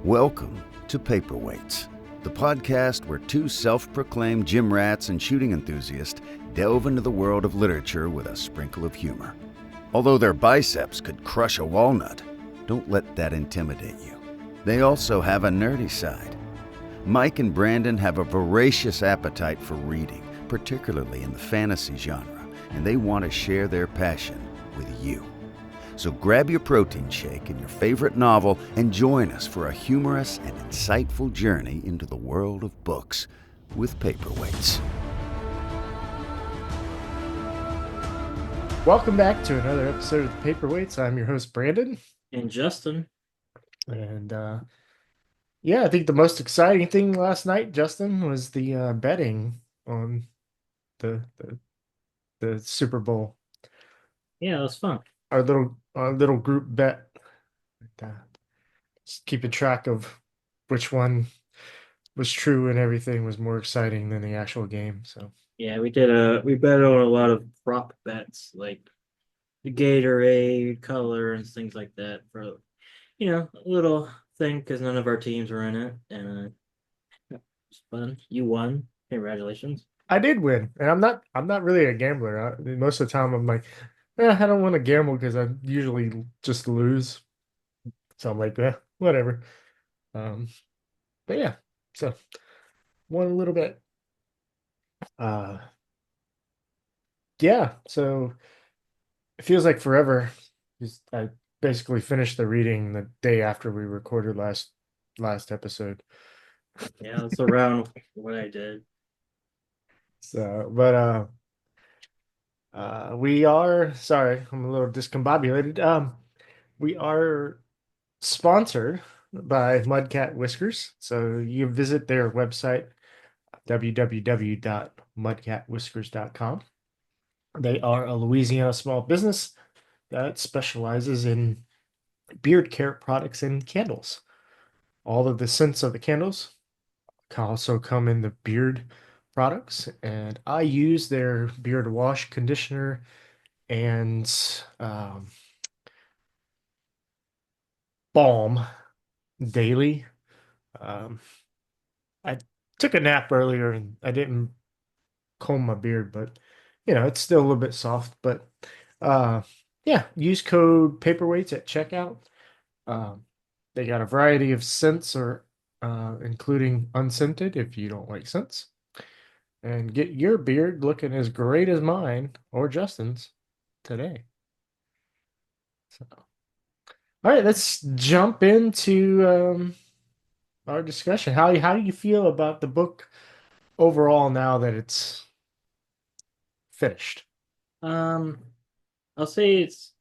Welcome to Paperweights, the podcast where two self-proclaimed gym rats and shooting enthusiasts delve into the world of literature with a sprinkle of humor. Although their biceps could crush a walnut, don't let that intimidate you. They also have a nerdy side. Mike and Brandon have a voracious appetite for reading, particularly in the fantasy genre, and they want to share their passion with you. So grab your protein shake and your favorite novel and join us for a humorous and insightful journey into the world of books with Paperweights. Welcome back to another episode of the Paperweights. I'm your host, Brandon. And Justin. And I think the most exciting thing last night, Justin, was the betting on the Super Bowl. Yeah, it was fun. Our little group bet. Just keeping track of which one was true and everything was more exciting than the actual game. So yeah, we bet on a lot of prop bets like the Gatorade color and things like that for a little thing because none of our teams were in it, and it was fun. You won. Congratulations. I did win, and I'm not really a gambler. Most of the time, I'm like, I don't want to gamble because I usually just lose. So I'm like, whatever. But yeah, so won a little bit. Yeah, so it feels like forever. I basically finished the reading the day after we recorded last episode. Yeah, that's around what I did. So, but we are sorry, I'm a little discombobulated. We are sponsored by Mudcat Whiskers. So you visit their website, www.mudcatwhiskers.com. They are a Louisiana small business that specializes in beard care products and candles. All of the scents of the candles can also come in the beard products, and I use their beard wash, conditioner, and balm daily. I took a nap earlier and I didn't comb my beard, but it's still a little bit soft. But use code Paperweights at checkout. They got a variety of scents, or including unscented if you don't like scents, and get your beard looking as great as mine or Justin's today. So, all right, let's jump into our discussion. How do you feel about the book overall now that it's finished? I'll say it's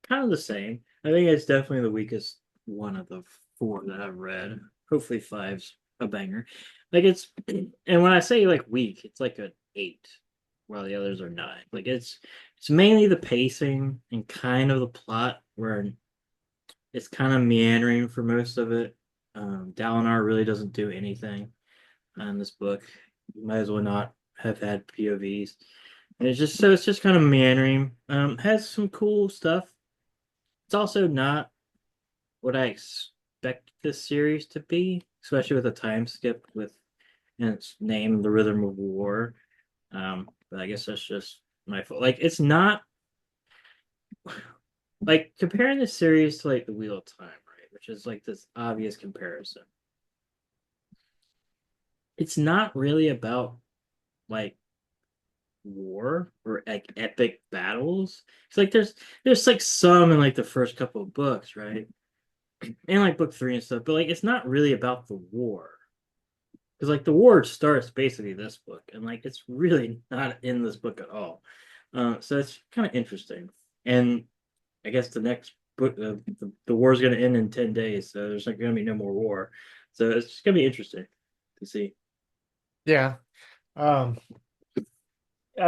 kind of the same. I think it's definitely the weakest one of the four that I've read. Hopefully five's a banger. Like and when I say like weak, it's like an 8, while the others are 9. Like it's mainly the pacing and kind of the plot where it's kind of meandering for most of it. Dalinar really doesn't do anything in this book. You might as well not have had POVs. And it's just kind of meandering. Has some cool stuff. It's also not what I expect this series to be, especially with a time skip and its name, The Rhythm of War. But I guess that's just my fault. Like it's not like comparing this series to like The Wheel of Time, right? Which is like this obvious comparison. It's not really about like war or like epic battles. It's like there's like some in like the first couple of books, right? And like book 3 and stuff, but like it's not really about the war. Because like the war starts basically this book, and like it's really not in this book at all. So it's kind of interesting. And I guess the next book, the war is going to end in 10 days, so there's not going to be no more war. So it's just going to be interesting to see. Yeah. I've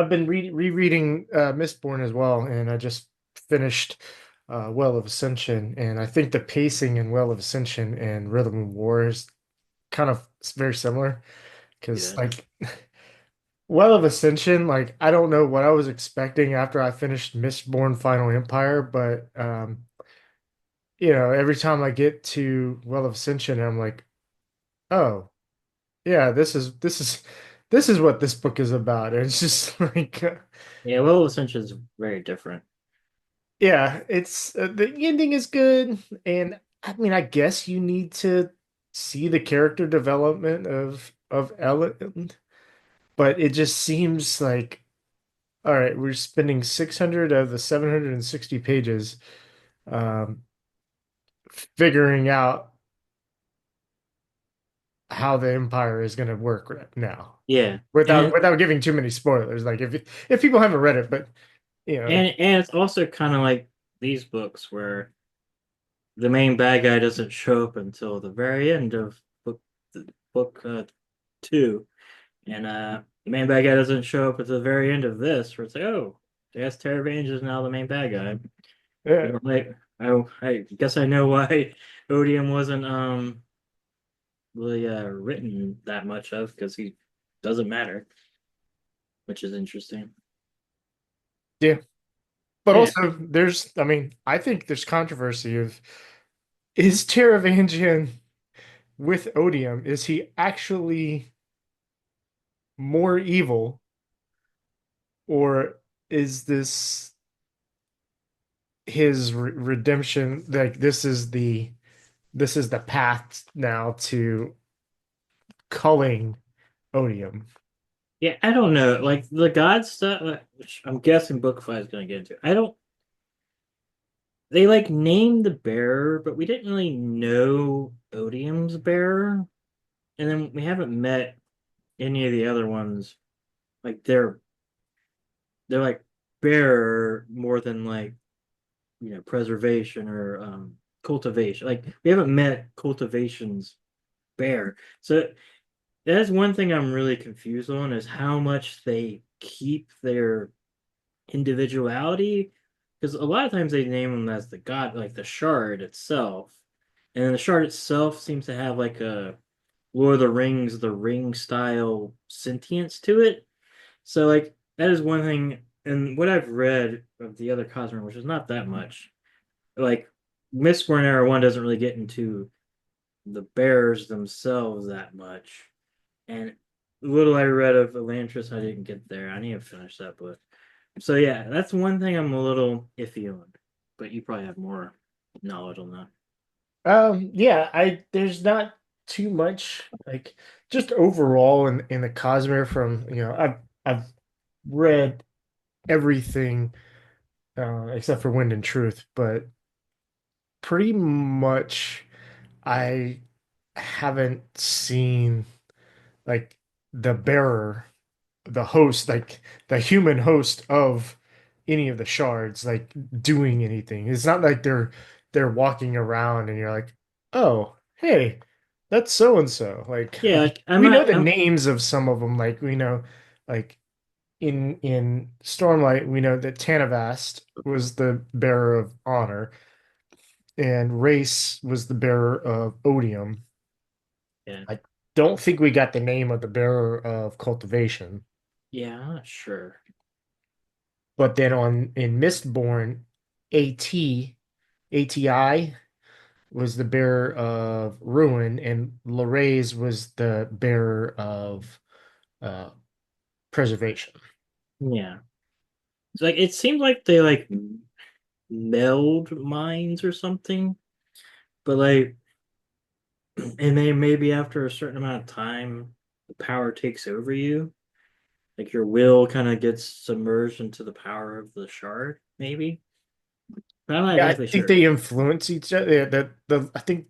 been rereading Mistborn as well, and I just finished Well of Ascension, and I think the pacing in Well of Ascension and Rhythm of War is kind of very similar because Yeah. like Well of Ascension, like I don't know what I was expecting after I finished Mistborn Final Empire, but every time I get to Well of Ascension, I'm like, oh, yeah, this is what this book is about. And it's just like, Yeah, Will of Ascension is very different. yeah, it's the ending is good, and I mean, I guess you need to see the character development of Ellen, but it just seems like, all right, we're spending 600 of the 760 pages um, figuring out how the Empire is going to work right now, Yeah, without giving too many spoilers. Like if people haven't read it, but and it's also kind of like these books where the main bad guy doesn't show up until the very end of book two, and the main bad guy doesn't show up at the very end of this, where it's like, oh, yes, Terravange is now the main bad guy. yeah, Like, I guess I know why Odium wasn't really written that much of, because he doesn't matter, which is interesting. yeah. But Yeah, also, I mean, I think there's controversy of, is Taravangian with Odium, is he actually more evil, or is this his redemption? Like this is the path now to culling Odium. yeah, I don't know. Like the God stuff, which I'm guessing Book Five is going to get into. I don't. They like named the bearer, but we didn't really know Odium's bearer, and then we haven't met any of the other ones. Like they're like bearer more than like preservation or cultivation. Like we haven't met cultivation's bear. So that's one thing I'm really confused on, is how much they keep their individuality, because a lot of times they name them as the god, like the shard itself, and then the shard itself seems to have like a Lord of the Rings, the ring style sentience to it. So like that is one thing, and what I've read of the other Cosmere, which is not that much, like Mistborn Era One doesn't really get into the bears themselves that much, and little I read of Elantris, I didn't get there. I need to finish that book. So yeah, that's one thing I'm a little iffy on, but you probably have more knowledge on that. Yeah, I there's not too much, like, just overall in the Cosmere. From I've read everything except for Wind and Truth, but pretty much I haven't seen, like, the bearer, the host, like the human host of any of the shards, like, doing anything. It's not like they're walking around and you're like, oh, hey, that's so and so. Like, Yeah, like I'm we know not. the names of some of them. Like, we know, like, in Stormlight, we know that Tanavast was the bearer of honor, and Race was the bearer of odium. Yeah, I don't think we got the name of the bearer of cultivation. yeah, I'm not sure. But then in Mistborn, AT ATI was the bearer of ruin, and Leraise was the bearer of uh, preservation. Yeah, it's like it seemed like they like meld minds or something, but like, and then maybe after a certain amount of time, the power takes over you. Like your will kind of gets submerged into the power of the shard, maybe. But I'm not Yeah, I exactly think sure. they influence each other. Yeah, I think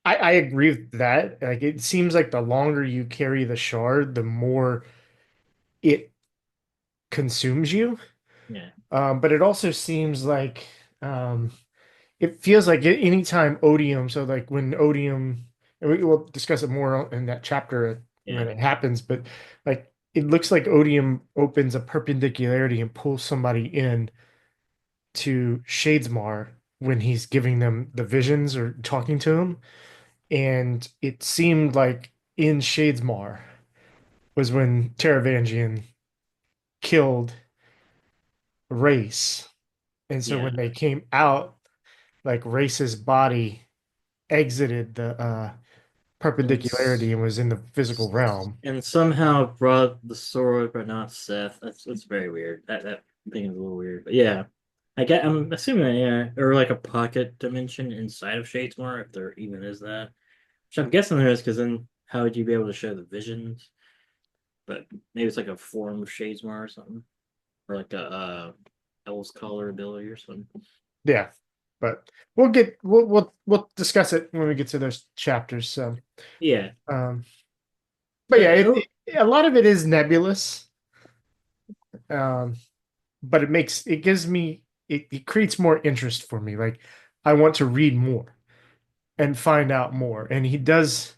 I agree with that. Like, it seems like the longer you carry the shard, the more it consumes you. Yeah, But it also seems like, it feels like anytime odium. So like when odium, and we will discuss it more in that chapter yeah, when it happens. But like, it looks like odium opens a perpendicularity and pulls somebody in to Shadesmar when he's giving them the visions or talking to him. And it seemed like in Shadesmar was when Taravangian killed Race. And so yeah, when they came out, like Race's body exited the And perpendicularity and was in the physical realm. and somehow brought the sword, but not Seth. That's very weird. That thing is a little weird, but yeah, I'm assuming that, yeah, or like a pocket dimension inside of Shadesmar, if there even is that. Which I'm guessing there is, because then how would you be able to show the visions? But maybe it's like a form of Shadesmar or something, or like a Elves Collar ability or something. Yeah, but we'll discuss it when we get to those chapters. So, Yeah, um, but yeah, oh, a lot of it is nebulous. Um, but it gives me it creates more interest for me. Like I want to read more and find out more. And he does.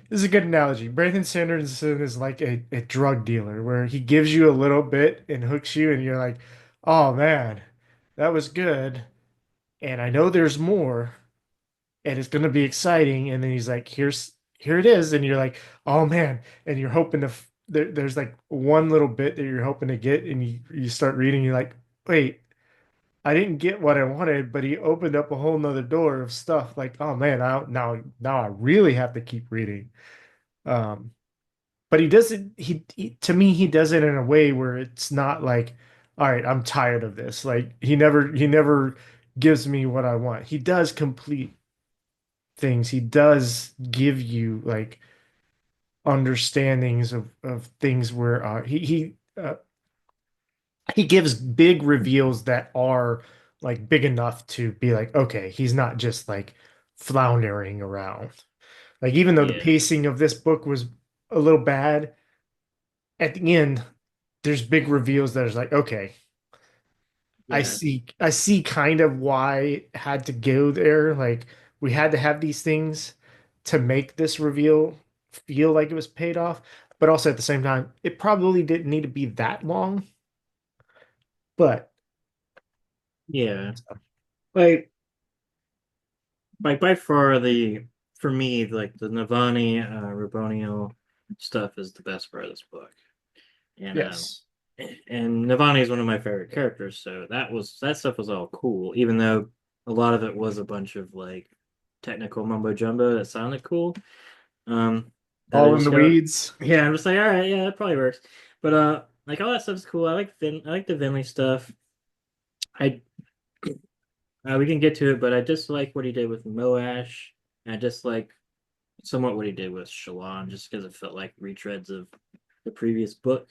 This is a good analogy. Brandon Sanderson is like a drug dealer where he gives you a little bit and hooks you, and you're like, oh man, that was good. And I know there's more, and it's gonna be exciting. And then he's like, here it is, and you're like, oh man, and you're hoping to there's like one little bit that you're hoping to get, and you start reading, you're like, wait, I didn't get what I wanted, but he opened up a whole nother door of stuff. Like, oh man, now I really have to keep reading. Um, but he doesn't. To me, he does it in a way where it's not like, all right, I'm tired of this. Like he never gives me what I want. He does complete things. He does give you like understandings of things where he gives big reveals that are like big enough to be like, okay, he's not just like floundering around. Like even though the yeah, pacing of this book was a little bad, at the end, there's big reveals that is like, okay, yeah, I see kind of why it had to go there. Like we had to have these things to make this reveal feel like it was paid off, but also at the same time, it probably didn't need to be that long. But yeah. Like by far the for me like the Navani Rabonio stuff is the best part of this book, and yes, Navani is one of my favorite characters, so that stuff was all cool, even though a lot of it was a bunch of like technical mumbo jumbo that sounded cool. That I all in just the go, weeds. yeah, I'm just like, all right, yeah, that probably works. But like all that stuff is cool. I like the Vinley stuff. I we can get to it, but I just like what he did with Moash. And I just like somewhat what he did with Shalon, just because it felt like retreads of the previous book.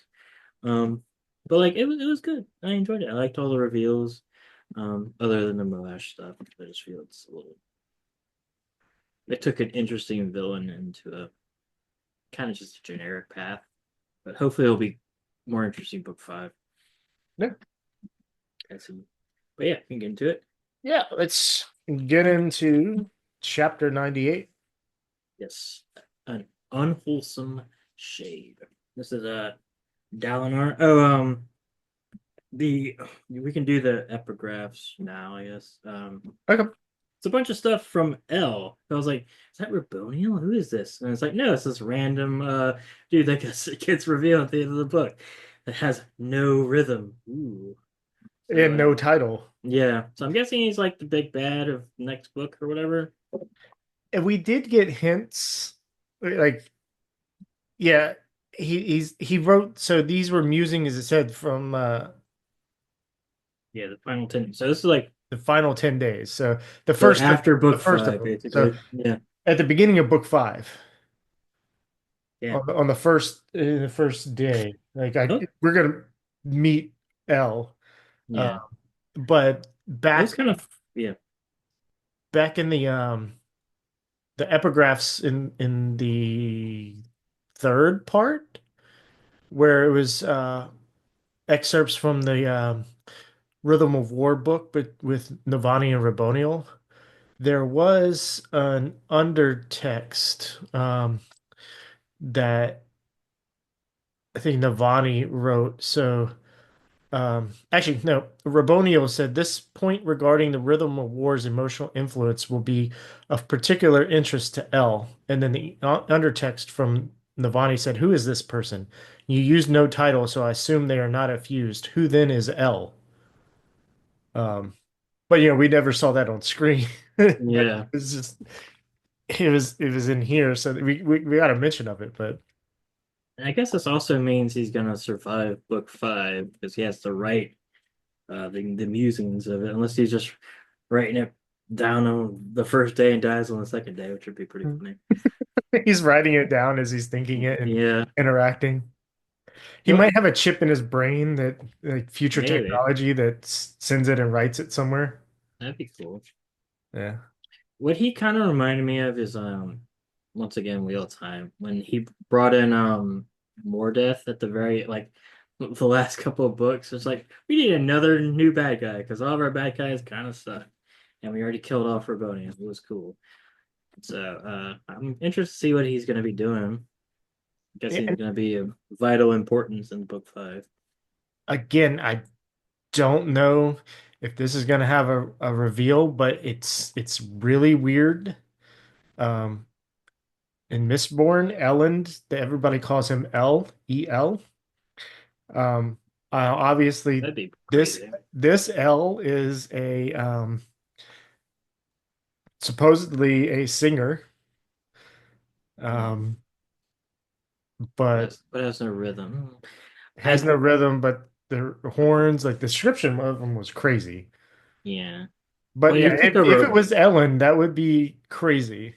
Um, but like it was good. I enjoyed it. I liked all the reveals. Other than the Moash stuff, I just feel it's a little. It took an interesting villain into a kind of just a generic path, but hopefully it'll be more interesting book 5. Yeah. I see. But yeah, we can get into it. Yeah, let's get into chapter 98. Yes, an unwholesome shade. This is a Dalinar. Oh, the we can do the epigraphs now, I guess. Okay. It's a bunch of stuff from L. I was like, is that Raboniel? Who is this? And it's like, no, it's this random dude that gets revealed at the end of the book that has no rhythm. Ooh. So And no title. yeah. So I'm guessing he's like the big bad of next book or whatever. And we did get hints, like, yeah, he wrote, so these were musings, as it said, from Yeah, the final 10. So this is like the final 10 days. So so after the book first of 5, them. So basically. Yeah. at the beginning of book 5, Yeah. on the first day, like Oh, we're gonna meet L. Uh, yeah. but It was kind of yeah. back in the epigraphs in the third part, where it was excerpts from the Rhythm of War book, but with Navani and Raboniel, there was an undertext that I think Navani wrote. So actually, no, Raboniel said this point regarding the Rhythm of War's emotional influence will be of particular interest to L. And then the undertext from Navani said, "Who is this person? You use no title, so I assume they are not effused. Who then is L?" Um, but we never saw that on screen. But Yeah. it's just it was in here, so we got a mention of it. But And I guess this also means he's gonna survive book 5 because he has to write the musings of it, unless he's just writing it down on the first day and dies on the second day, which would be pretty funny. he's writing it down as he's thinking it and Yeah, interacting. He well, might have a chip in his brain that like future maybe technology that sends it and writes it somewhere. that'd be cool. Yeah. What he kind of reminded me of is once again Wheel of Time when he brought in Mordeth at the very like the last couple of books. It's like we need another new bad guy because all of our bad guys kind of suck, and we already killed off Rebonian. It was cool. So I'm interested to see what he's going to be doing. I guess he's And going to be of vital importance in book 5. again, I don't know if this is gonna have a reveal, but it's really weird. Um, in Mistborn, Elend, everybody calls him L, E-L. Um, obviously That'd be this crazy. this L is a supposedly a singer. Um, but But has no rhythm. has I no rhythm, but the horns, like the description of them was crazy. Yeah. But Well, yeah, you think a if it robe. was Ellen, that would be crazy.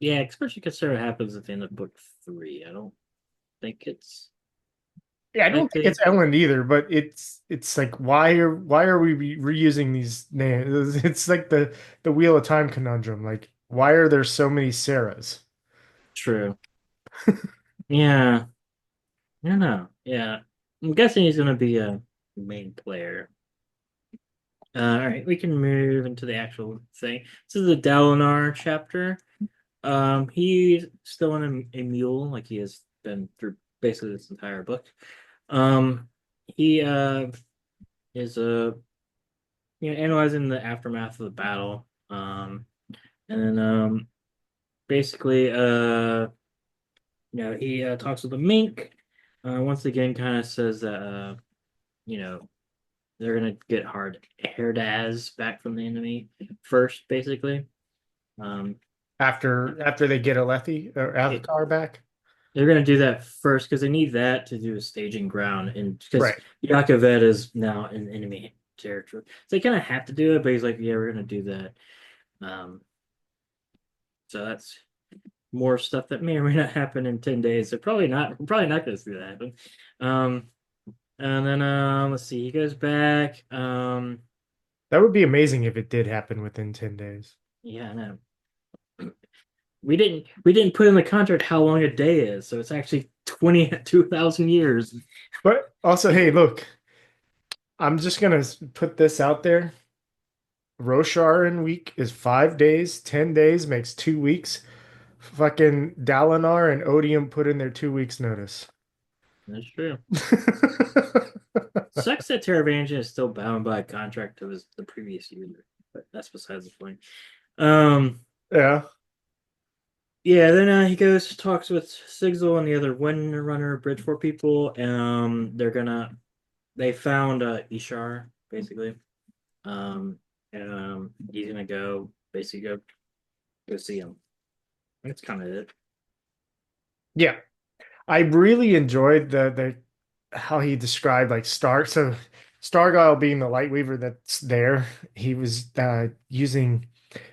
Yeah, especially consider what happens at the end of book 3. I don't think it's Yeah, I don't think it's likely. Ellen either, but it's like why are we reusing these names? It's like the Wheel of Time conundrum. Like, why are there so many Sarahs? True. Yeah. I don't know. Yeah. I'm guessing he's gonna be a main player. All right, we can move into the actual thing. This is the Dalinar chapter. He's still in a mule, like he has been through basically this entire book. He is analyzing the aftermath of the battle. And then basically he talks with the mink. Once again, kind of says that you know they're gonna get hard Herdaz back from the enemy first, basically. Um, After they get Alethi or it, Avatar back? they're gonna do that first because they need that to do a staging ground, and because Right. Yakovet is now in enemy territory, so they kind of have to do it. But he's like, "Yeah, we're gonna do that." Um, so that's more stuff that may or may not happen in 10 days. So probably not. Probably not gonna see that happen. Um, and then let's see. He goes back. That would be amazing if it did happen within 10 days. Yeah, I know. We didn't put in the contract how long a day is, so it's actually 22,000 years. But also, hey, look, I'm just gonna put this out there. Rosharan week is 5 days. 10 days makes 2 weeks. Fucking Dalinar and Odium put in their 2 weeks notice. That's true. Sucks that Teravangian is still bound by a contract to the previous user, but that's besides the point. Um, Yeah. yeah, then he goes talks with Sigil and the other Windrunner Bridgeport people. They found Ishar basically. And he's gonna go basically go see him. That's kind of it. Yeah. I really enjoyed the how he described like so Stargyle being the Lightweaver that's there, he was using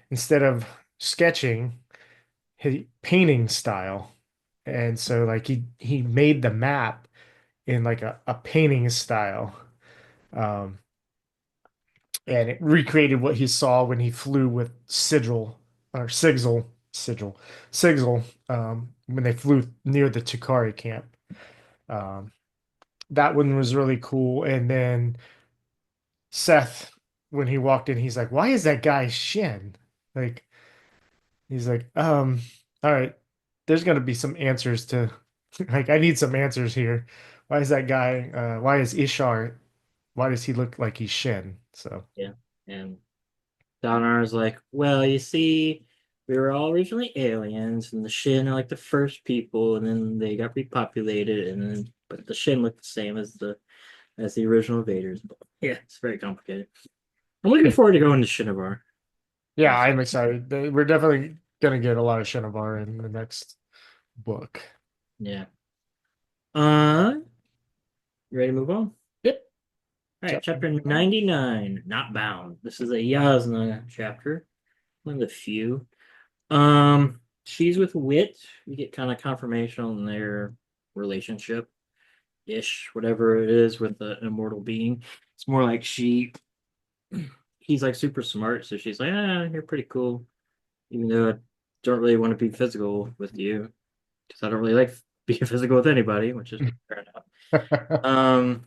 instead of sketching, his painting style. And so like he made the map in like a painting style. Um, and it recreated what he saw when he flew with Sigil, when they flew near the Chikari camp. Um, that one was really cool. And then Seth, when he walked in, he's like, "Why is that guy Shen?" Like, he's like, all right, there's gonna be some answers to, like, I need some answers here. Why is that guy? Why is Ishar? Why does he look like he's Shen? So Yeah, and Donar's like, well, you see, we were all originally aliens, and the Shin are like the first people, and then they got repopulated, and then but the Shin look the same as as the original Vaders. But yeah, it's very complicated. I'm looking forward to going to Shinovar. Yeah, I'm excited. We're definitely gonna get a lot of Shinovar in the next book. Yeah. You ready to move on? Yep. All right, Chapter chapter 9. 99, Not Bound. This is a Yasna chapter, one of the few. She's with Wit. We get kind of confirmation on their relationship ish, whatever it is with the immortal being. It's more like he's like super smart, so she's like, ah, you're pretty cool, even though I don't really want to be physical with you because I don't really like being physical with anybody, which is fair enough. Um,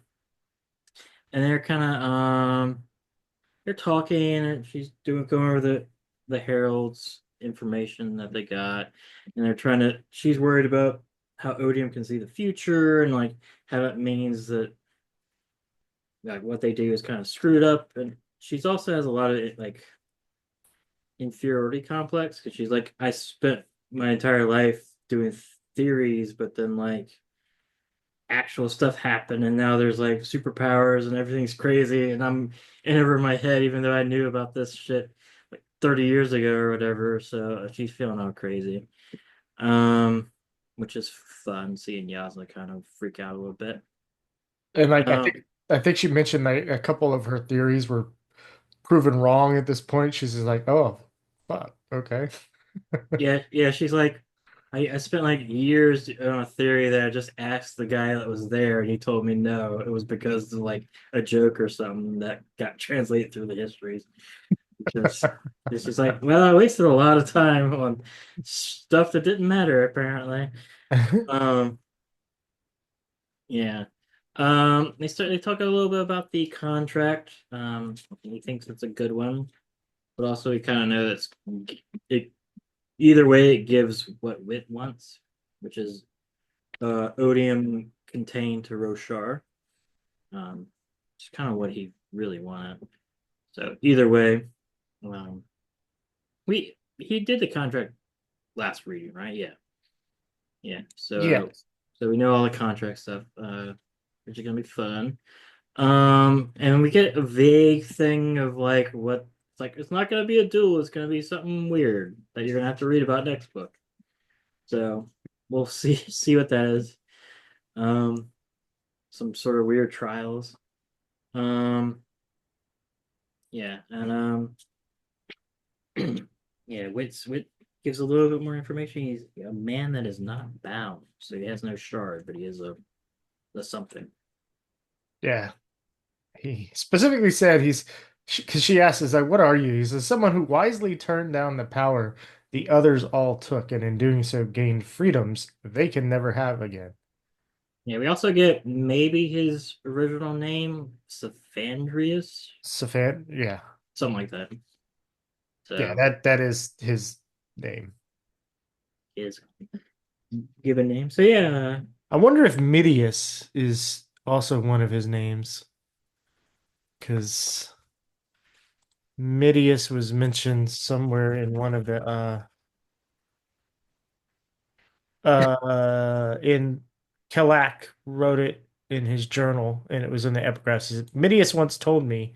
and they're kind of they're talking, and she's going over the heralds information that they got, and they're trying to. She's worried about how Odium can see the future, and like how it means that like what they do is kind of screwed up, and she's also has a lot of like inferiority complex because she's like, I spent my entire life doing theories, but then like actual stuff happened, and now there's like superpowers and everything's crazy, and I'm in over my head, even though I knew about this shit like 30 years ago or whatever. So she's feeling all crazy. Um, which is fun seeing Yasna kind of freak out a little bit. And like Um, I think she mentioned like a couple of her theories were proven wrong at this point. She's just like, oh, fuck, okay. yeah, she's like, I spent like years on a theory that I just asked the guy that was there, and he told me no, it was because of like a joke or something that got translated through the histories. Because it's just like, well, I wasted a lot of time on stuff that didn't matter apparently. Um, yeah. They talk a little bit about the contract. He thinks it's a good one, but also we kind of know it either way it gives what Wit wants, which is odium contained to Roshar. It's kind of what he really wanted. So either way, um, we he did the contract last reading, right? Yeah, yeah. So Yes. so we know all the contract stuff, which is gonna be fun. And we get a vague thing of like what it's like. It's not gonna be a duel. It's gonna be something weird that you're gonna have to read about next book. So we'll see what that is. Um, some sort of weird trials. Um, yeah, and yeah, Wit gives a little bit more information. He's a man that is not bound, so he has no shard, but he is a something. Yeah. He specifically said he's because she asked, "Is like, what are you?" He says, "Someone who wisely turned down the power the others all took, and in doing so gained freedoms they can never have again." Yeah, we also get maybe his original name, Saphandrius, Safan, yeah, something like that. yeah, So that is his name. his given name. So yeah, I wonder if Midius is also one of his names, because Midius was mentioned somewhere in one of the in Kelak wrote it in his journal, and it was in the epigraphs. He said, Midius once told me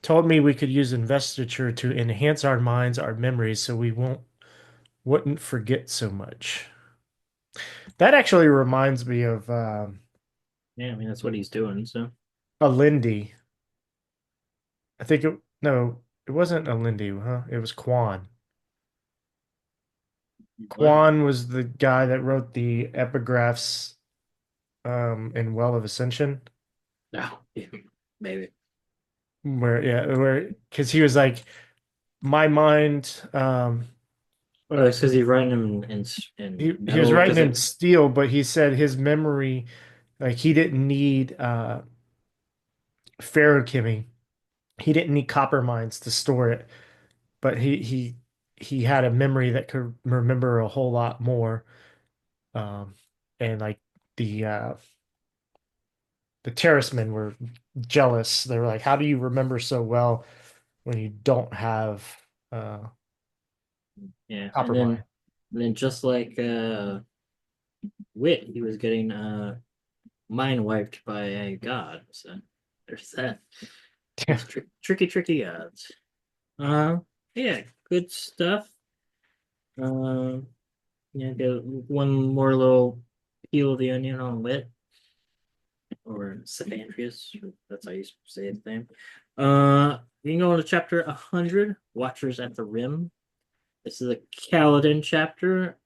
we could use investiture to enhance our minds, our memories, so we wouldn't forget so much. That actually reminds me of yeah. I mean that's what he's doing. So Alindi. I think it no, it wasn't Alindi, huh? It was Quan. what? Quan was the guy that wrote the epigraphs in Well of Ascension. No, maybe. Where yeah, where because he was like my mind Well, it's because he's writing them in he was metal. writing Because in it steel, but he said his memory like he didn't need ferrochemy. He didn't need copper mines to store it, but he had a memory that could remember a whole lot more. Um and like the uh the terracemen were jealous. They were like, "How do you remember so well when you don't have yeah, copper mine?" and then just like Wit, he was getting mind wiped by a god. So there's that. Yeah. These tricky gods. Uh, yeah, good stuff. Um, yeah, get one more little peel of the onion on Lit or Savandrius. That's how you say his name. You can go on to chapter 100, Watchers at the Rim. This is a Kaladin chapter.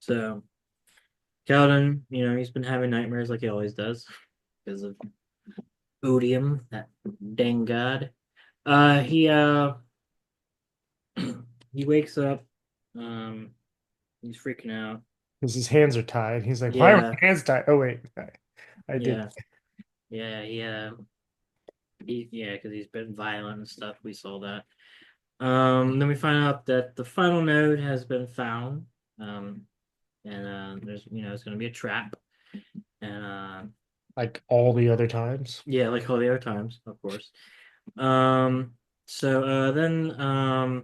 So Kaladin, he's been having nightmares like he always does because of Odium, that dang god. He he wakes up. Um, he's freaking out. Because his hands are tied. He's like, why are Yeah, my hands tied? Oh, wait. I did. yeah, yeah. Yeah, because he's been violent and stuff. We saw that. Then we find out that the final node has been found. And there's it's gonna be a trap. And Like all the other times. yeah, like all the other times, of course. Um, so then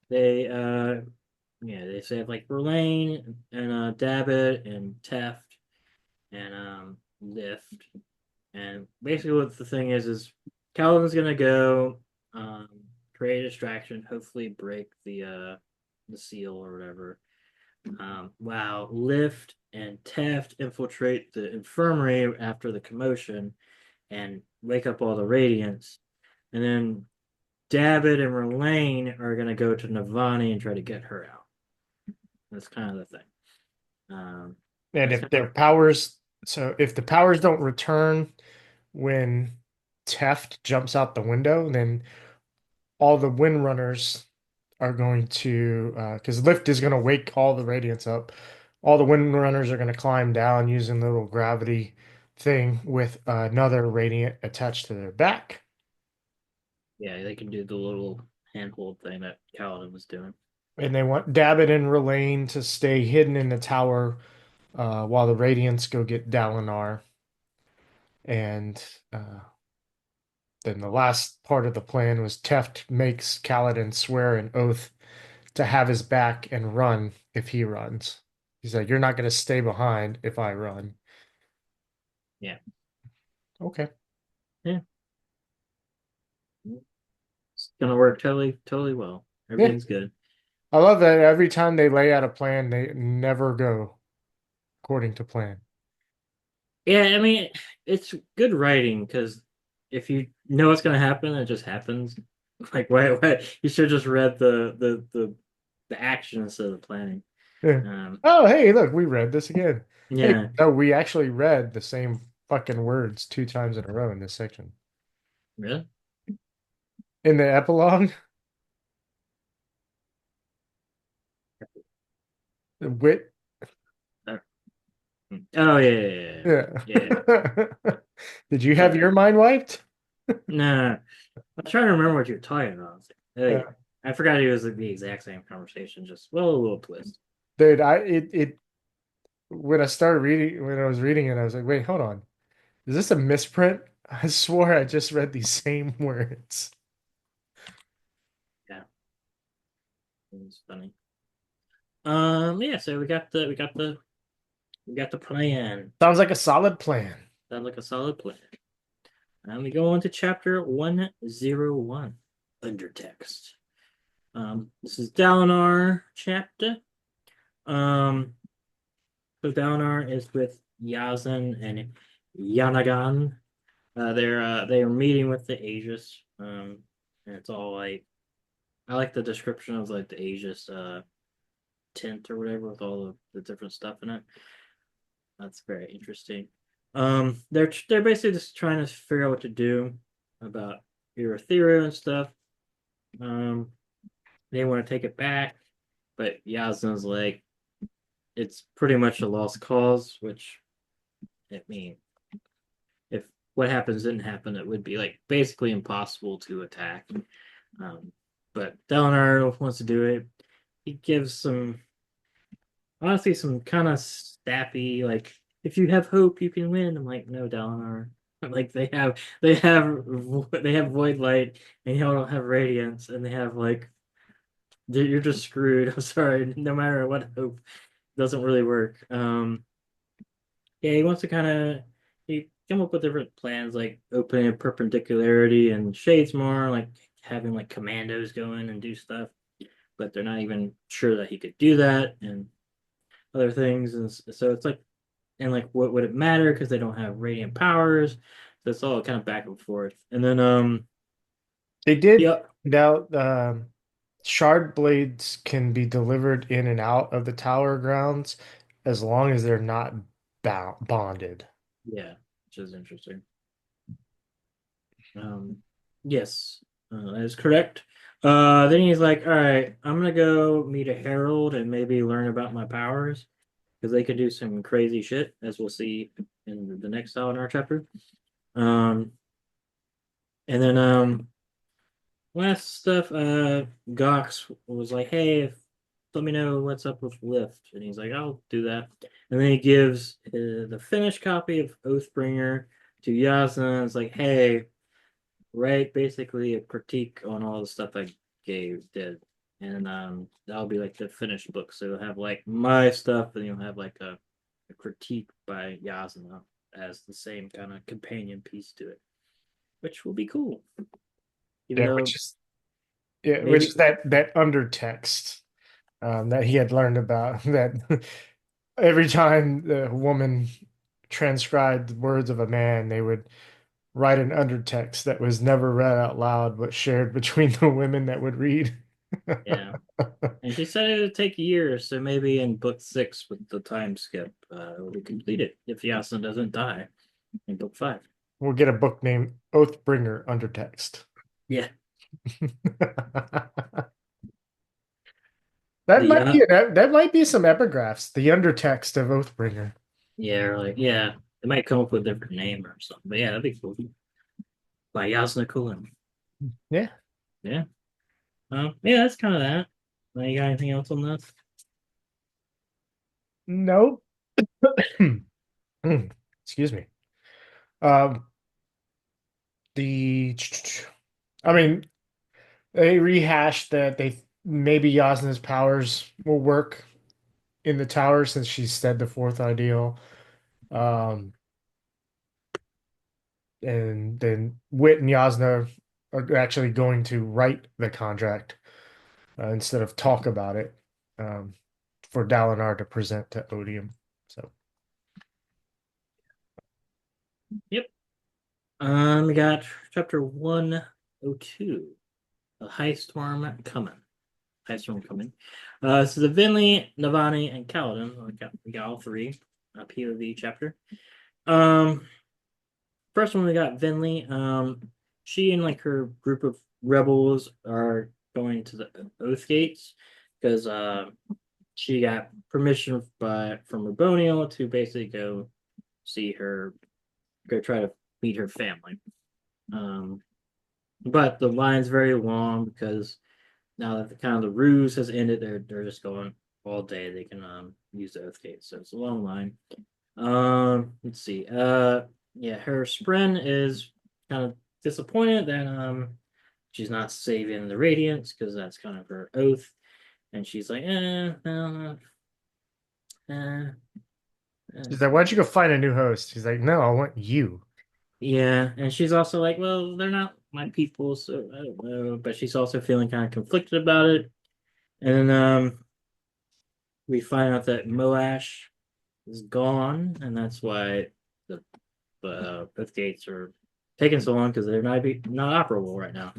they they say like Verlaine and Dabbit and Teft and Lift. And basically what the thing is Calvin's gonna go um create a distraction, hopefully break the seal or whatever. While Lift and Taft infiltrate the infirmary after the commotion and wake up all the Radiants. And then David and Relaine are going to go to Navani and try to get her out. That's kind of the thing. And That's if their powers, so if the powers don't return when Teft jumps out the window, then all the Windrunners are going to, because Lift is going to wake all the Radiants up. All the Windrunners are going to climb down using the little gravity thing with another Radiant attached to their back. yeah, they can do the little handhold thing that Kaladin was doing. And they want Dabbit and Relaine to stay hidden in the tower while the Radiants go get Dalinar. And then the last part of the plan was Teft makes Kaladin swear an oath to have his back and run if he runs. He's like, "You're not going to stay behind if I run." Yeah. Okay. Yeah. It's gonna work totally well. Yeah. Everything's good. I love that every time they lay out a plan, they never go according to plan. Yeah, I mean, it's good writing because if you know what's gonna happen, it just happens. Like, why? You should have just read the action instead of the planning. Yeah. Um, Oh, hey, look, we read this again. Hey, yeah, no, we actually read the same fucking words 2 times in a row in this section. really? In the epilogue, the wit. Uh, Oh yeah. Yeah. Did you have Sorry. your mind wiped? No, I'm trying to remember what you're talking about. Yeah. I forgot it was like the exact same conversation, just a little twist. Dude, it when I started reading when I was reading it, I was like, wait, hold on. Is this a misprint? I swore I just read these same words. Yeah, it was funny. Yeah. So we got the plan. Sounds like a solid plan. Sounds like a solid plan. And we go on to chapter 101, Undertext. This is Dalinar chapter. So Dalinar is with Yazan and Yanagan. They are meeting with the Aegis. And it's all like I like the description of like the Aegis tent or whatever with all the different stuff in it. That's very interesting. They're basically just trying to figure out what to do about Irathera and stuff. Um, they want to take it back, but Yasna's like, it's pretty much a lost cause, which I mean, if what happens didn't happen, it would be like basically impossible to attack. But Dalinar wants to do it. He gives some honestly some kind of sappy like if you have hope you can win. I'm like, no, Dalinar. Like they have void light and y'all don't have radiance and they have like you're just screwed. I'm sorry. No matter what hope doesn't really work. Yeah, he wants to kind of he come up with different plans, like opening a perpendicularity and shades more, like having like commandos go in and do stuff, but they're not even sure that he could do that and other things, and so it's like, and like what would it matter because they don't have radiant powers, so it's all kind of back and forth, and then They did yeah, find out shard blades can be delivered in and out of the tower grounds as long as they're not bonded. yeah, which is interesting. Um, yes, that is correct. Then he's like, all right, I'm gonna go meet a herald and maybe learn about my powers because they could do some crazy shit, as we'll see in the next Salinar chapter. Um, and then last stuff, Gox was like, hey, let me know what's up with Lift, and he's like, I'll do that. And then he gives the finished copy of Oathbringer to Yasna. It's like, hey, right, basically a critique on all the stuff I did, and that'll be like the finished book. So you'll have like my stuff, and you'll have like a critique by Yasuna as the same kind of companion piece to it, which will be cool. Even Yeah, though which is maybe that undertext that he had learned about that every time the woman transcribed the words of a man, they would write an undertext that was never read out loud but shared between the women that would read. yeah. And she said it would take years, so maybe in book 6 with the time skip, it will be completed if Yasuna doesn't die in book 5. We'll get a book named Oathbringer Undertext. Yeah. That The might be that might be some epigraphs. The undertext of Oathbringer. Yeah, or like yeah, they might come up with a different name or something. But yeah, that'd be cool. By Yasna Kulin. Yeah. Yeah. Yeah, that's kind of that. You got anything else on this? No. Excuse me. Um, the I mean, they rehashed that they maybe Yasna's powers will work in the tower since she said the fourth ideal. Um, and then Wit and Yasna are actually going to write the contract instead of talk about it um, for Dalinar to present to Odium. So Yep. We got chapter 102. A high storm coming. High storm coming. This is a Vinley, Navani, and Kaladin. We got all three. A POV chapter. Um, First one we got Vinley. She and like her group of rebels are going to the Oath Gates because she got permission from Raboniel to basically go see her, go try to meet her family. Um, but the line's very long because now that the kind of the ruse has ended, they're just going all day. They can use the Oath Gates, so it's a long line. Let's see. Yeah, her Spren is kind of disappointed that she's not saving the Radiance because that's kind of her oath, and she's like, no, eh, she's like, "Why don't you go find a new host?" He's like, "No, I want you." yeah, and she's also like, well, they're not my people, so I don't know. But she's also feeling kind of conflicted about it, and then we find out that Moash is gone, and that's why the Oath Gates are taking so long because they're not operable right now.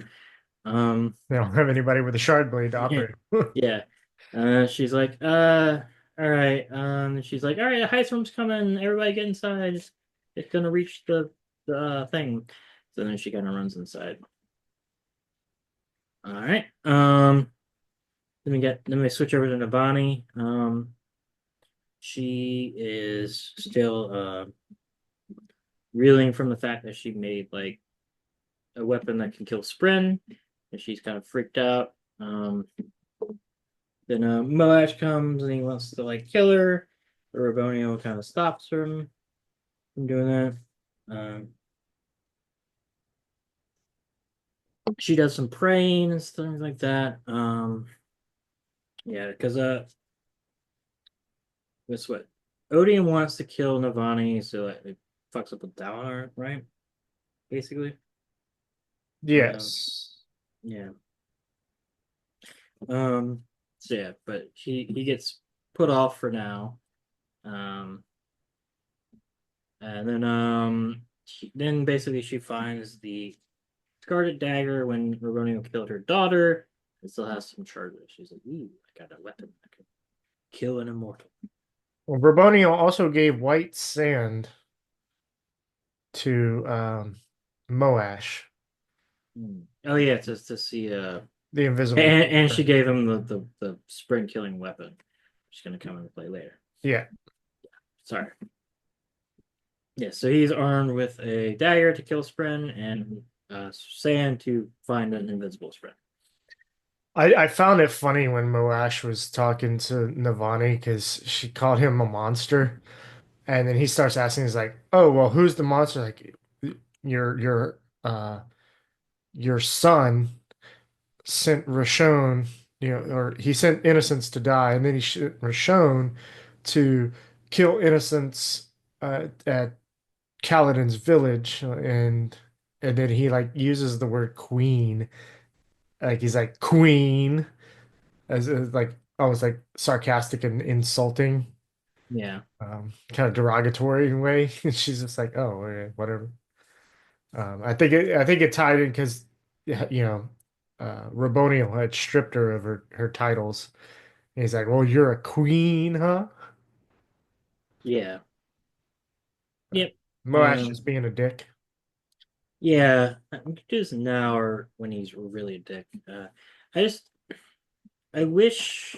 They don't have anybody with a shard blade to Yeah, operate. yeah. She's like, all right. She's like, all right, the high storm's coming. Everybody get inside. It's gonna reach the thing. So then she kind of runs inside. All right. Let me switch over to Navani. She is still reeling from the fact that she made like a weapon that can kill Spren, and she's kind of freaked out. Then Moash comes and he wants to like kill her. But Rabonio kind of stops her from doing that. Um, she does some praying and things like that. Yeah, because guess what? Odium wants to kill Navani, so it fucks up with Dalinar, right? Basically. Yes. Yeah. So yeah, but he gets put off for now. Um and then basically she finds the Scarlet Dagger when Roronio killed her daughter. It still has some charges. She's like, ooh, I got a weapon that can kill an immortal. Well, Verbonio also gave white sand to Moash, Oh yeah, just to see the invisible. and she gave him the spring killing weapon, which is gonna come into play later. Yeah. Sorry. Yeah, so he's armed with a dagger to kill Spren and sand to find an invincible Spren. I found it funny when Moash was talking to Navani because she called him a monster. And then he starts asking, he's like, "Oh, well, who's the monster?" Like, your your uh your son sent Rashon, or he sent innocents to die, and then he sent Rashon to kill innocents at Kaladin's village, and then he like uses the word queen, like he's like queen as like almost like sarcastic and insulting, Yeah. kind of derogatory in a way. And she's just like, "Oh, okay, whatever." I think it tied in because Raboniel had stripped her of her titles. And he's like, "Well, you're a queen, huh?" Yeah. Uh, Yep. Moash just being a dick. Yeah. We could do this now or when he's really a dick. I just I wish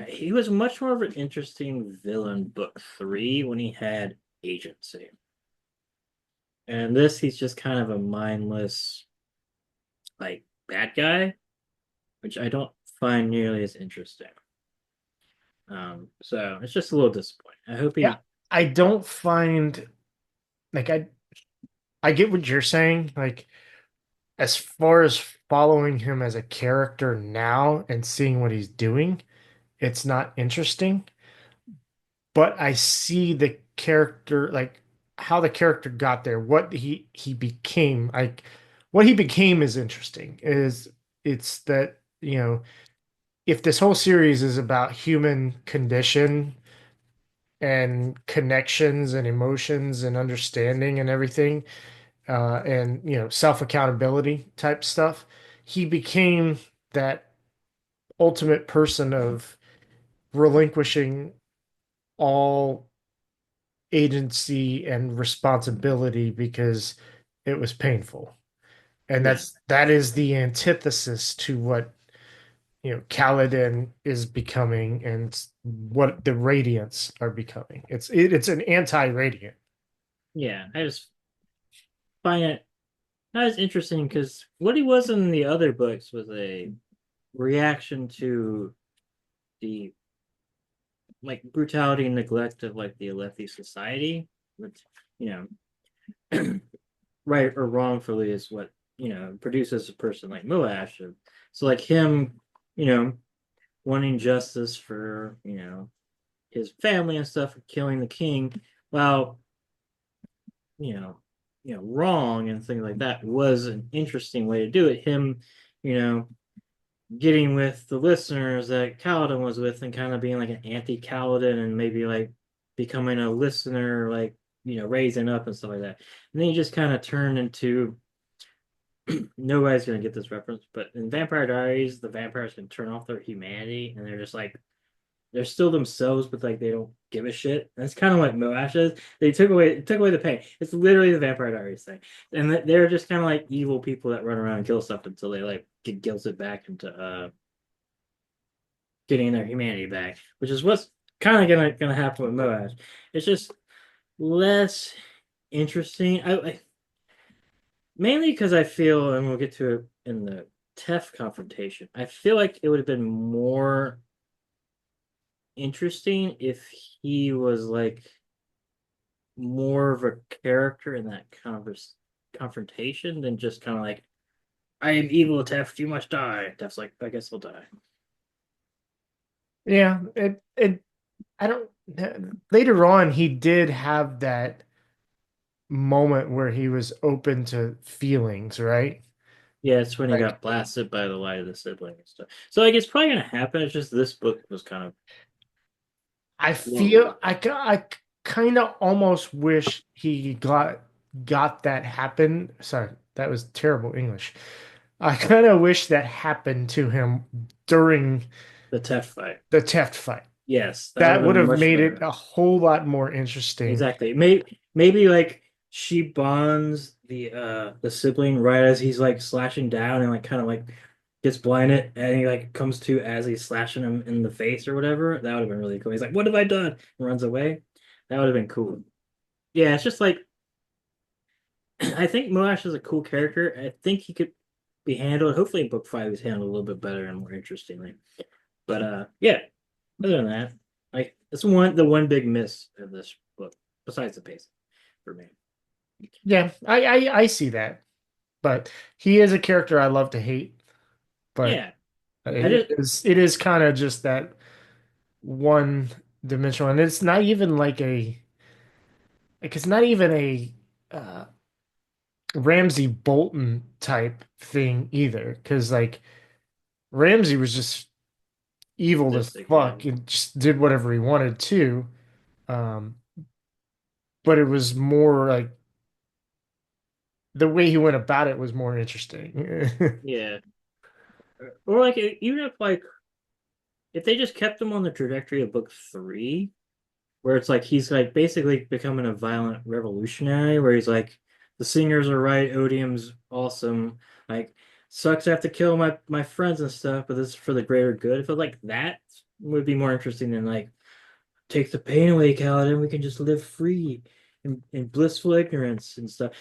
he was much more of an interesting villain book 3 when he had agency. And this he's just kind of a mindless like bad guy, which I don't find nearly as interesting. So it's just a little disappointing. I hope Yeah, he I don't find like I get what you're saying. Like as far as following him as a character now and seeing what he's doing, it's not interesting. But I see the character, like how the character got there, what he became. Like what he became is interesting. It's that, if this whole series is about human condition and connections and emotions and understanding and everything, and self accountability type stuff, he became that ultimate person of relinquishing all agency and responsibility because it was painful. And yeah. that is the antithesis to what Kaladin is becoming and what the Radiants are becoming. It's an anti-Radiant. Yeah. I just find it not as interesting because what he was in the other books was a reaction to the like brutality and neglect of like the Alethi society, which you know, right or wrongfully is what produces a person like Moash. So like him, you know, wanting justice for his family and stuff for killing the king, while you know, wrong and things like that was an interesting way to do it. Him, you know, getting with the listeners that Kaladin was with and kind of being like an anti-Kaladin and maybe like becoming a listener, like raising up and stuff like that. And then he just kind of turned into nobody's gonna get this reference, but in Vampire Diaries, the vampires can turn off their humanity and they're just like they're still themselves, but like they don't give a shit. That's kind of what Moash is. They took away the pain. It's literally the Vampire Diaries thing, and they're just kind of like evil people that run around and kill stuff until they like get guilted back into getting their humanity back, which is what's kind of gonna happen with Moash. It's just less interesting. I mainly because I feel, and we'll get to it in the Tef confrontation. I feel like it would have been more interesting if he was like more of a character in that confrontation than just kind of like, I am evil, Teft, you must die. Tef's like, I guess I'll die. Yeah, it I don't later on, he did have that moment where he was open to feelings, right? Yeah, it's when he Like got blasted by the light of the sibling and stuff. So like it's probably gonna happen. It's just this book was kind of I low. feel I kind of almost wish he got that happen. Sorry, that was terrible English. I kind of wish that happened to him during The Teft fight. the Teft fight. Yes, that would That have would been have much made it better. a whole lot more interesting. Exactly. Maybe like she bonds the sibling right as he's like slashing down and like kind of like gets blinded and he like comes to as he's slashing him in the face or whatever. That would have been really cool. He's like, "What have I done?" and runs away. That would have been cool. Yeah, it's just like I think Moash is a cool character. I think he could be handled. Hopefully, in book five, he's handled a little bit better and more interestingly. But yeah. Other than that, like it's the one big miss of this book, besides the pacing for me. Yeah, I see that, but he is a character I love to hate. But Yeah, I it just is kind of just that one dimensional, and it's not even like it's not even a uh, Ramsey Bolton type thing either, because like Ramsey was just evil as sadistic. Yeah, fuck and just did whatever he wanted to. Um, but it was more like the way he went about it was more interesting. yeah. Or like even if they just kept him on the trajectory of book three, where it's like he's like basically becoming a violent revolutionary, where he's like, the singers are right, odium's awesome, like sucks I have to kill my friends and stuff, but this is for the greater good. If it like that would be more interesting than like take the pain away, Kaladin, we can just live free in blissful ignorance and stuff.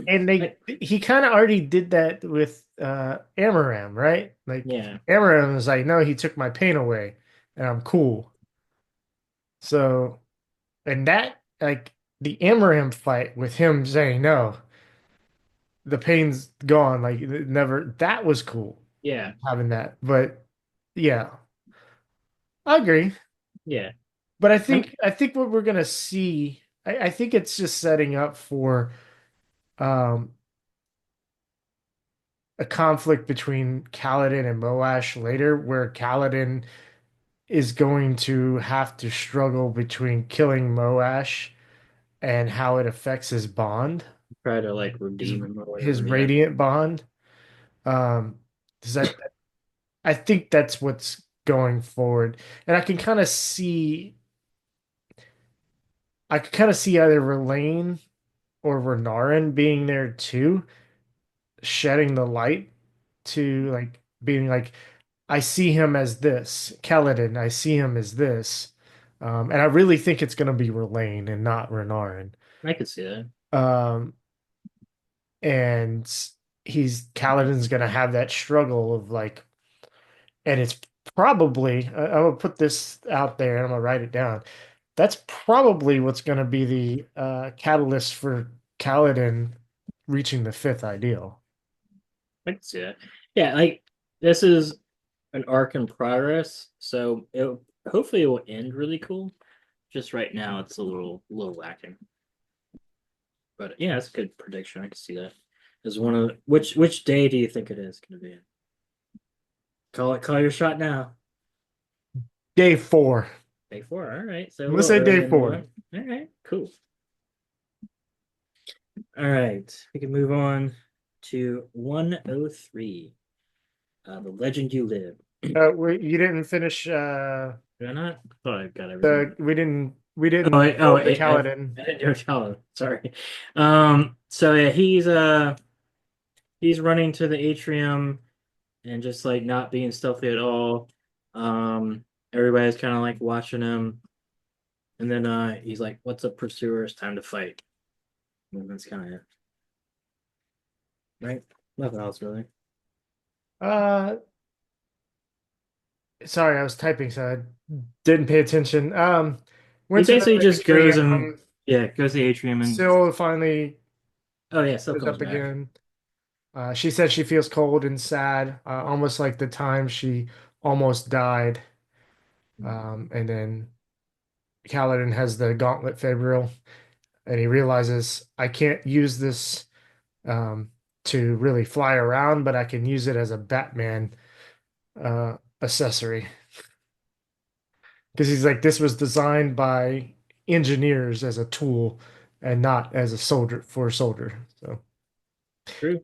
And Like, he kind of already did that with Amaram, right? Like yeah, Amaram was like, no, he took my pain away and I'm cool. So, and that like the Amaram fight with him saying no, the pain's gone, like it never, that was cool yeah, having that. But yeah, I agree. yeah. But I'm I think what we're gonna see, I think it's just setting up for um a conflict between Kaladin and Moash later, where Kaladin is going to have to struggle between killing Moash and how it affects his bond, try to like his redeem him or his whatever. Yeah, radiant bond. Does that I think that's what's going forward, and I can kind of see either Verlaine or Renarin being there too, shedding the light to like being like, I see him as this, Kaladin, I see him as this. And I really think it's going to be Verlaine and not Renarin. I could see that. Um, and Kaladin's going to have that struggle of like, and it's probably, I'm going to put this out there and I'm going to write it down. That's probably what's going to be the catalyst for Kaladin reaching the fifth ideal. I could see that. Yeah, like this is an arc in progress, so hopefully it will end really cool. Just right now, it's a little lacking. But yeah, that's a good prediction. I can see that. Is one of which day do you think it is going to be? Call your shot now. Day four. Day four. All right, so a I'm going to little say early day in the four. month. All right, cool. All right, we can move on to 103. The Legend You Live. You didn't finish Did I not? I thought I got everything. the we Oh, didn't go over the Kaladin. I didn't do a shallow. Sorry. So yeah, he's running to the atrium and just like not being stealthy at all. Everybody's kind of like watching him, and then he's like, "What's up, pursuer? It's time to fight." And that's kind of it, right? Nothing else really. Uh Sorry, I was typing, so I didn't pay attention. He Went to basically the just goes and atrium. yeah, goes to the atrium and Syl finally oh yeah, still shows comes up back. again. She said she feels cold and sad, almost like the time she almost died. And then Kaladin has the Gauntlet Fabrial, and he realizes I can't use this um, to really fly around, but I can use it as a Batman accessory. Because he's like, this was designed by engineers as a tool and not as a soldier for a soldier. So, True.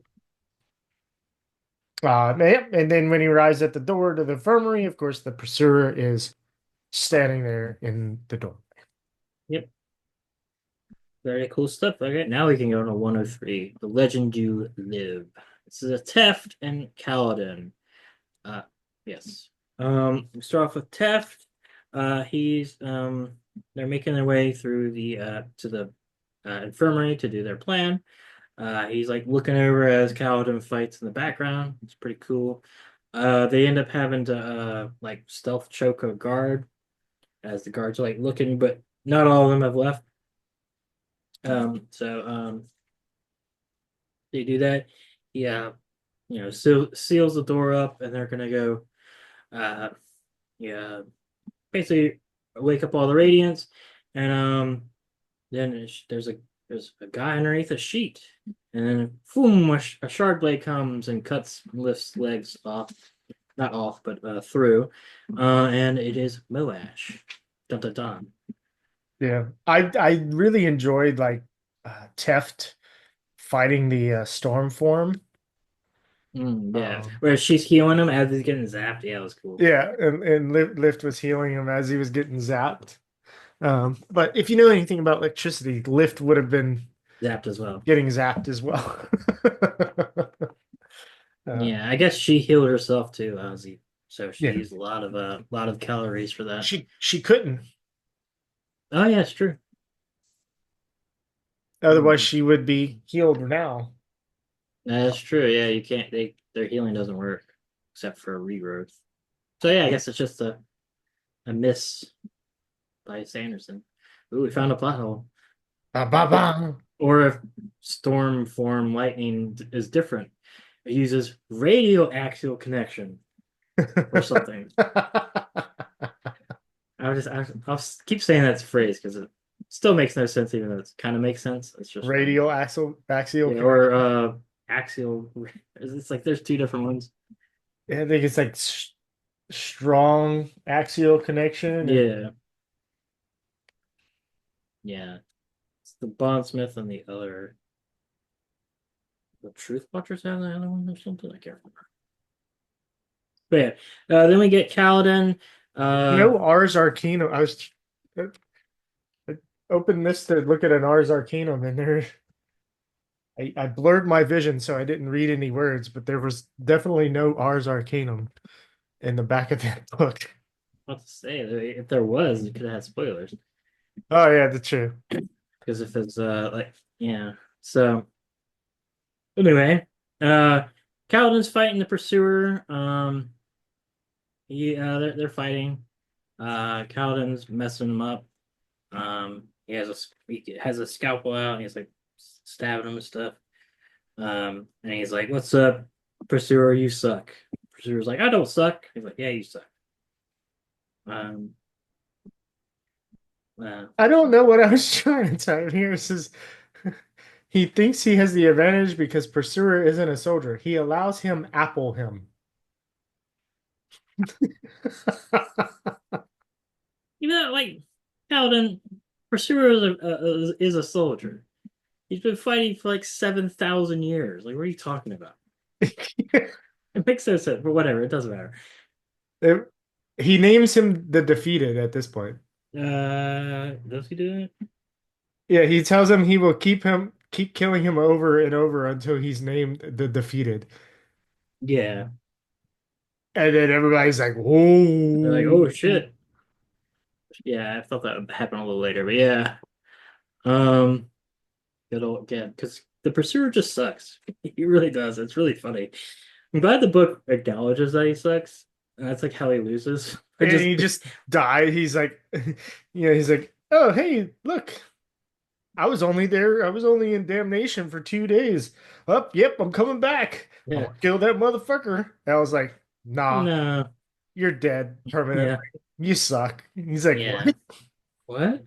and then when he arrives at the door to the infirmary, of course, the pursuer is standing there in the door. Yep. Very cool stuff. Okay, now we can go to 103. The Legend You Live. This is a Teft and Kaladin. Yes. We start off with Teft. He's they're making their way through the to the infirmary to do their plan. He's like looking over as Kaladin fights in the background. It's pretty cool. They end up having to like stealth choke a guard as the guards are like looking, but not all of them have left. So they do that. Yeah, seals the door up, and they're gonna go. Yeah, basically wake up all the radiants, and then there's a guy underneath a sheet, and then boom, a shard blade comes and lifts legs off, not off, but through, and it is Moash. Dun dun dun. Yeah, I really enjoyed like Teft fighting the storm form. Yeah, where she's healing him as he's getting zapped. Yeah, it was cool. Yeah, and Lift was healing him as he was getting zapped. But if you know anything about electricity, Lift would have been Zapped as well. getting zapped as well. Yeah, I guess she healed herself too, Ozzy. So she Yeah. used a lot of calories for that. She couldn't. Oh yeah, it's true. Otherwise, she would be healed now. That's true. Yeah, you can't. Their healing doesn't work except for regrowth. So yeah, I guess it's just a miss by Sanderson. Ooh, we found a plot hole. Ba, ba, ba. Or if storm form lightning is different, it uses radio axial connection or something. I'll keep saying that phrase because it still makes no sense, even though it kind of makes sense. It's just Radial axial. yeah, or axial. It's like there's two different ones. Yeah, I think it's like strong axial connection. Yeah, yeah. It's the Bondsmith and the other. The Truth Watchers have the other one or something. I can't remember. But yeah, then we get Kaladin. Ars Arcanum. I opened this to look at an Ars Arcanum, and there, I blurred my vision, so I didn't read any words. But there was definitely no Ars Arcanum in the back of that book. What to say? If there was, you could have had spoilers. Oh yeah, that's true. Because if it's like yeah. So anyway, Kaladin's fighting the pursuer. They're fighting. Kaladin's messing him up. He has a scalpel out, and he's like stabbing him and stuff. And he's like, "What's up, pursuer? You suck." Pursuer's like, "I don't suck." He's like, "Yeah, you suck." I don't know what I was trying to tell here. It says he thinks he has the advantage because Pursuer isn't a soldier. He allows him apple him. Like Kaladin, Pursuer is a soldier. He's been fighting for like 7,000 years. Like, what are you talking about? It makes no sense, but whatever. It doesn't matter. He names him the defeated at this point. Does he do it? Yeah, he tells him he will keep killing him over and over until he's named the defeated. Yeah. And then everybody's like, "Whoa!" They're like, "Oh shit!" Yeah, I thought that would happen a little later, but yeah. Good old again, because the pursuer just sucks. He really does. It's really funny. I'm glad the book acknowledges that he sucks. And that's like how he loses. And he just died. He's like, he's like, "Oh, hey, look, I was only in damnation for 2 days. Oh, yep, I'm coming back. Yeah. I'll kill that motherfucker." And I was like, "Nah, No. you're dead permanently. You suck." He's like, Yeah. "What?" What?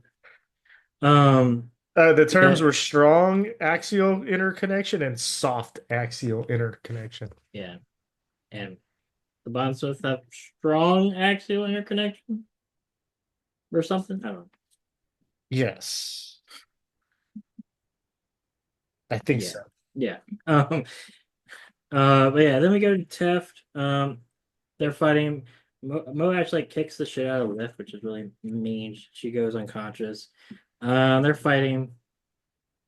Um, The yeah, terms were strong axial interconnection and soft axial interconnection. yeah, and the bondsmiths have strong axial interconnection or something. I don't know. Yes, I think Yeah, so. yeah. Um, but yeah, then we go to Teft. They're fighting. Mo actually kicks the shit out of Lift, which is really mean. She goes unconscious. They're fighting.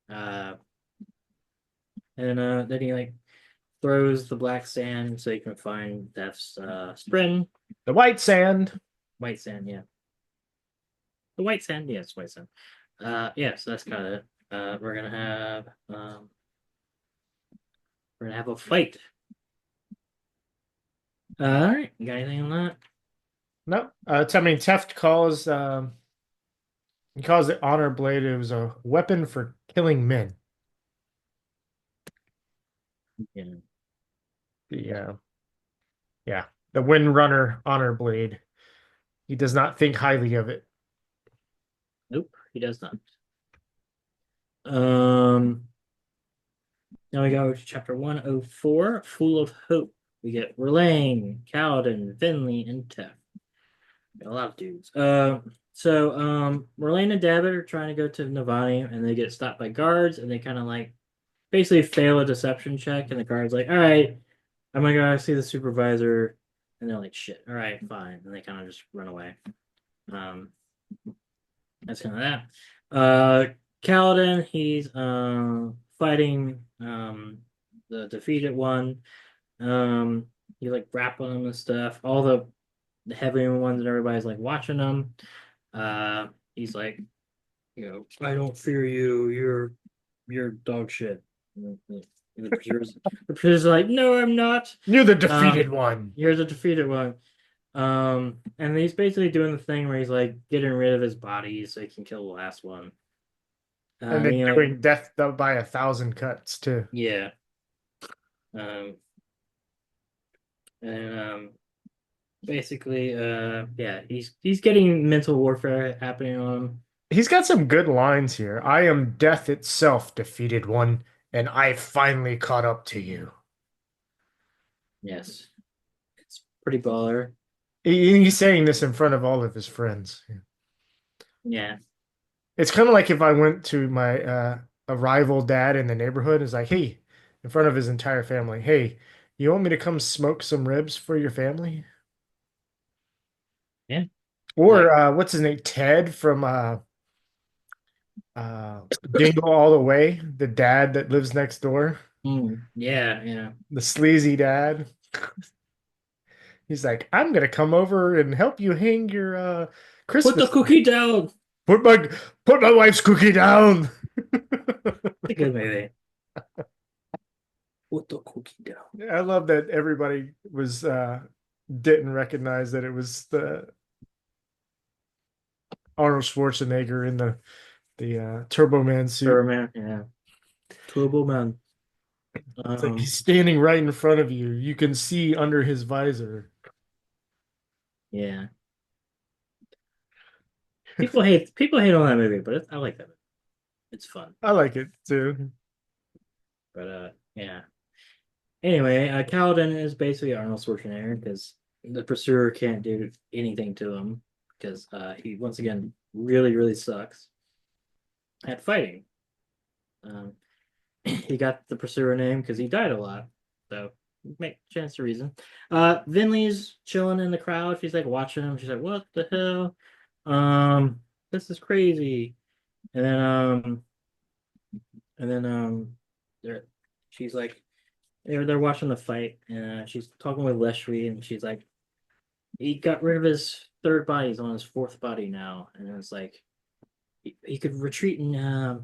Uh, and then he like throws the black sand so you can find Death's spring. The white sand. White sand, yeah. The white sand, yes, white sand. Yeah, so that's kind of it. We're gonna have a fight. All right, you got anything on that? No, I mean Teft calls he calls it honor blade. It was a weapon for killing men. Yeah. The yeah, the Windrunner honor blade. He does not think highly of it. Nope, he does not. Um, Now we go to chapter 104, Full of Hope. We get Verlaine, Kaladin, Finley, and Tef. Got a lot of dudes. Verlaine and Dabbit are trying to go to Navani and they get stopped by guards and they kind of like basically fail a deception check and the guard's like, all right, I'm gonna go see the supervisor. And they're like, shit, all right, fine. And they kind of just run away. Um, that's kind of that. Kaladin, he's fighting the defeated one. He's like grappling them and stuff. All the heavy ones and everybody's like watching them. He's like, I don't fear you. You're dog shit. The prisoner's like, no, I'm not. You're the defeated one. You're the defeated one. And he's basically doing the thing where he's like getting rid of his body so he can kill the last one. And then doing death by 1,000 cuts too. Yeah. Um, and basically, yeah, he's getting mental warfare happening on him. He's got some good lines here. I am death itself, defeated one, and I finally caught up to you. Yes, it's pretty baller. He's saying this in front of all of his friends. Yeah. It's kind of like if I went to my a rival dad in the neighborhood and is like, hey, in front of his entire family, hey, you want me to come smoke some ribs for your family? Yeah. Or Like, what's his name? Ted from Jingle All the Way, the dad that lives next door, yeah, yeah. the sleazy dad. He's like, I'm gonna come over and help you hang your Put the Christmas. cookie down. Put my put my wife's cookie down. It's a good movie. Put the cookie down. I love that everybody was didn't recognize that it was the Arnold Schwarzenegger in the Turbo Man suit. Turbo Man, yeah. Turbo Man. It's like he's standing right in front of you. You can see under his visor. Yeah. People hate on that movie, but I like that movie. It's fun. I like it too. But yeah. Anyway, Kaladin is basically Arnold Schwarzenegger because the Pursuer can't do anything to him because he once again really, really sucks at fighting. He got the Pursuer name because he died a lot. So make chance to reason. Vinley's chilling in the crowd. She's like watching him. She's like, what the hell? This is crazy. And then she's like they're watching the fight and she's talking with Leshwi and she's like he got rid of his third body, he's on his fourth body now, and it's like he could retreat and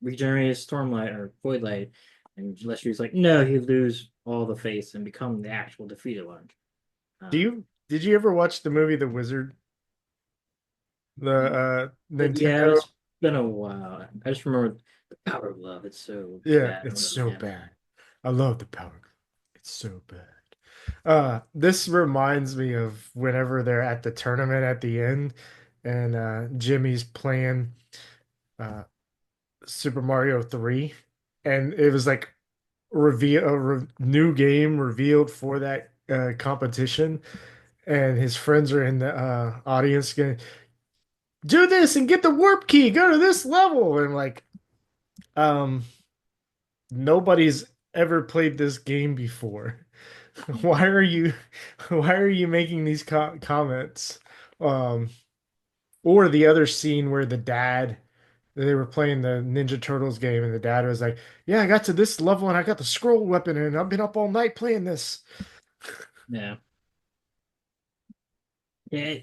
regenerate his Stormlight or Voidlight, and Leshwi's like no, he'd lose all the face and become the actual defeated one. Did you ever watch the movie The Wizard? The Nintendo. Yeah, it's been a while. I just remember the Power of Love. It's so Yeah, bad. it's so bad. I love the power. It's so bad. This reminds me of whenever they're at the tournament at the end and Jimmy's playing uh, Super Mario 3, and it was like new game revealed for that competition, and his friends are in the audience going, do this and get the warp key, go to this level, and like, um, nobody's ever played this game before. Why are you, why are you making these comments? Um, or the other scene where the dad, they were playing the Ninja Turtles game, and the dad was like, "Yeah, I got to this level and I got the scroll weapon, and I've been up all night playing this." Yeah. Yeah.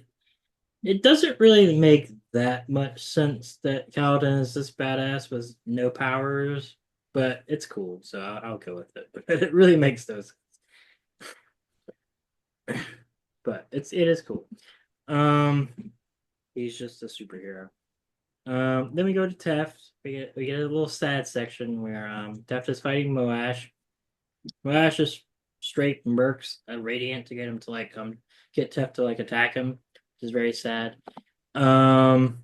It doesn't really make that much sense that Kaladin is this badass with no powers, but it's cool, so I'll go with it. But it really makes those, but it is cool. Um, he's just a superhero. Then we go to Teft. We get a little sad section where Teft is fighting Moash. Moash just straight murks a Radiant to get him to like come get Teft to like attack him, which is very sad. Um,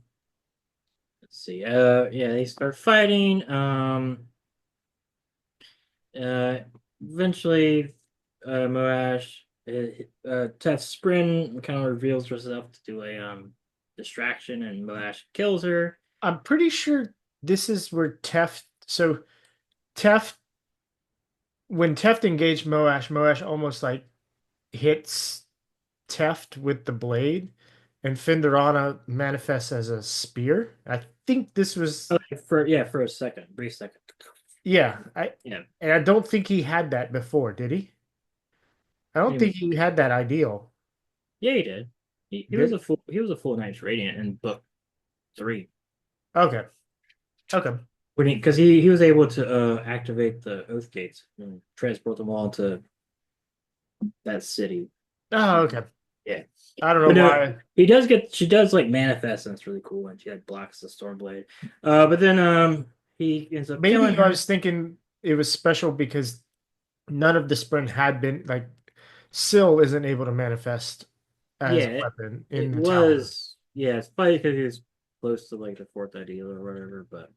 let's see. Yeah, they start fighting. Uh, Eventually, Moash, Teth Sprin kind of reveals herself to do a distraction, and Moash kills her. I'm pretty sure this is where Teft. So Teft, when Teft engaged Moash, Moash almost like hits Teft with the blade, and Findorana manifests as a spear. I think this was, Oh, for a second, brief second. yeah. Yeah, And I don't think he had that before, did he? I don't think maybe. he had that ideal. Yeah, he did. He was Did a full Knights Radiant in book 3 okay. Okay. when he was able to activate the Oath Gates and transport them all to that city. Oh, okay. Yeah. I don't But know no, why. she does like manifest, and it's really cool, and she like blocks the Stormblade. But then he ends up killing Maybe I her. was thinking it was special because none of the sprint had been like Syl isn't able to manifest Yeah, as a weapon in it the tower. was, yeah, it's probably because he was close to like the fourth ideal or whatever, but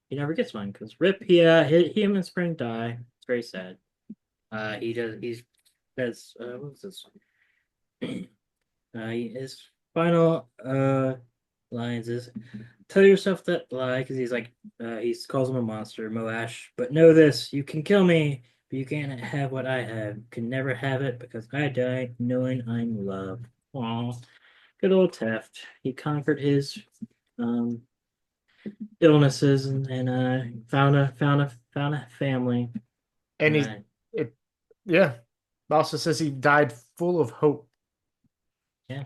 he never gets one because Rip, him and Spring die. It's very sad. He's that's what was this? His final lines is tell yourself that lie because he's like he calls him a monster, Moash. But know this: you can kill me, but you can't have what I have. You can never have it because I died knowing I'm loved. Aw, good old Teft. He conquered his um illnesses and found a family. And Uh, it, yeah. Also says he died full of hope. yeah,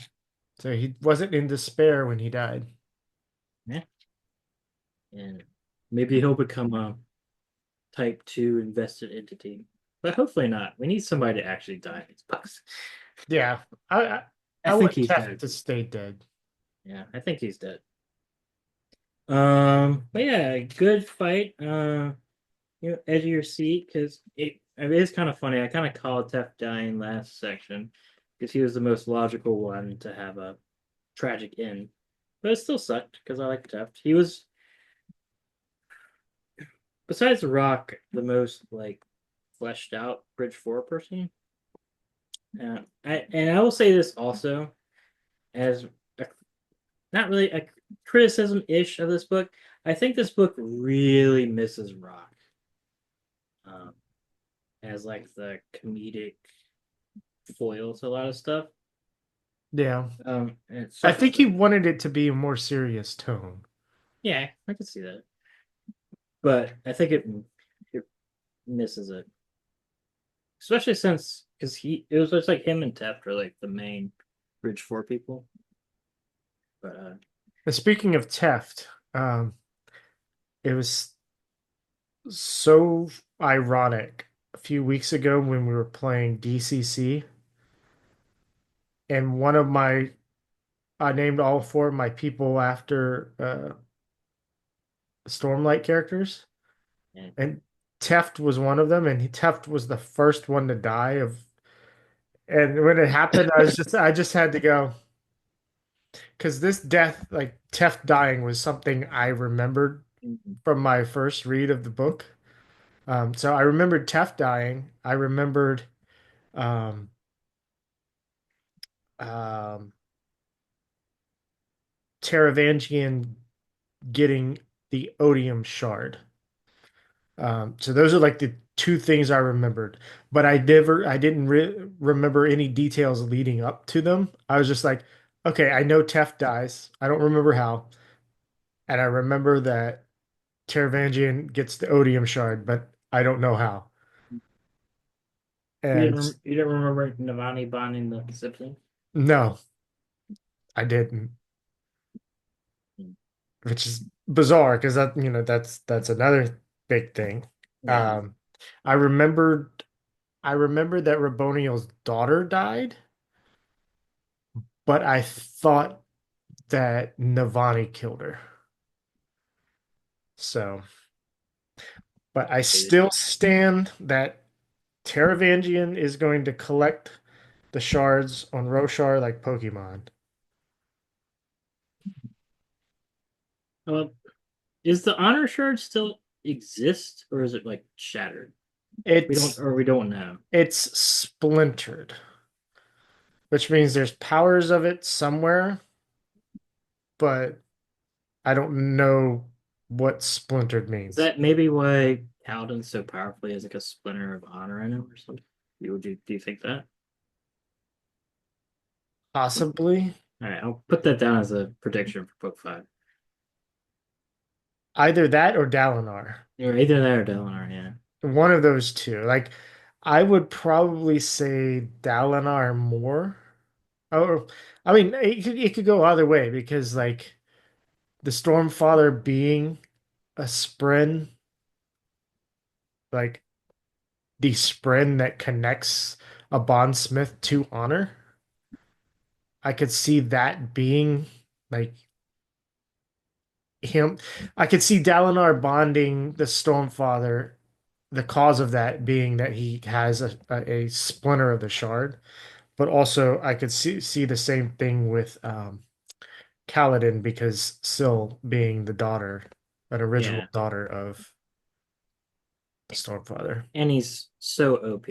So he wasn't in despair when he died. yeah, and maybe he'll become a type 2 invested entity. But hopefully not. We need somebody to actually die in these books. Yeah. I I think want he's Teft dead. to stay dead. Yeah, I think he's dead. But yeah, good fight. Edge of your seat because it is kind of funny. I kind of called Tef dying last section because he was the most logical one to have a tragic end. But it still sucked because I like Teft. He was, besides the Rock, the most like fleshed out Bridge 4 person. I will say this also as a, not really a criticism ish of this book. I think this book really misses Rock um, as like the comedic foil to a lot of stuff. Yeah. And I stuff. think he wanted it to be a more serious tone. Yeah, I can see that, but I think it misses it, especially since because it was just like him and Teft are like the main Bridge 4 people. But And speaking of Teft, it was so ironic a few weeks ago when we were playing DCC, and I named all four of my people after Stormlight characters, yeah. and Teft was one of them, and Teft was the first one to die of. And when it happened, I just had to go. because this death, like Teft dying, was something I remembered Mhm. from my first read of the book. So I remembered Teft dying. I remembered um, um, Taravangian getting the odium shard. So those are like the two things I remembered, but I didn't remember any details leading up to them. I was just like, okay, I know Teft dies. I don't remember how, and I remember that Taravangian gets the odium shard, but I don't know how. And You didn't remember Navani bonding the sibling? no, I didn't, which is bizarre because that's another big thing. Yeah. Um, I remembered I remembered that Raboniel's daughter died, but I thought that Navani killed her. So, but I still stand that Taravangian is going to collect the shards on Roshar like Pokemon. Well, is the honor shard still exist, or is it like shattered? It's We don't know. it's splintered, which means there's powers of it somewhere, but I don't know what splintered Is means. that maybe why Kaladin's so powerfully has like a splinter of honor in him or something? Do you think that? Possibly All right, I'll put that down as a prediction for book five. either that or Dalinar. Or either that or Dalinar, yeah. One of those two. Like, I would probably say Dalinar more. Or, I mean, it could go either way because, like, the Stormfather being a Spren, like, the Spren that connects a bondsmith to honor, I could see that being, like, him. I could see Dalinar bonding the Stormfather, the cause of that being that he has a splinter of the shard. But also I could see the same thing with Kaladin because Syl being the daughter, an original Yeah. daughter of the Stormfather. And he's so OP.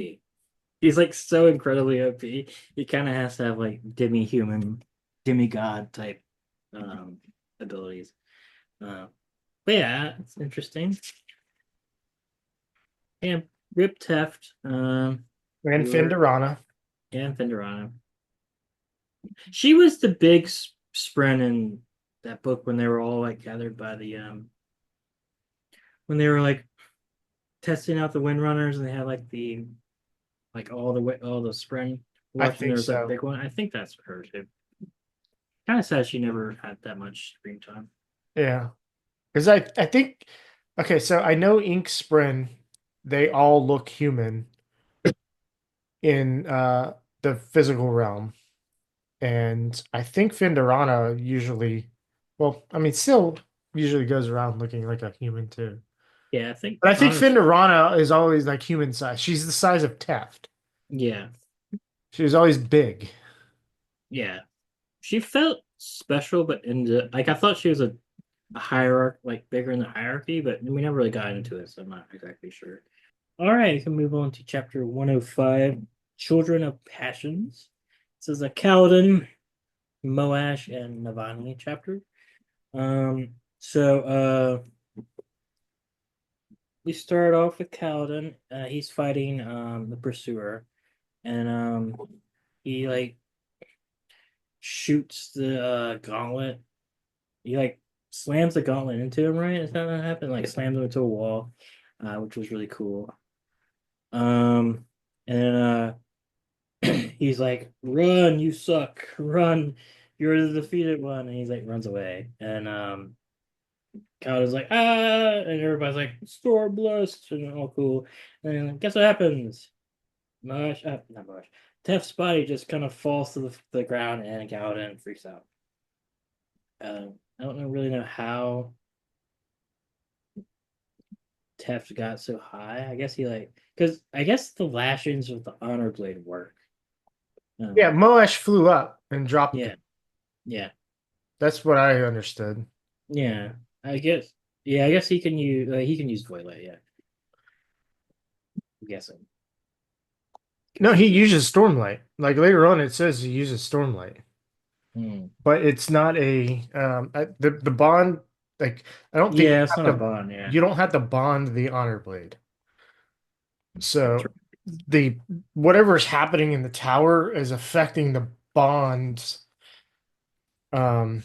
He's like so incredibly OP. He kind of has to have like demi-human, demigod type um abilities. Uh, but yeah, it's interesting. And Rip Teft, And we were Findorana. and Fenderana. She was the big sprint in that book when they were all like gathered by the when they were like testing out the Windrunners and they had like the like all the sprint I watching. There think was that so. big one. I think that's her too. Kind of sad she never had that much screen time. Yeah. Because I think okay, so I know Ink Spren, they all look human in the physical realm. And I think Findorana usually, well, I mean, still usually goes around looking like a human too. Yeah, I think But I think honors. Findorana is always like human size. She's the size of Taft. Yeah, She's always big. yeah. She felt special, but in the like I thought she was a hierarchy, like bigger in the hierarchy, but we never really got into it, so I'm not exactly sure. All right, we can move on to chapter 105, Children of Passions. This is a Kaladin, Moash, and Navani chapter. So we start off with Kaladin. He's fighting the pursuer, and he like shoots the gauntlet. He like slams the gauntlet into him, right? Is that what happened? Like slams him into a wall, which was really cool. And then he's like, "Run, you suck! Run, you're the defeated one!" And he's like, runs away. And Kaladin's like, "Ah!" And everybody's like, "Storm blast!" And all cool. And then, guess what happens? Not Moash. Teft's body just kind of falls to the ground, and Kaladin freaks out. I don't really know how Teft got so high. I guess he like because I guess the lashings of the honor blade work. Yeah, Um, Moash flew up and dropped yeah, it. yeah. That's what I understood. Yeah, I guess. Yeah, I guess he can use void light. Yeah, I'm guessing. No, Because he he. uses Stormlight. Like later on, it says he uses Stormlight, Hmm. but it's not the bond. Like I don't think Yeah, it's not a bond. Yeah. you don't have to bond the Honor Blade. That's So the whatever's happening in the tower is affecting the bonds. Um,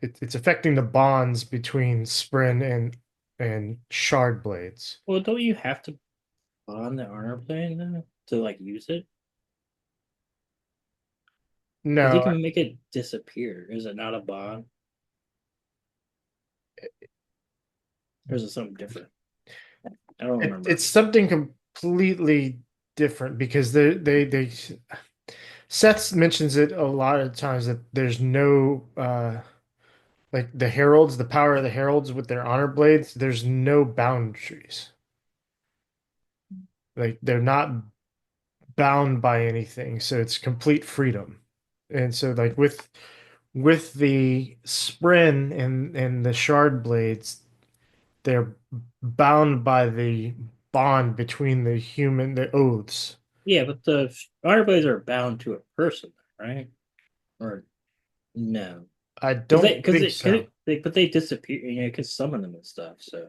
it's affecting the bonds between Spren and Shard Blades. Well, don't you have to bond the armor plane though to like use it? Because you No, can make it disappear. Is it not a bond? Or is it something different? I don't remember. it's something completely different because they Seth mentions it a lot of times that there's no like the heralds, the power of the heralds with their honor blades, there's no boundaries. Like they're not bound by anything, so it's complete freedom. And so like with the Spren and the shard blades, they're bound by the bond between the oaths. Yeah, but the armor blades are bound to a person, right? Or no? I Because don't they, because think they, cause so. but they disappear. You can summon them and stuff. So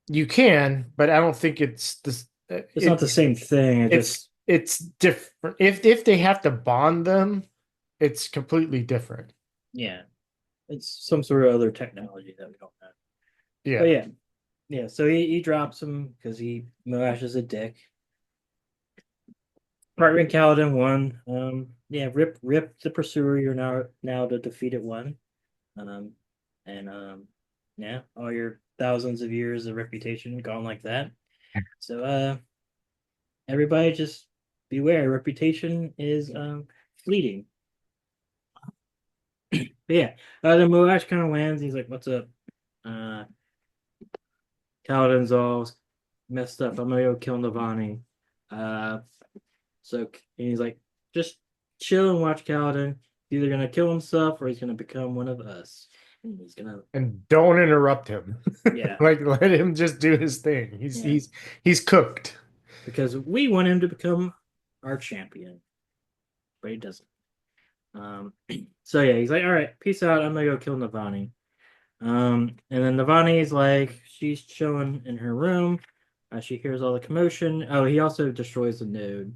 You can, but I don't think it's this. it's not the same thing. It just It's different. If they have to bond them, it's completely different. yeah, it's some sort of other technology that we don't know. But Yeah. yeah, yeah. So he drops him because Moash is a dick. Partner Kaladin won. Yeah, rip the pursuer. You're now the defeated one. Um, and yeah, all your thousands of years of reputation gone like that. So everybody just beware. Reputation is fleeting. But yeah, then Moash kind of lands. He's like, "What's up?" Uh, Kaladin's all messed up. I'm gonna go kill Navani. Uh, so and he's like, just chill and watch Kaladin. He's either gonna kill himself or he's gonna become one of us. And he's gonna, And don't interrupt him. yeah, Like let him just do his thing. yeah, He's cooked. because we want him to become our champion, but he doesn't. Um, so yeah, he's like, all right, peace out. I'm gonna go kill Navani. And then Navani's like, she's chilling in her room. She hears all the commotion. Oh, he also destroys the node.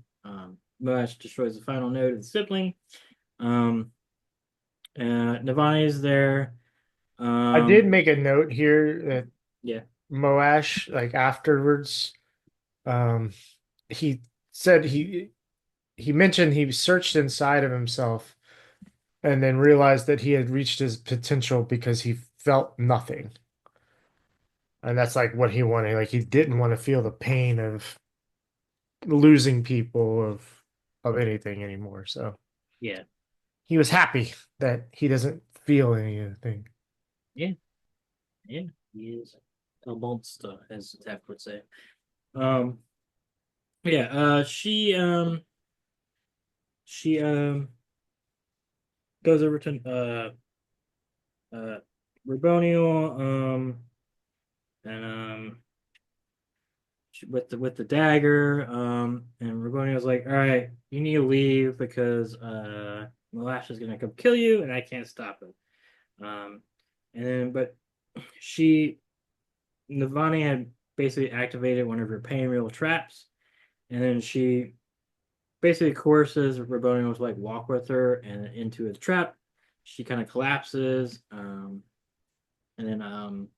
Moash destroys the final node of the sibling. Um, Navani is there. I did Um, make a note here that yeah, Moash, like afterwards, um, he said he mentioned he searched inside of himself and then realized that he had reached his potential because he felt nothing. And that's like what he wanted. Like he didn't want to feel the pain of losing people of anything anymore. So yeah, he was happy that he doesn't feel anything. yeah, yeah. He is a monster, as Taft would say. Um, yeah. She goes over to Rubonio and with the dagger and Rubonio's like, all right, you need to leave because Malash is gonna come kill you and I can't stop him. And then but she Navani had basically activated one of her pain reel traps, and then she basically coerces Rabonio to like walk with her and into a trap. She kind of collapses, and then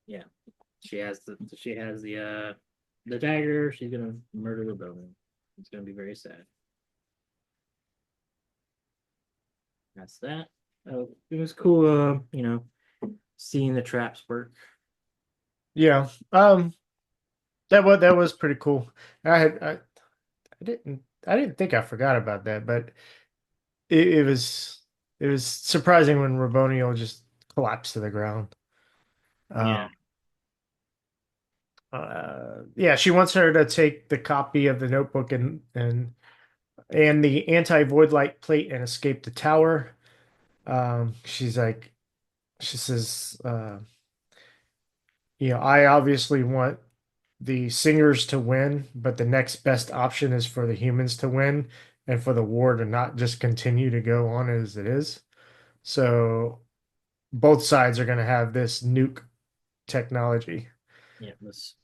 yeah, she has the dagger. She's gonna murder Rabonio. It's gonna be very sad. That's that. It was cool, seeing the traps work. Yeah. That was pretty cool. I didn't think I forgot about that, but it was surprising when Rabonio just collapsed to the ground. Yeah, Yeah, she wants her to take the copy of the notebook and the anti-void light plate and escape the tower. She's like, she says, I obviously want the singers to win, but the next best option is for the humans to win and for the war to not just continue to go on as it is. So both sides are going to have this nuke technology. Yeah, this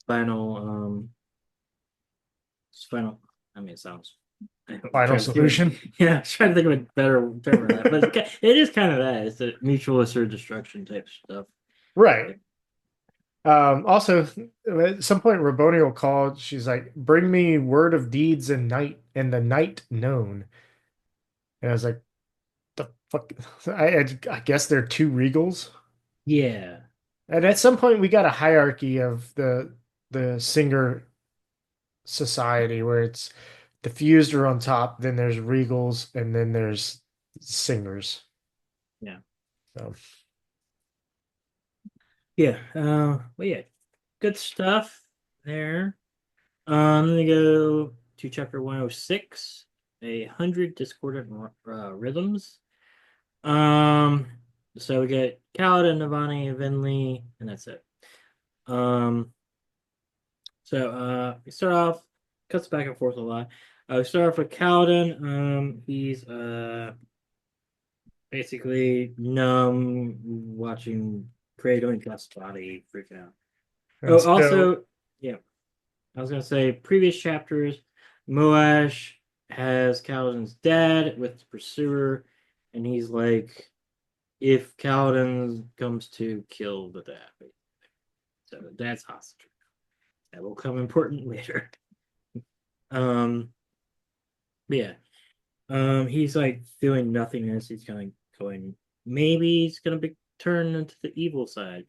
final final. I mean, it sounds. I'm Final trying to think solution. yeah, I was trying to think of a better term for that, but it is kind of that. It's a mutual assured destruction type stuff. Right. Also, at some point, Raboniel called. She's like, "Bring me word of deeds and the night known." And I was like, "The fuck?" I guess they're two regals. Yeah, And at some point, we got a hierarchy of the singer society where it's the fused are on top, then there's regals, and then there's singers. yeah, So yeah. Well, yeah, good stuff there. Let me go to chapter 106, 100 discordant rhythms. Um, so we get Kaladin, Navani, Vinley, and that's it. Um, we start off, cuts back and forth a lot. We start off with Kaladin. He's basically numb, watching Kratos and Gust's body freaking out. and Oh, so also, yeah, I was gonna say previous chapters, Moash has Kaladin's dad with the pursuer, and he's like, if Kaladin comes to kill the dad, so the dad's hostage. That will come important later. Um, but yeah, he's like feeling nothingness. He's kind of going. Maybe he's gonna be turned into the evil side.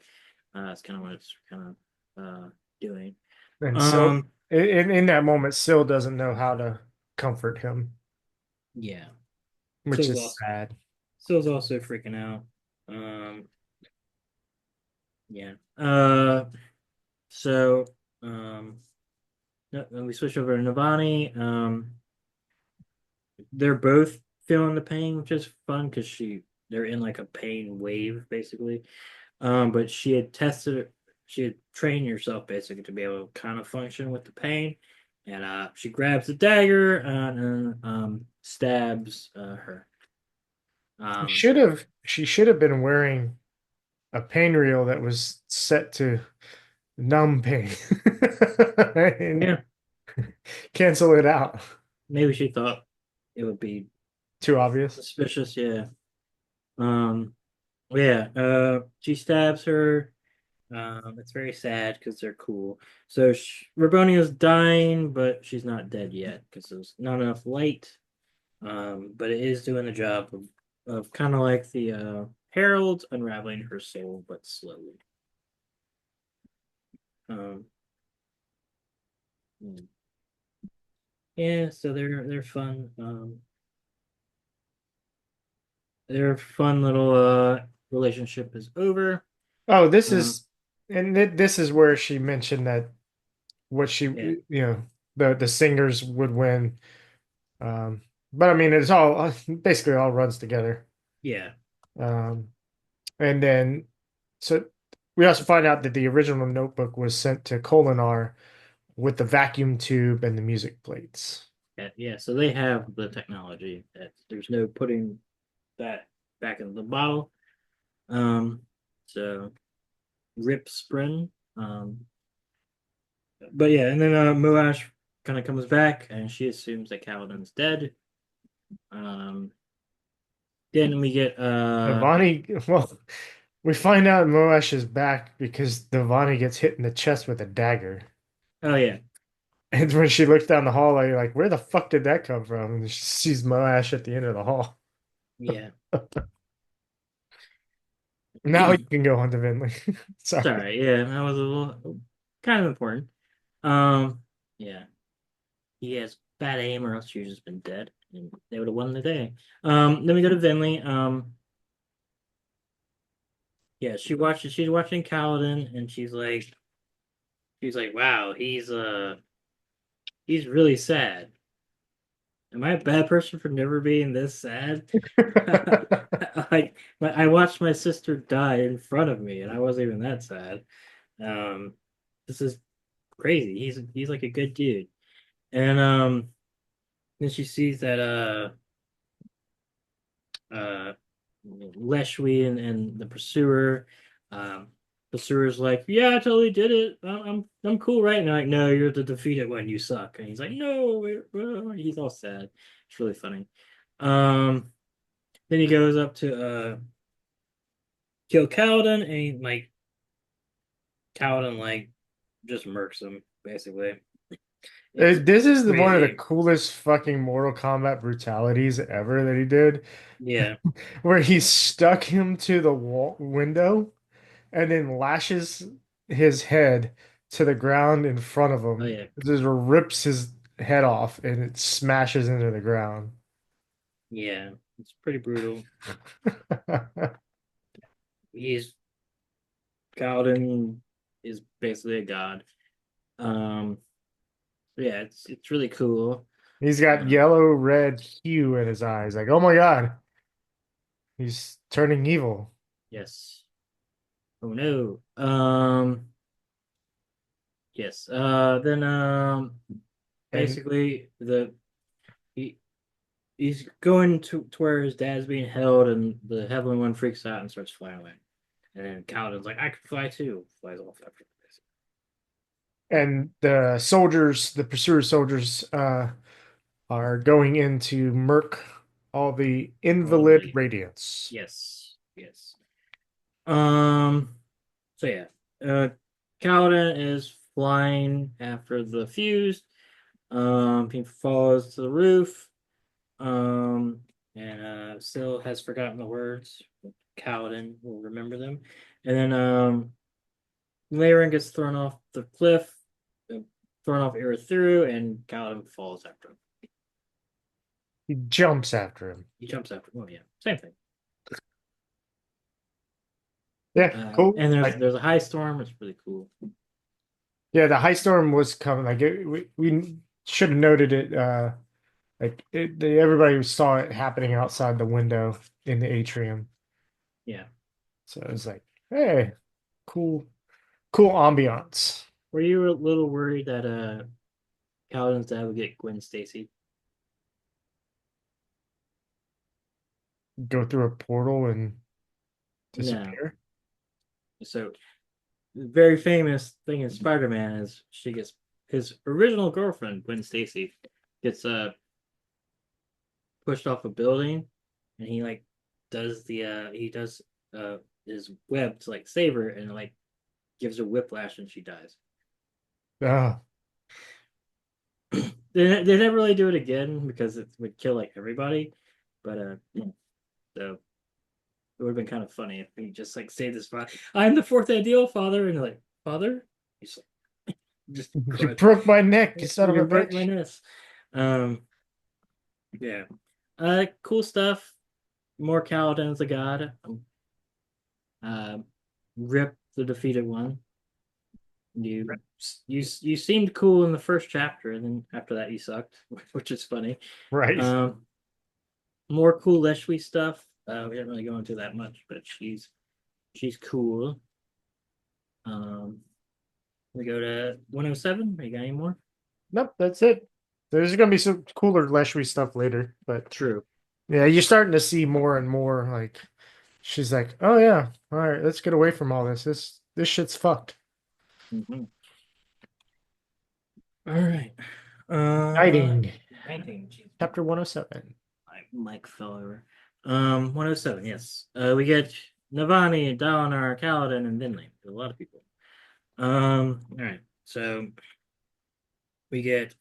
That's kind of what it's kind of doing. and so Um, in that moment, Syl doesn't know how to comfort him, yeah. which Sill's is also sad. Sill's also freaking out. Yeah. So um, then we switch over to Navani. They're both feeling the pain, which is fun because they're in like a pain wave basically. But she had trained herself basically to be able to kind of function with the pain, and she grabs the dagger and stabs her. Um, She should have been wearing a pain reel that was set to numb pain and yeah, cancel it out. maybe she thought it would be Too obvious. suspicious. Yeah. Um, yeah. She stabs her. It's very sad because they're cool. So Rabonia's dying, but she's not dead yet because there's not enough light. But it is doing the job of kind of like the Herald unraveling her soul, but slowly. Um, mm. yeah, so they're fun. Their fun little relationship is over. Oh, this Um, is this is where she mentioned that what she yeah, the singers would win. But I mean, it's all basically all runs together. yeah, Um, and then so we also find out that the original notebook was sent to Kolinar with the vacuum tube and the music plates. yeah, yeah. So they have the technology that there's no putting that back in the bottle. Um, so Rip Sprin. But yeah, and then Moash kind of comes back and she assumes that Kaladin's dead. Um, then we get Devani, well, we find out Moash is back because Devani gets hit in the chest with a dagger. oh yeah, And when she looks down the hallway, like, where the fuck did that come from? And she sees Moash at the end of the hall. yeah. Now you can go on to Vinley. Sorry. Sorry, yeah, that was a little kind of important. Um, yeah, he has bad aim, or else she'd just been dead, and they would have won the day. Then we go to Vinley. Yeah, she's watching Kaladin, and she's like, wow, he's really sad. am I a bad person for never being this sad? Like, I watched my sister die in front of me, and I wasn't even that sad. Um, this is crazy. He's like a good dude. And then she sees that uh Leshwi and the pursuer. Um, Pursuer's like, yeah, I totally did it. I'm cool, right? And they're like, no, you're the defeated one. You suck. And he's like, no, he's all sad. It's really funny. Um, then he goes up to kill Kaladin, and like Kaladin like just murks him basically. It's This is one of the crazy. coolest fucking Mortal Kombat brutalities ever that he did, Yeah. where he stuck him to the wall window and then lashes his head to the ground in front of Oh him. yeah. Just rips his head off and it smashes into the ground. Yeah. It's pretty brutal. He's Kaladin is basically a god. Um, yeah, it's really cool. He's got Uh, yellow red hue in his eyes. Like, oh my God, he's turning evil. yes. Oh no. Yes. Then And basically he he's going to where his dad's being held, and the Heavenly One freaks out and starts flying away. And then Kaladin's like, I can fly too. Flies off after this. and the soldiers, the pursuer soldiers, are going in to murk all the All invalid the radiants. yes, yes. Um. So yeah, uh, Kaladin is flying after the fuse. He falls to the roof. Um, and still has forgotten the words. Kaladin will remember them. And then Laren gets thrown off the cliff, uh, thrown off Irithyru, and Kaladin falls after him. He jumps after him. He jumps after him. Oh yeah, same thing. Yeah, cool. And Like, there's a high storm. It's really cool. yeah, the high storm was coming. Like, we should have noted it. Everybody saw it happening outside the window in the atrium. Yeah. So it was like, hey, cool, cool ambiance. Were you a little worried that Kaladin's dad would get Gwen Stacy? Go through a portal and No. disappear. So the very famous thing in Spider-Man is she gets his original girlfriend, Gwen Stacy, gets pushed off a building, and he like does the he does his web to like save her, and like gives her whiplash, and she dies. Oh, They never really do it again because it would kill like everybody, but so it would have been kind of funny if he just like saved his father. I'm the fourth ideal father, and like father, he's like just you crud. broke my neck, you son of You a broke my bitch. nest. Um, yeah. Cool stuff. More Kaladin's a god. Uh, Rip the defeated one. You seemed cool in the first chapter, and then after that you sucked, which is funny. Right. Um, More cool Leshwi stuff. We didn't really go into that much, but she's cool. Um, we go to 107. You got any more? Nope, that's it. There's gonna be some cooler Leshwi stuff later, but True. yeah, you're starting to see more and more. Like, she's like, "Oh yeah, all right, let's get away from all this. This shit's fucked." Mhm. All right. Uh, Exciting. 19. Jeez, Chapter 107. my mic fell over. 107. Yes. We get Navani, Dalinar, Kaladin, and Vinley. A lot of people. All right. So we get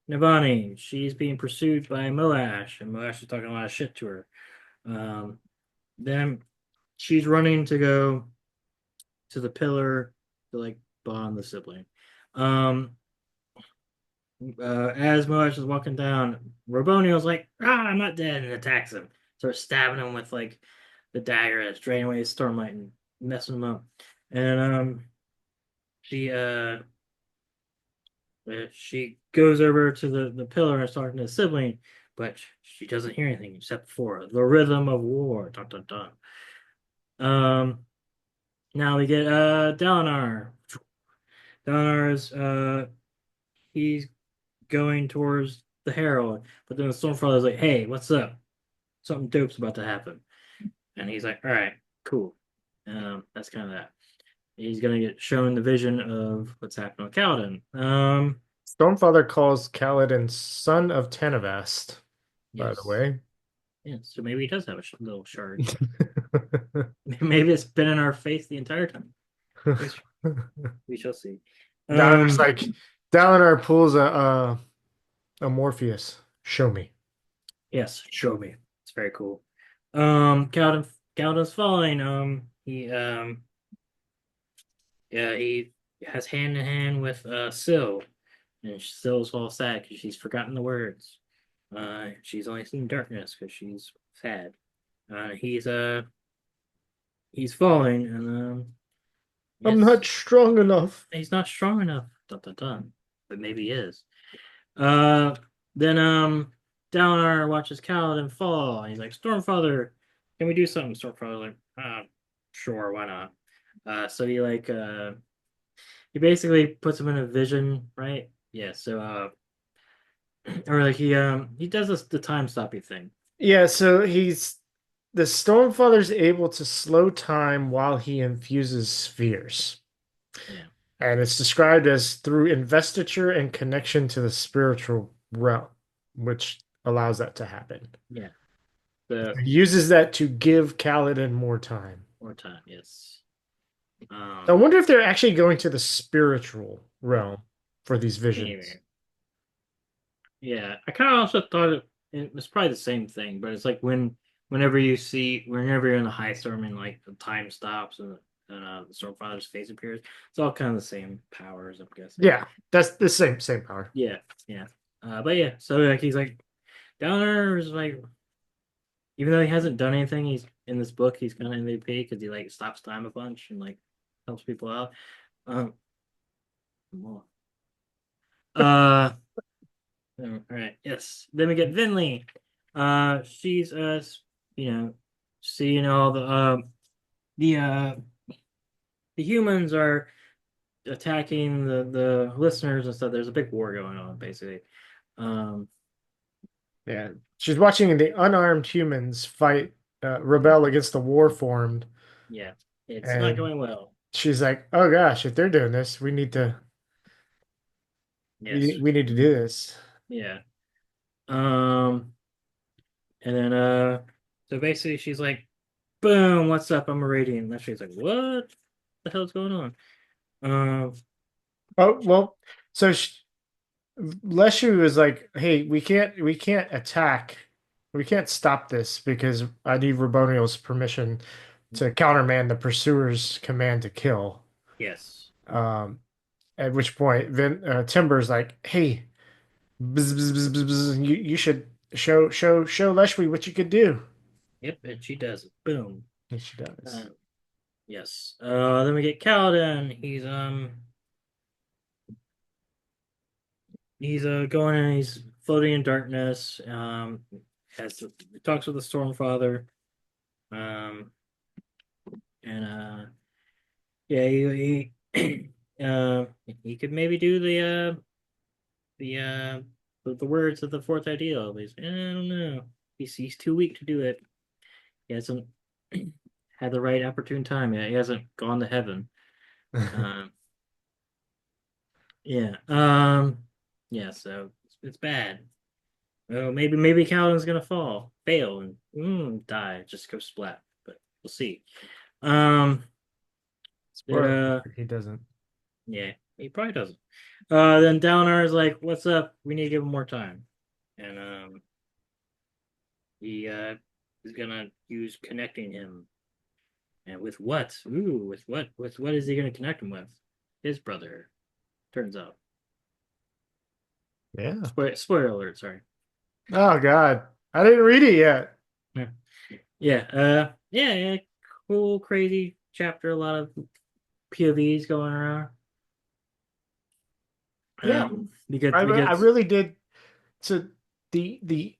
Navani. She's being pursued by Moash, and Moash is talking a lot of shit to her. Then she's running to go to the pillar to like bond the sibling. Um, as Moash is walking down, Robonio's like, I'm not dead, and attacks him. Starts stabbing him with like the dagger that's draining away his stormlight and messing him up. And she she goes over to the pillar and starts talking to the sibling, but she doesn't hear anything except for the rhythm of war. Dun, dun, dun. Now we get Dalinar. Dalinar is he's going towards the Herald, but then the Stormfather's like, "Hey, what's up? Something dope's about to happen." And he's like, "All right, cool." That's kind of that. He's gonna get shown the vision of what's happening with Kaladin. Stormfather calls Kaladin son of Tanavast, by the Yes, way. yeah. So maybe he does have a little shard. Maybe it's been in our face the entire time. We shall see. Dalinar's like Dalinar pulls a Morpheus. Show me. Yes, show me. It's very cool. Kaladin's falling. Yeah, he has hand in hand with Syl, and Syl's all sad because she's forgotten the words. She's only seen darkness because she's sad. He's falling, and I'm yes, not strong enough. he's not strong enough. Dun, dun, dun. But maybe he is. Uh, then Dalinar watches Kaladin fall, and he's like, "Stormfather, can we do something?" Stormfather's like, "Sure, why not?" So he basically puts him in a vision, right? Yeah. So or like he does the time stopping thing. Yeah, so the Stormfather's able to slow time while he infuses spheres. Yeah. And it's described as through investiture and connection to the spiritual realm, which allows that to happen. Yeah. The He uses that to give Kaladin more time. more time, yes. I wonder if they're actually going to the spiritual realm for these visions. Maybe. Yeah, I kind of also thought it was probably the same thing, but it's like whenever you're in the high storm and like the time stops and the Stormfather's face appears, it's all kind of the same powers, I'm guessing. Yeah, that's the same power. Yeah, yeah. But yeah, so like he's like down there is like, even though he hasn't done anything, he's in this book. He's kind of MVP because he like stops time a bunch and like helps people out. Um, more. All right. Yes. Then we get Vinley. She's you know, seeing all the the humans are attacking the listeners and stuff. There's a big war going on, basically. Um, Yeah, she's watching the unarmed humans fight, rebel against the war formed, yeah, it's not and going well. she's like, "Oh gosh, if they're doing this, we need to Yes. we need to do this." Yeah. And then so basically she's like, boom, what's up? I'm a radiant. And she's like, what the hell's going on? Oh well, so Leshu is like, "Hey, we can't attack, we can't stop this because I need Raboniel's permission to countermand the pursuer's command to kill." Yes. At which point, Timber's like, "Hey, bzz, bzz, bzz, bzz, bzz, you should show Leshwi what you could do." Yep, and she does it. Boom. And she does. Yes. Then we get Kaladin. He's going and he's floating in darkness. He talks with the Stormfather. And yeah, he could maybe do the words of the fourth ideal. But I don't know. He's too weak to do it. He hasn't had the right opportune time yet. He hasn't gone to heaven. Yeah. Yeah. So it's bad. Oh, maybe Kaladin's gonna fail, and die. Just go splat. But we'll see. Spoiler, he doesn't. Yeah, he probably doesn't. Then Dalinar is like, "What's up? We need to give him more time," and he is gonna use connecting him. And with what? Ooh, with what? With what is he gonna connect him with? His brother. Turns out. Yeah. Spoiler alert. Sorry. Oh God, I didn't read it yet. Yeah. Yeah. Cool, crazy chapter. A lot of POVs going around. Yeah, We get I really did. So the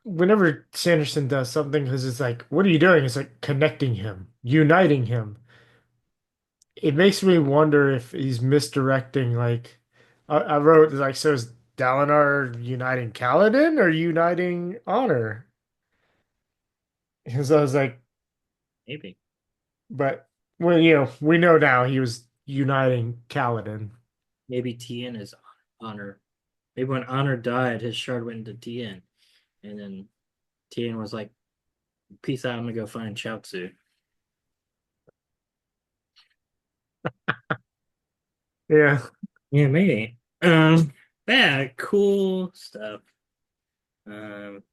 whenever Sanderson does something, because it's like, what are you doing? It's like connecting him, uniting him. It makes me wonder if he's misdirecting. Like, I wrote like, so is Dalinar uniting Kaladin or uniting Honor? Because I was like, maybe but well, we know now he was uniting Kaladin. maybe Tien is Honor. Maybe when Honor died, his shard went into Tien, and then Tien was like, "Peace out, I'm gonna go find Chaozu." Yeah, Yeah, maybe. Yeah, cool stuff. Um,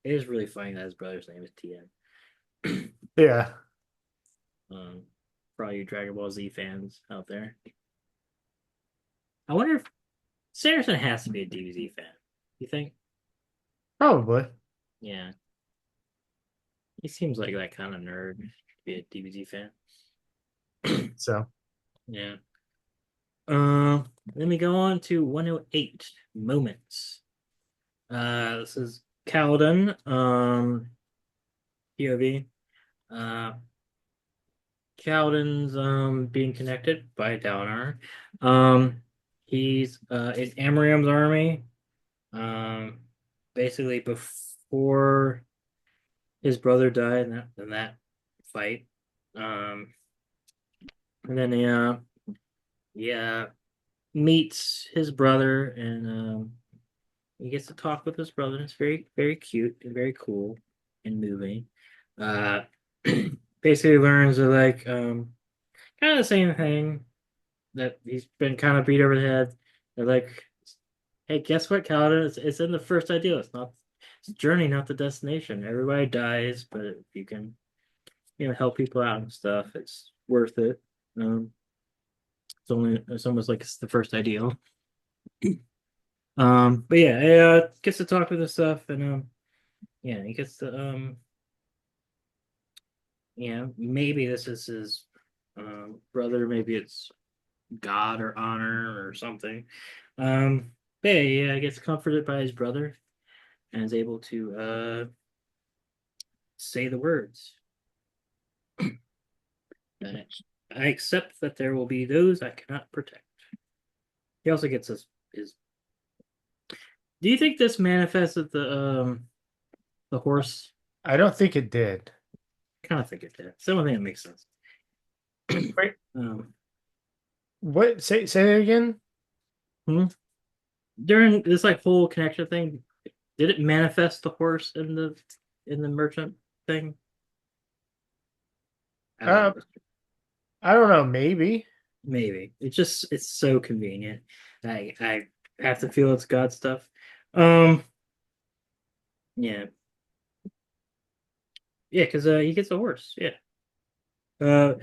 it is really funny that his brother's name is Tien. yeah. Um, for all you Dragon Ball Z fans out there, I wonder if Saracen has to be a DBZ fan. You think? Probably. Yeah, he seems like that kind of nerd to be a DBZ fan. So Yeah. Let me go on to 108 moments. This is Kaladin, POV. Uh, Kaladin's being connected by Dalinar. He's in Amriam's army. Um, basically before his brother died in that fight. Um, and then he meets his brother and he gets to talk with his brother. It's very, very cute and very cool and moving. Uh, basically learns that like kind of the same thing that he's been kind of beat over the head. They're like, hey, guess what, Kaladin? It's in the first ideal. It's a journey, not the destination. Everybody dies, but if you can, help people out and stuff, it's worth it. Um, it's almost like it's the first ideal. But yeah, he gets to talk with this stuff, and yeah, he gets to maybe this is his brother, maybe it's God or honor or something. But yeah, he gets comforted by his brother and is able to say the words. I, I accept that there will be those I cannot protect. He also gets his. Do you think this manifested the horse? I don't think it did. I kind of think it did. Some of it makes sense. Wait, Um, what? Say it again. hmm? During this like whole connection thing, did it manifest the horse in the merchant thing? I don't Uh, know. I don't know. Maybe. Maybe it's so convenient. I have to feel it's God stuff. Um, yeah, yeah, because he gets a horse. Yeah. Uh,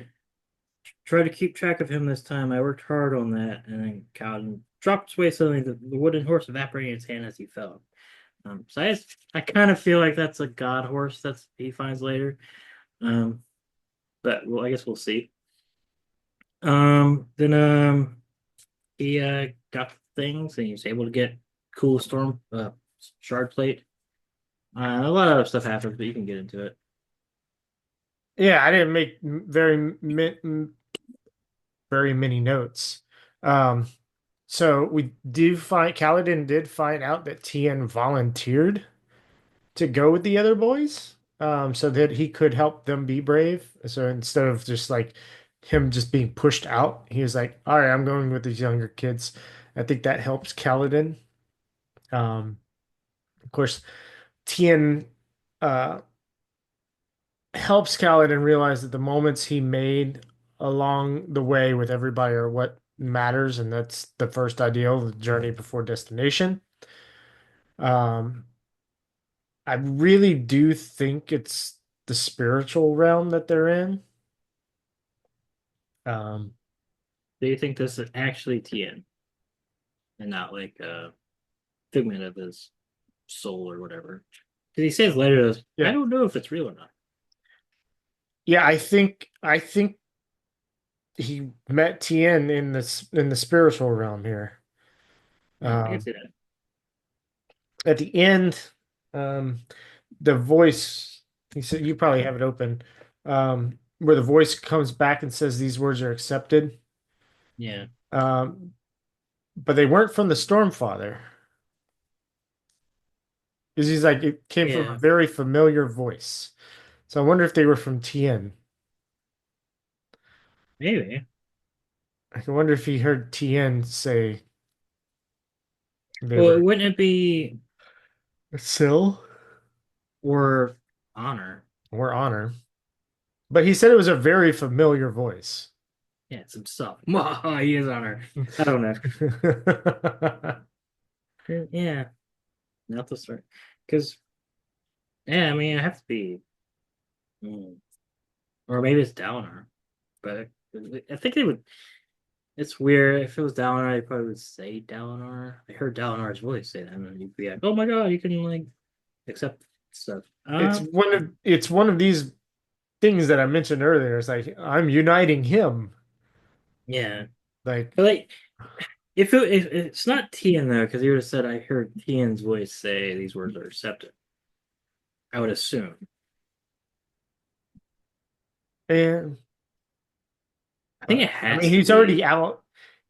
try to keep track of him this time. I worked hard on that, and then Cowden dropped away suddenly. The wooden horse evaporated in his hand as he fell. So I kind of feel like that's a god horse that he finds later. Um, but well, I guess we'll see. Then he got things and he was able to get cool storm shard plate. A lot of other stuff happens, but you can get into it. Yeah, I didn't make very many notes. Um, so we do find Kaladin did find out that Tien volunteered to go with the other boys, so that he could help them be brave. So instead of just like him just being pushed out, he was like, "All right, I'm going with these younger kids." I think that helps Kaladin. Um, of course, Tien uh, helps Kaladin realize that the moments he made along the way with everybody are what matters, and that's the first ideal, the journey before destination. Um, I really do think it's the spiritual realm that they're in. Um, Do you think this is actually Tien and not like a figment of his soul or whatever? Because he says later, I yeah, don't know if it's real or not. yeah, I think he met Tien in the spiritual realm here. Yeah, I can Um, see that. at the end, um, the voice, he said, you probably have it open, where the voice comes back and says these words are accepted. Yeah. Um, but they weren't from the Stormfather. Because he's like, it came from a Yeah. very familiar voice. So I wonder if they were from Tien. Maybe. I wonder if he heard Tien say they Well, were wouldn't it be Sill or honor? or Honor. But he said it was a very familiar voice. Yeah, it's himself. He is honor. I don't know. Yeah, not the start. Because yeah, I mean, it have to be, mm, or maybe it's Downer. But I think they would. It's weird if it was Downer. I probably would say Downer. I heard Downer's voice say that, and then you'd be like, "Oh my god, you can like accept stuff." It's one of these things that I mentioned earlier. It's like I'm uniting him. Yeah, Like but like if it's not Tian though, because he would have said, "I heard Tian's voice say these words are accepted." I would assume. and I think it I has mean to he's already be. out.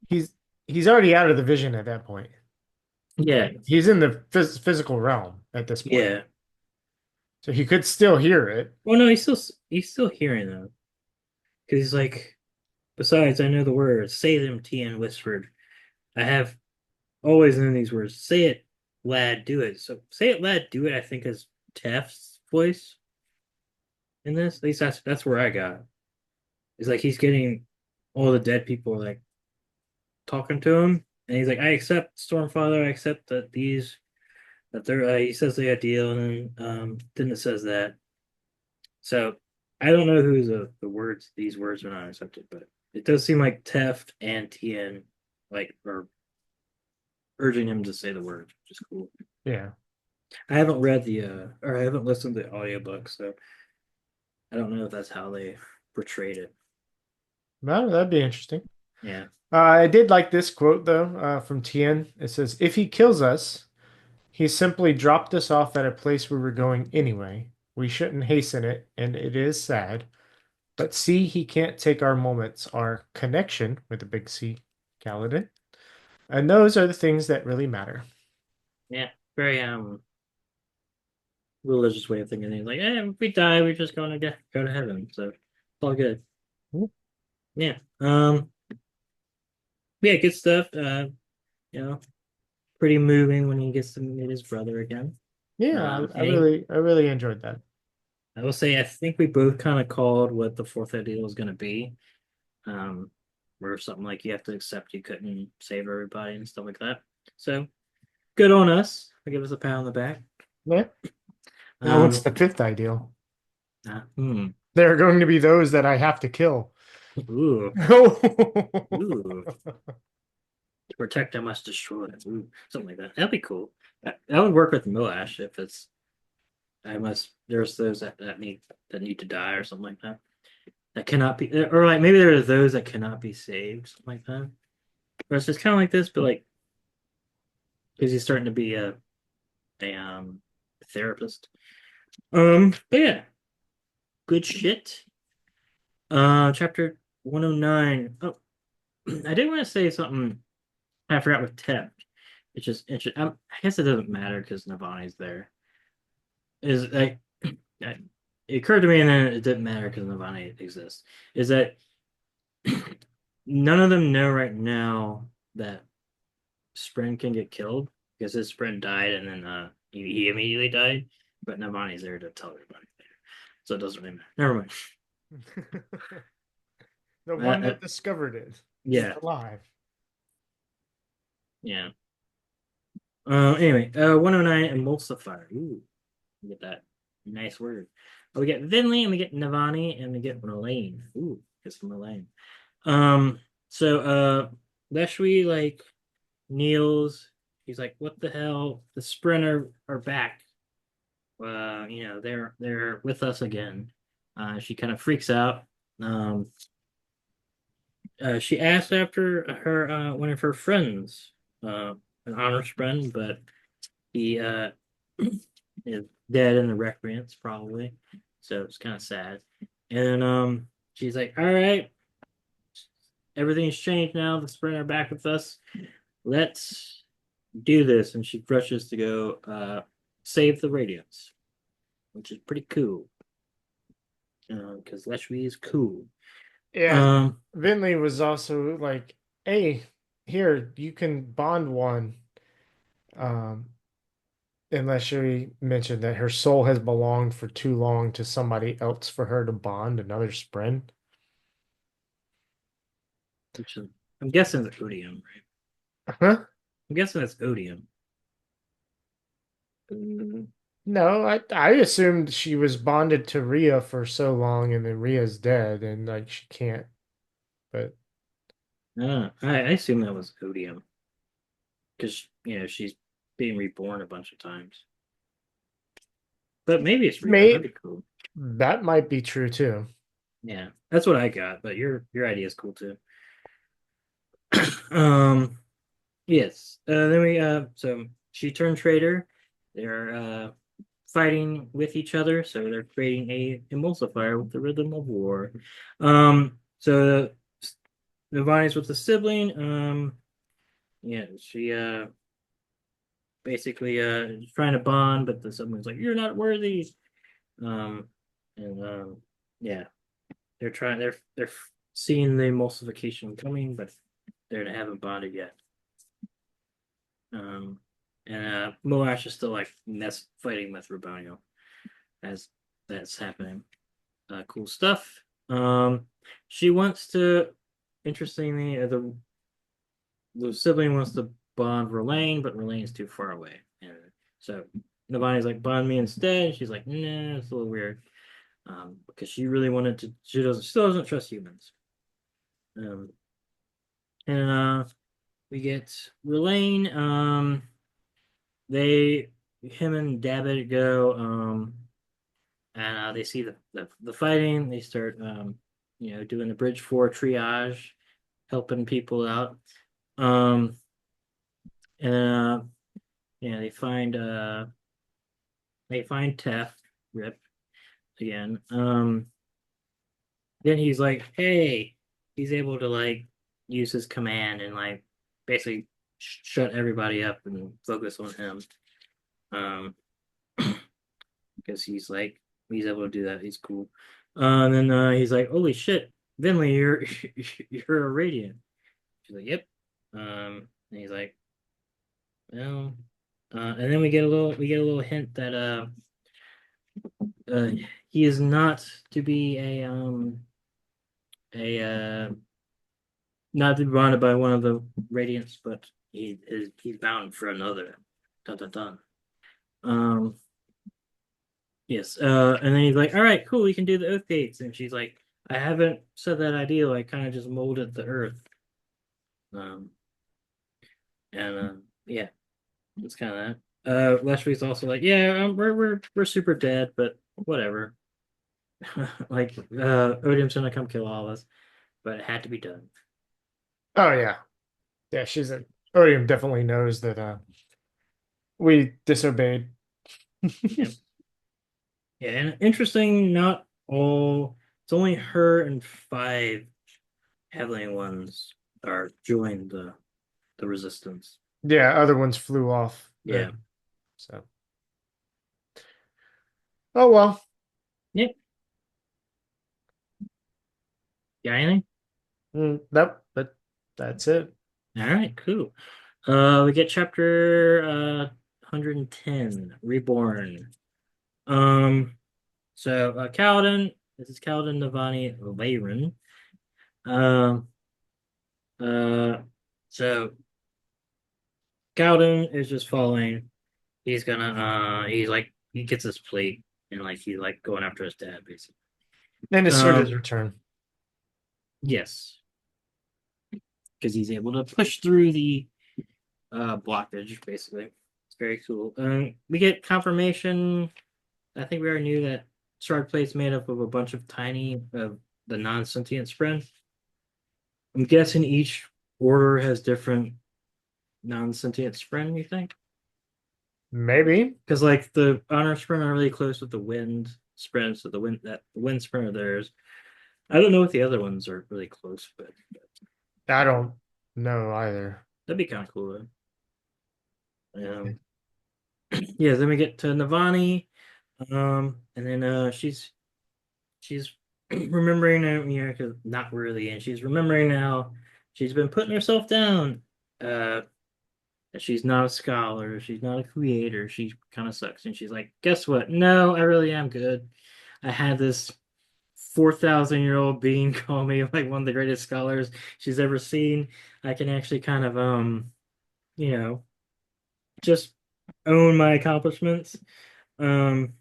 He's he's already out of the vision at that point. Yeah, He's in the physical realm at this point. yeah. So he could still hear it. Well, no, he's still hearing them because he's like. Besides, I know the words. Say them, Tian whispered. I have always known these words. Say it, lad, do it. So say it, lad, do it, I think is Taft's voice in this. At least that's where I got. It's like he's getting all the dead people like talking to him. And he's like, I accept Stormfather, I accept that they're he says they ideal, and then it says that. So I don't know who's the words these words are not accepted, but it does seem like Teft and Tien like are urging him to say the words, which is cool. Yeah. I haven't read or I haven't listened to the audiobook, so I don't know if that's how they portrayed it. Well, that'd be interesting. Yeah. I did like this quote though, from Tien. It says, "If he kills us, he simply dropped us off at a place we were going anyway. We shouldn't hasten it, and it is sad. But see, he can't take our moments, our connection with the big C, Kaladin. And those are the things that really matter." Yeah. Very religious way of thinking. He's like, if we die, we're just gonna go to heaven. So it's all good. Yeah. Yeah, good stuff. You know, pretty moving when he gets to meet his brother again. Yeah, And I really enjoyed that. I will say I think we both kind of called what the fourth ideal was gonna be. Where something like you have to accept you couldn't save everybody and stuff like that. So good on us. I give us a pat on the back. Yeah. Now, what's Um, the fifth ideal? uh, hmm. There are going to be those that I have to kill. Ooh, Oh, ooh. To protect, I must destroy. Ooh, something like that. That'd be cool. That would work with Moash if it's. I must. There's those that need to die or something like that. That cannot be, or like maybe there are those that cannot be saved, something like that. Or it's just kind of like this, but like because he's starting to be a therapist. But yeah, good shit. Chapter 109. Oh, I did want to say something I forgot with Tep. It's just interesting. I guess it doesn't matter because Navani's there. Is like it occurred to me and then it didn't matter because Navani exists. Is that none of them know right now that Spren can get killed because his Spren died and then he immediately died, but Navani's there to tell everybody later. So it doesn't really matter. Never mind. the one that discovered it. Yeah. Alive. Yeah. Anyway, 109 emulsifier. Ooh, we get that nice word. We get Vinley and we get Navani and we get Merlane. Ooh, get some Merlane. So Leshwi like kneels. He's like, "What the hell? The Sprinter are back. They're with us again." She kind of freaks out. She asks after her one of her friends. an honor spren, but he is dead in the recreants probably. So it's kind of sad. And she's like, all right, everything's changed now. The spren are back with us. Let's do this. And she rushes to go save the radiance, which is pretty cool. Because Leshwi is cool. Yeah. Vinley was also like, hey, here, you can bond one. Unless she mentioned that her soul has belonged for too long to somebody else for her to bond another spren. Which is, I'm guessing it's Odium, right? Huh? I'm guessing it's Odium. No, I assumed she was bonded to Rhea for so long, and then Rhea's dead, and like she can't. But I assume that was Odium. Because, she's being reborn a bunch of times. But maybe it's Rhea. That'd be cool. that might be true too. Yeah, that's what I got. But your idea is cool too. Yes. Then we so she turned traitor. They're fighting with each other, so they're creating a emulsifier with the rhythm of war. So Navani's with the sibling. Yeah, she basically trying to bond, but the sibling's like, "You're not worthy." And yeah, they're seeing the emulsification coming, but they haven't bonded yet. And Moash is still like fighting with Rubonio as that's happening. Cool stuff. She wants to, interestingly, the sibling wants to bond Verlaine, but Verlaine is too far away, and so Navani's like, bond me instead. And she's like, nah, it's a little weird, because she really wanted to. She still doesn't trust humans. And we get Verlaine. Him and Dabbit go, and they see the fighting. They start, doing the Bridge 4 triage, helping people out. And they find Tef, Rip, again. Then he's like, hey, he's able to like use his command and like basically shut everybody up and focus on him. Because he's able to do that. He's cool. And then he's like, holy shit, Vinley, you're a Radiant. She's like, yep. And he's like, well, and then we get a little hint that he is not to be not to be bonded by one of the Radiants, but he's bound for another. Dun dun dun. Yes. And then he's like, all right, cool, we can do the Oath Gates. And she's like, I haven't said that ideal. I kind of just molded the earth. Yeah, it's kind of that. Leshwy's also like, yeah, we're super dead, but whatever. Like, Odium's gonna come kill all of us, but it had to be done. Oh yeah, yeah. Odium definitely knows that we disobeyed. Yep. Yeah, and interesting. Not all. It's only her and 5 heavenly ones are joined the resistance. Yeah, other ones flew off. Yeah. So. Oh well. Yep. Got anything? Nope. But that's it. All right, cool. We get chapter 110, Reborn. So Kaladin, this is Kaladin Navani Veyron. So Kaladin is just following. He's gonna he gets his plate and like he's like going after his dad basically. And assert his return. Yes. Because he's able to push through the blockage, basically. It's very cool. We get confirmation. I think we already knew that Shard Plate's made up of a bunch of tiny the non-sentient spren. I'm guessing each order has different non-sentient Spren, you think? Maybe. Because like the honor Spren are really close with the wind Spren, so the wind Spren are theirs. I don't know if the other ones are really close, but I don't know either. that'd be kind of cool though. Yeah, then we get to Navani, and then she's remembering now, you know, 'cause not really, and she's remembering now she's been putting herself down. That she's not a scholar, she's not a creator, she kind of sucks. And she's like, guess what? No, I really am good. I had this 4,000-year-old being call me like one of the greatest scholars she's ever seen. I can actually kind of you know, just own my accomplishments. Um,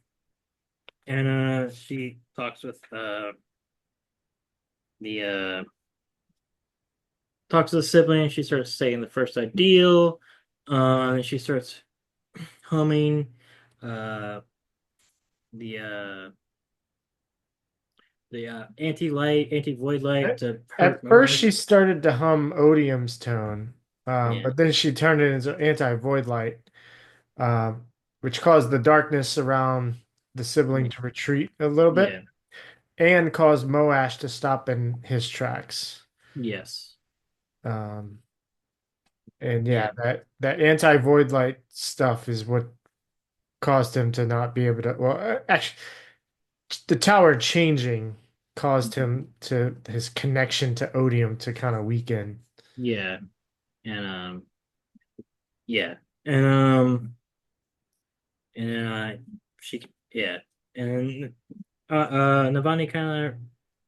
and she talks with the talks to the sibling. She starts saying the first ideal. And she starts humming uh the anti-light, anti-void light At, to hurt at first, she Moash. started to hum Odium's tone, Yeah, but then she turned it into anti-void light, um, which caused the darkness around the sibling to retreat a little bit yeah, and caused Moash to stop in his tracks. yes, Um, and yeah, yeah, that anti-void light stuff is what caused him to not be able to. Well, actually, the tower changing caused him to his connection to Odium to kind of weaken. yeah, and yeah, and she, yeah, and Navani kind of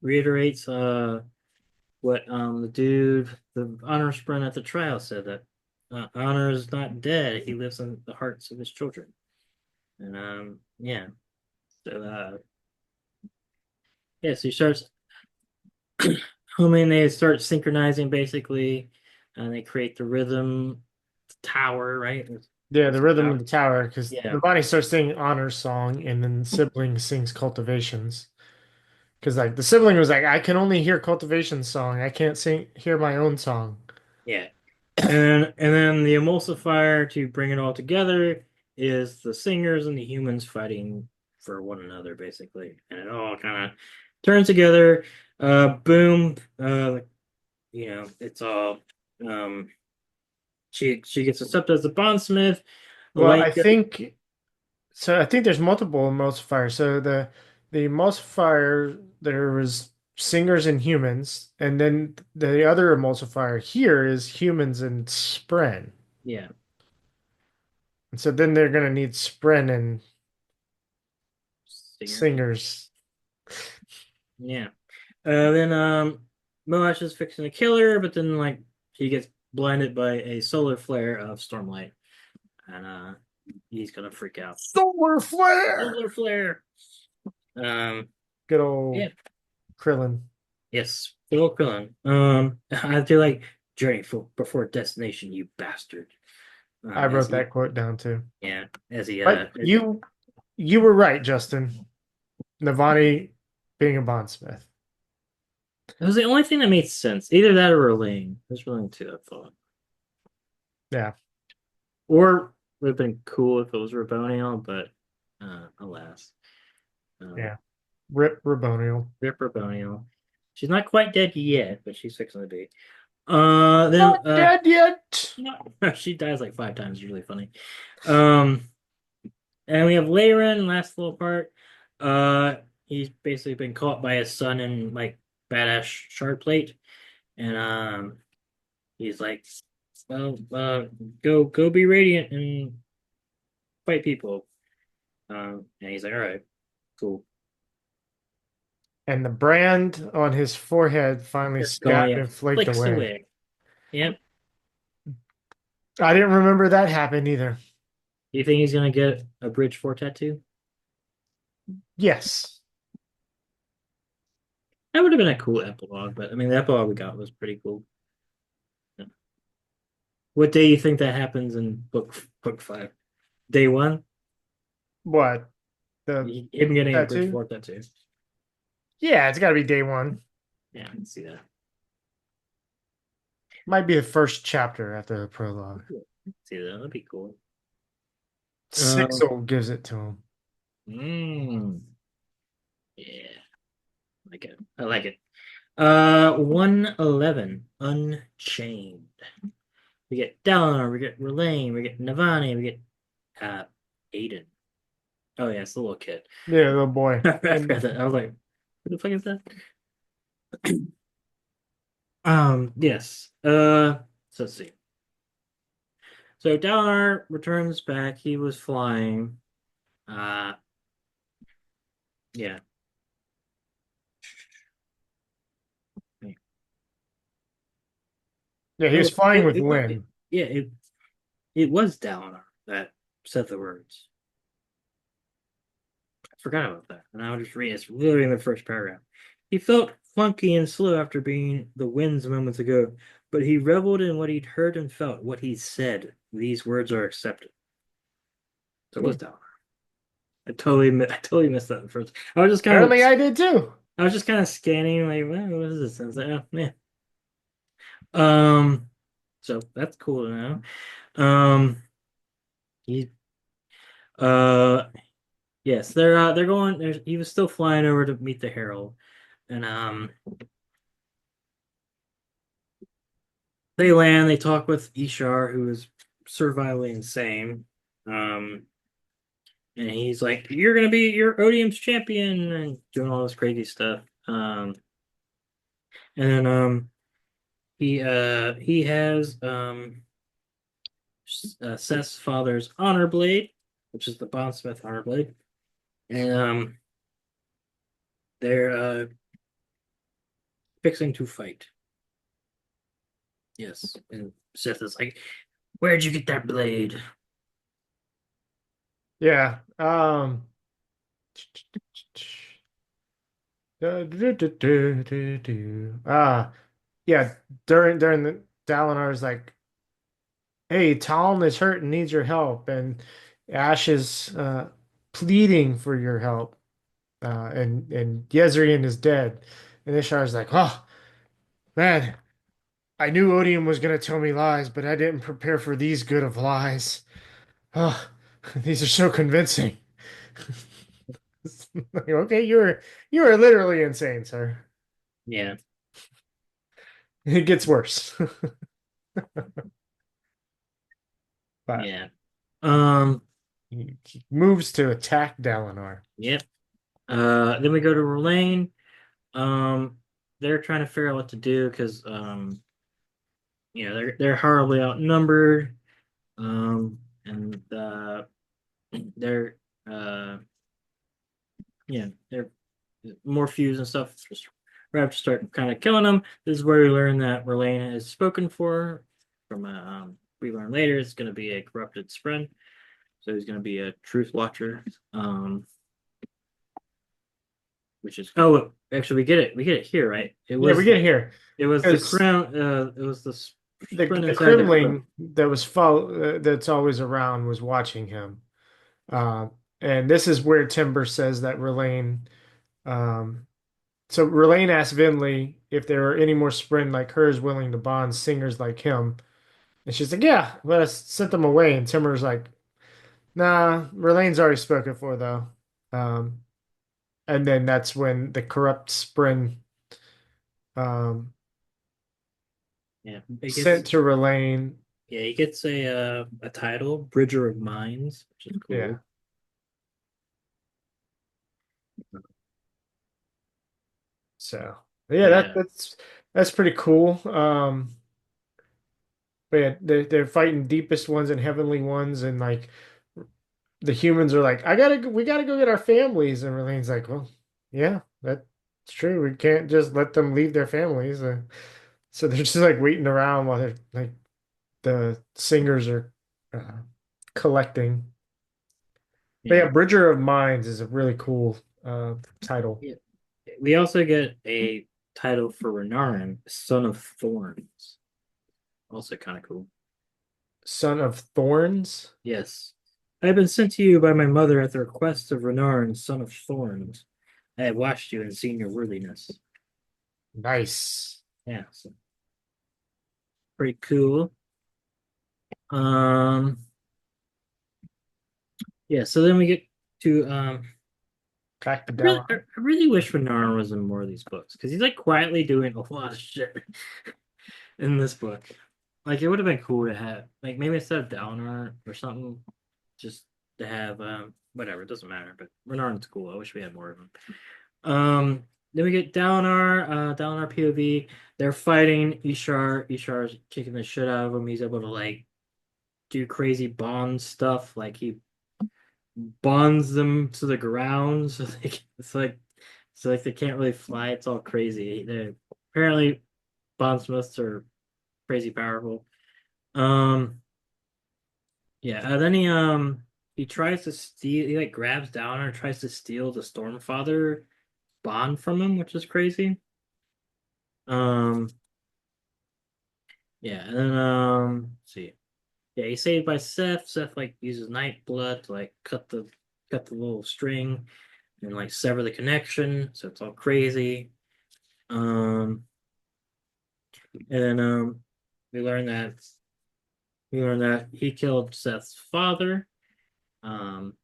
reiterates what the honor sprint at the trial said, that honor is not dead, he lives in the hearts of his children. And yeah, so yeah, so he starts humming, they start synchronizing basically, and they create the rhythm tower, right? Yeah, It's the a rhythm of tower. the tower, because Yeah, Navani starts singing Honor's song, and then sibling sings Cultivations. Because like the sibling was like, I can only hear Cultivation's song. I can't hear my own song. yeah. And then the emulsifier to bring it all together is the singers and the humans fighting for one another, basically. And it all kind of turns together. Boom. It's all um she gets accepted as the bondsmith. The Well, I light think so. I think there's multiple emulsifiers. So the emulsifier there was singers and humans, and then the other emulsifier here is humans and Spren. yeah. And so then they're gonna need Spren and Singers. singers. Yeah. Then Moash is fixing to kill her, but then like he gets blinded by a solar flare of Stormlight. And he's gonna freak out. Solar flare. Solar flare. Um, Good yeah, old Krillin. yes, Phil Quillen. I feel like journey before destination, you bastard. I As wrote he, that quote down too. yeah, as he, But you were right, Justin. Navani being a bondsmith. it was the only thing that made sense. Either that or Elaine. There's really two, I thought. Yeah. Or would have been cool if it was Raboniel, but alas. Yeah. Rip Raboniel. Rip Raboniel. She's not quite dead yet, but she's fixing to be. Then Not dead yet. she dies like 5 times. It's really funny. And we have Leyrin, last little part. He's basically been caught by his son in like badass shard plate, and he's like, well, go be radiant and fight people. And he's like, all right, cool. And the brand on his forehead finally It's going, scabbed yeah, and flaked flicks away. away. Yep. I didn't remember that happened either. Do you think he's gonna get a Bridge 4 tattoo? Yes. That would have been a cool epilogue, but I mean, the epilogue we got was pretty cool. Yeah. What day do you think that happens in book 5? Day 1? What? The Him getting a Bridge tattoo? 4 tattoo. Yeah, it's got to be day one. Yeah, I can see that. Might be the first chapter after the prologue. See that? That'd be cool. Um, Sixel gives it to him. mm, yeah, like it. I like it. 111, Unchained. We get Dalinar, we get Relaine, we get Navani, we get Aiden. Oh yeah, it's the little kid. Yeah, little boy. I forgot And that. I was like, who the fuck is that? Yes. So let's see. So Dalinar returns back. He was flying. Uh, yeah. yeah, he Oh, was flying with Lynn. yeah, it was Dalinar that said the words. I forgot about that. And I was just reading. It's literally in the first paragraph. He felt funky and slow after being the winds moments ago, but he reveled in what he'd heard and felt, what he said. These words are accepted. So it was Dalinar. I totally missed that at first. Apparently I did too. I was just kind of scanning, like, well, what is this? I was like, oh man. Um, so that's cool to know. He, uh, yes, they're going. He was still flying over to meet the Herald, and they land. They talk with Ishar, who is survivally insane. Um, and he's like, "You're gonna be your Odium's champion," and doing all this crazy stuff. And then he has Seth's father's honor blade, which is the bondsmith honor blade, and they're fixing to fight. Yes, and Seth is like, "Where'd you get that blade?" Yeah. Yeah. During the Dalinar's like, hey, Talon is hurt and needs your help, and Ash is pleading for your help, and Yezreen is dead, and Ishar's like, oh man, I knew Odium was gonna tell me lies, but I didn't prepare for these good of lies. Oh, these are so convincing. Like, okay, you are literally insane, sir. Yeah, It gets worse. But yeah. Um, he moves to attack Dalinar. yep. Then we go to Relaine. Um, they're trying to figure out what to do because they're horribly outnumbered. And they're they're more fuse and stuff. Just we have to start kind of killing them. This is where we learn that Relaine is spoken for. From we learn later, it's going to be a corrupted Spren, so he's going to be a truth watcher. Which is actually we get it here, right? It Yeah, was we get here. it was the crown. It was the The Spren inside the crown. Kremling that was that's always around was watching him. Uh, and this is where Timber says that Relaine. So Relaine asked Vinley if there are any more Spren like hers willing to bond singers like him. And she's like, yeah, let us sent them away. And Timber's like, nah, Relaine's already spoken for though. Um, and then that's when the corrupt Spren um, Yeah, sent to Relaine. he gets a title, Bridger of Minds, which is Yeah. cool. So yeah, Yeah, that's pretty cool. But yeah, they're fighting deepest ones and heavenly ones, and like the humans are like, we gotta go get our families, and Relaine's like, well, yeah, that's true. We can't just let them leave their families. So they're just like waiting around while they're like the singers are uh, collecting. But yeah, yeah, Bridger of Minds is a really cool title. yeah. We also get a title for Renarin, Son of Thorns. Also kind of cool. Son of Thorns. Yes. I have been sent to you by my mother at the request of Renarin, son of Thorns. I have watched you and seen your worthiness. Nice. Yeah. So Pretty cool. Um, yeah. So then we get to Back to really, Della. I really wish Renarin was in more of these books because he's like quietly doing a lot of shit in this book. Like it would have been cool to have like maybe instead of Dalinar or something, just to have whatever, it doesn't matter. But Renarin's cool. I wish we had more of him. Then we get Dalinar POV. They're fighting Ishar. Ishar's kicking the shit out of him. He's able to like do crazy bond stuff. Like he bonds them to the ground. So it's like they can't really fly. It's all crazy. They apparently bondsmiths are crazy powerful. Um, yeah. And then he tries to steal. He like grabs Dalinar and tries to steal the Stormfather bond from him, which is crazy. Um, yeah, and then let's see. Yeah, he's saved by Seth. Seth like uses night blood to like cut the little string and like sever the connection, so it's all crazy. Um, and then we learn that he killed Seth's father. Um,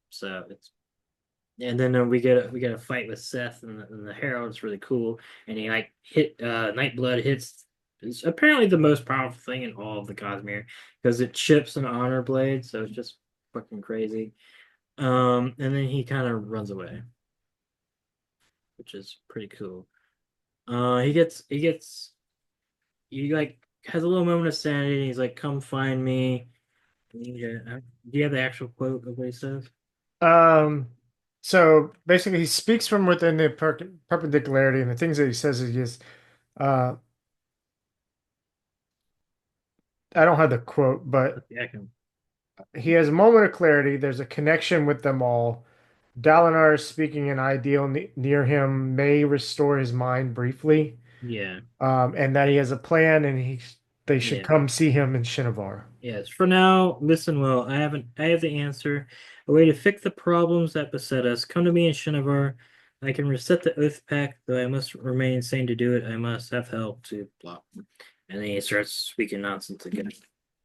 so it's and then we get a fight with Seth and the Herald. It's really cool, and he like hit Nightblood hits. It's apparently the most powerful thing in all of the Cosmere because it chips an honor blade, so it's just fucking crazy. And then he kind of runs away, which is pretty cool. He like has a little moment of sanity. And he's like, "Come find me." Do you have the actual quote of what he says? Um, so basically, he speaks from within the perpendicularity, and the things that he says is just, uh, I don't have the quote, but Yeah, I can. he has a moment of clarity. There's a connection with them all. Dalinar is speaking an ideal near him may restore his mind briefly, Yeah, and that he has a plan, and they should yeah. come see him in Shinovar. Yes, for now, listen well. I have the answer. A way to fix the problems that beset us. Come to me in Shinovar. I can reset the Oath Pact, though I must remain sane to do it. I must have help to blah. And then he starts speaking nonsense again.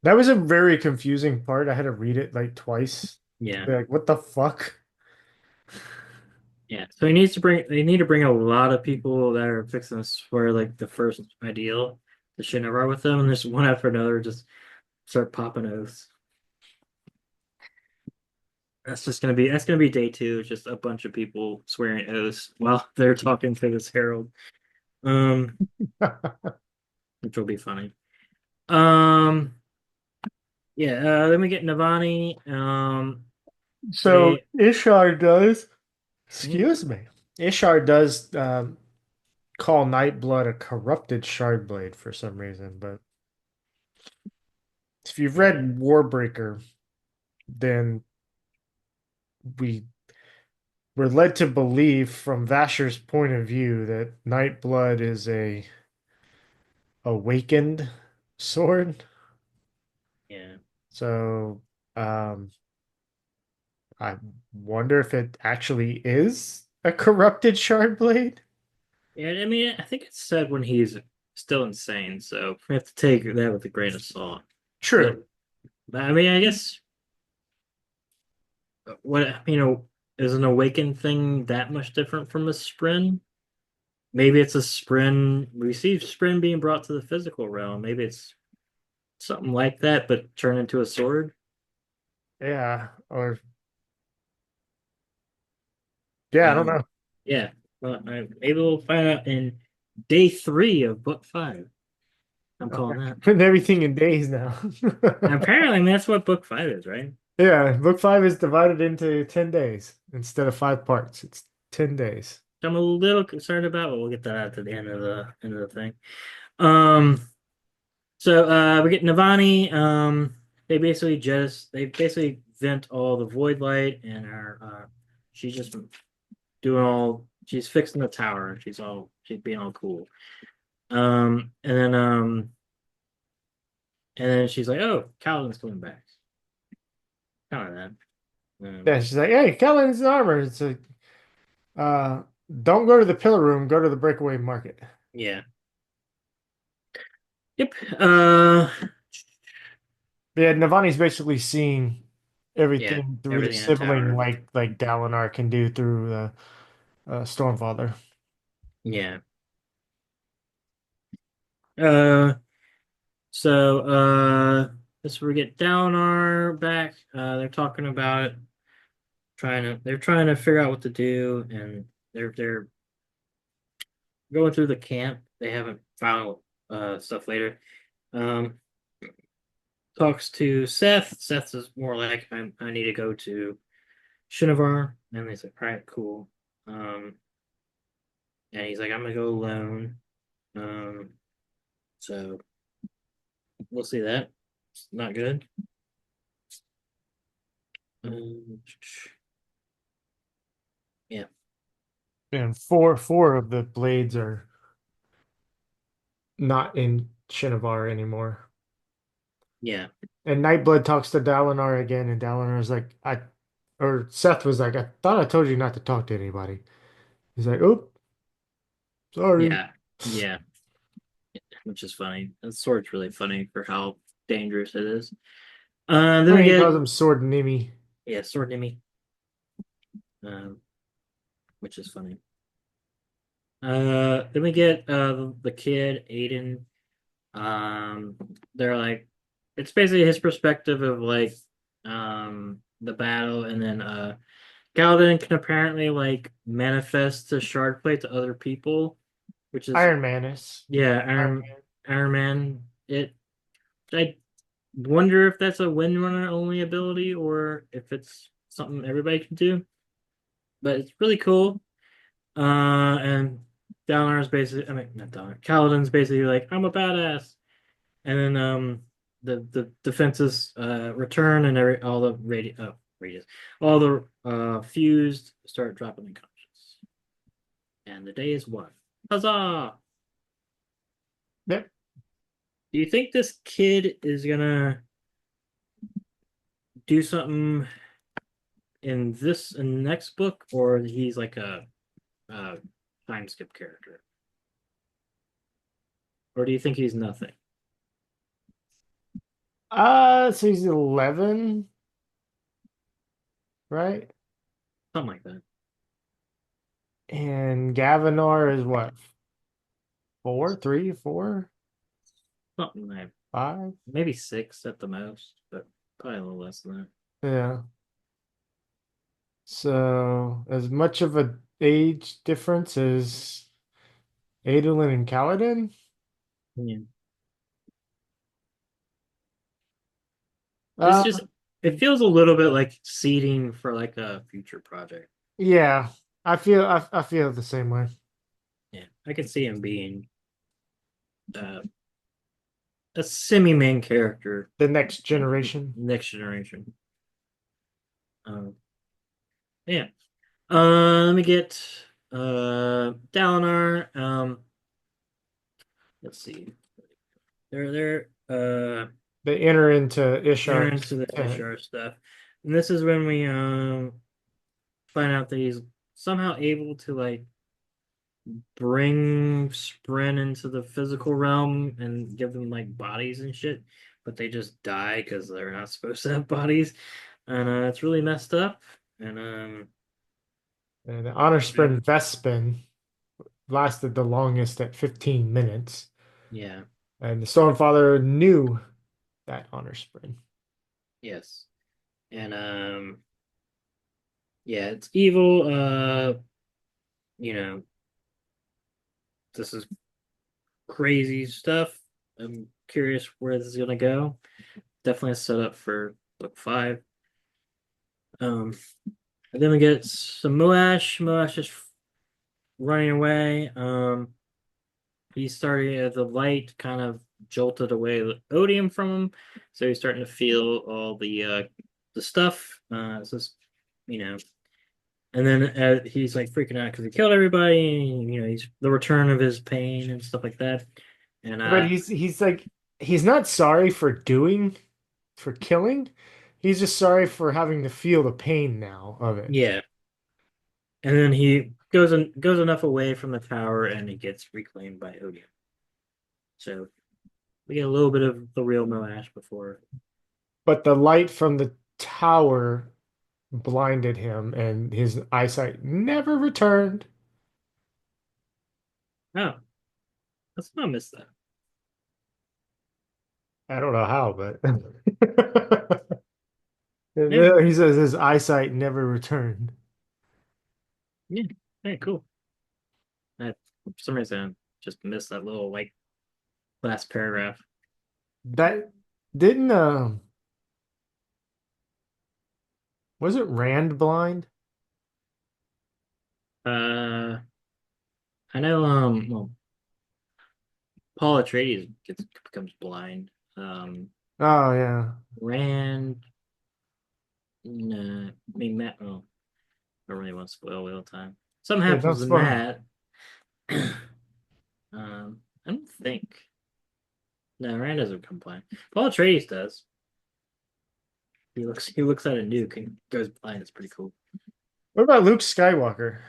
That was a very confusing part. I had to read it like twice to Yeah, be like, what the fuck? yeah. So he needs to bring. They need to bring a lot of people that are fixing this for like the first ideal, the Shinovar with them, and there's one after another just start popping oaths. That's gonna be day two, just a bunch of people swearing oaths while they're talking to this herald. Um, which will be funny. Um, yeah, then we get Navani. So They Ishar does, hmm, excuse me, Ishar does call Nightblood a corrupted Shardblade for some reason, but if you've read Warbreaker, then we were led to believe from Vasher's point of view that Nightblood is a awakened sword. yeah. So I wonder if it actually is a corrupted Shardblade. Yeah, I mean, I think it's said when he's still insane, so we have to take that with a grain of salt. True. But I mean, I guess what you know is an awakened thing that much different from a Spren? Maybe it's a Spren. We see Spren being brought to the physical realm. Maybe it's something like that, but turned into a sword. Yeah. Or yeah, I don't Um, know. yeah. Well, maybe we'll find out in day three of book five. I'm calling that. Putting everything in days now. And apparently, I mean, that's what book five is, right? Yeah, book five is divided into 10 days instead of 5 parts. It's 10 days. So I'm a little concerned about, but we'll get that at the end of the thing. Um, so we get Navani. They basically vent all the void light and are she's just she's fixing the tower. She's being all cool. Um, and then um, and then she's like, "Oh, Kaladin's coming back." Kind of that. Yeah, she's like, hey, Kellen's in armor. It's like, uh, don't go to the pillar room, go to the breakaway market. Yeah. Yep. Yeah, Navani's basically seeing Yeah, everything through the everything in the sibling, tower. like Dalinar can do through the Stormfather. Yeah. Uh, as we get down our back, they're talking about it, they're trying to figure out what to do, and they're going through the camp. They haven't found stuff later. Um, talks to Seth. Seth is more like, I need to go to Shinovar, and he's like, all right, cool. Um, and he's like, I'm gonna go alone. Um, so we'll see that. It's not good. Um, yeah, And four of the blades are not in Shinovar anymore. yeah, And Nightblood talks to Dalinar again, and Dalinar's like, or Seth was like, I thought I told you not to talk to anybody. He's like, oh, sorry. yeah, yeah. Which is funny. The sword's really funny for how dangerous it is. Then And we he get calls him Sword Nimi. yeah, sword Nimi, which is funny. Then we get the kid Aiden. Um, they're like, it's basically his perspective of like the battle, and then Galvin can apparently like manifest the shard plate to other people, which is Iron Manus. yeah, Iron Iron Man. I wonder if that's a Windrunner only ability or if it's something everybody can do. But it's really cool. And Dalinar's basically, I mean, not Dalinar, Kaladin's basically like, I'm a badass. And then the defenses return, and all the radius, all the fused start dropping unconscious. And the day is won. Huzzah! Man. Yep. Do you think this kid is gonna do something in this in the next book, or he's like a time skip character, or do you think he's nothing? So he's 11, right? Something like that. And Gavinar is what? Four, three, four, Something like five? maybe 6 at the most, but probably a little less than that. Yeah. So as much of a age difference as Adolin and Kaladin? Yeah. It's Uh, just it feels a little bit like seeding for like a future project. yeah. I feel the same way. Yeah, I could see him being uh, a semi-main character The next in generation. next generation. Um, yeah. Let me get Dalinar. Let's see. They're They enter into they're Ishar's into the tent. Ishar stuff, and this is when we find out that he's somehow able to like bring Spren into the physical realm and give them like bodies and shit, but they just die because they're not supposed to have bodies, and it's really messed up. And And the Honor yeah, Sprint Vespin lasted the longest at 15 minutes. yeah, And the Stormfather knew that Honor Sprint. yes, and yeah, it's evil. You know, this is crazy stuff. I'm curious where this is gonna go. Definitely a setup for book 5. Um, and then we get some Moash. Moash is running away. He started the light kind of jolted away the odium from him, so he's starting to feel all the stuff. It's just you know, and then he's like freaking out because he killed everybody. And, he's the return of his pain and stuff like that. And But he's like he's not sorry for killing. He's just sorry for having to feel the pain now of it. yeah, and then he goes enough away from the tower, and he gets reclaimed by Odium. So We get a little bit of the real Moash before. But the light from the tower blinded him, and his eyesight never returned. Oh, let's not miss that. I don't know how, but Yeah, he says his eyesight never returned. yeah, hey, cool. For some reason, I just missed that little like last paragraph. That didn't was it Rand blind? Uh, I know. Well, Paul Atreides becomes blind. Oh yeah. Rand. Nah, I mean Matt. Oh, I don't really want to spoil Wheel of Time. Something Yeah, happens don't with spoil. Matt. I don't think. No, Rand doesn't become blind. Paul Atreides does. He looks at a nuke and goes blind. It's pretty cool. What about Luke Skywalker?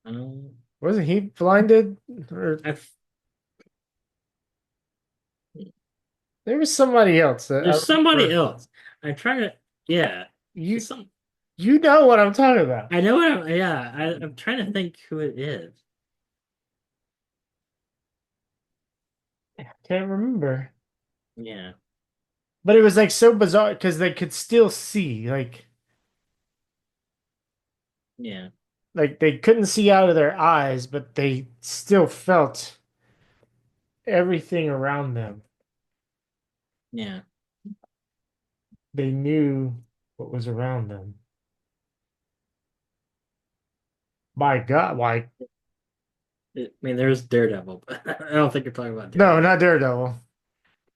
Um, Wasn't he blinded? Or I there was somebody else that I There's somebody remember. else. I'm trying to. Yeah, You some. you know what I'm talking about. I know what I'm. Yeah, I'm trying to think who it is. Can't remember. Yeah, But it was like so bizarre because they could still see, yeah, like they couldn't see out of their eyes, but they still felt everything around them. yeah. They knew what was around them. My God, why? I mean, there's Daredevil, but I don't think you're talking about No, Daredevil. not Daredevil.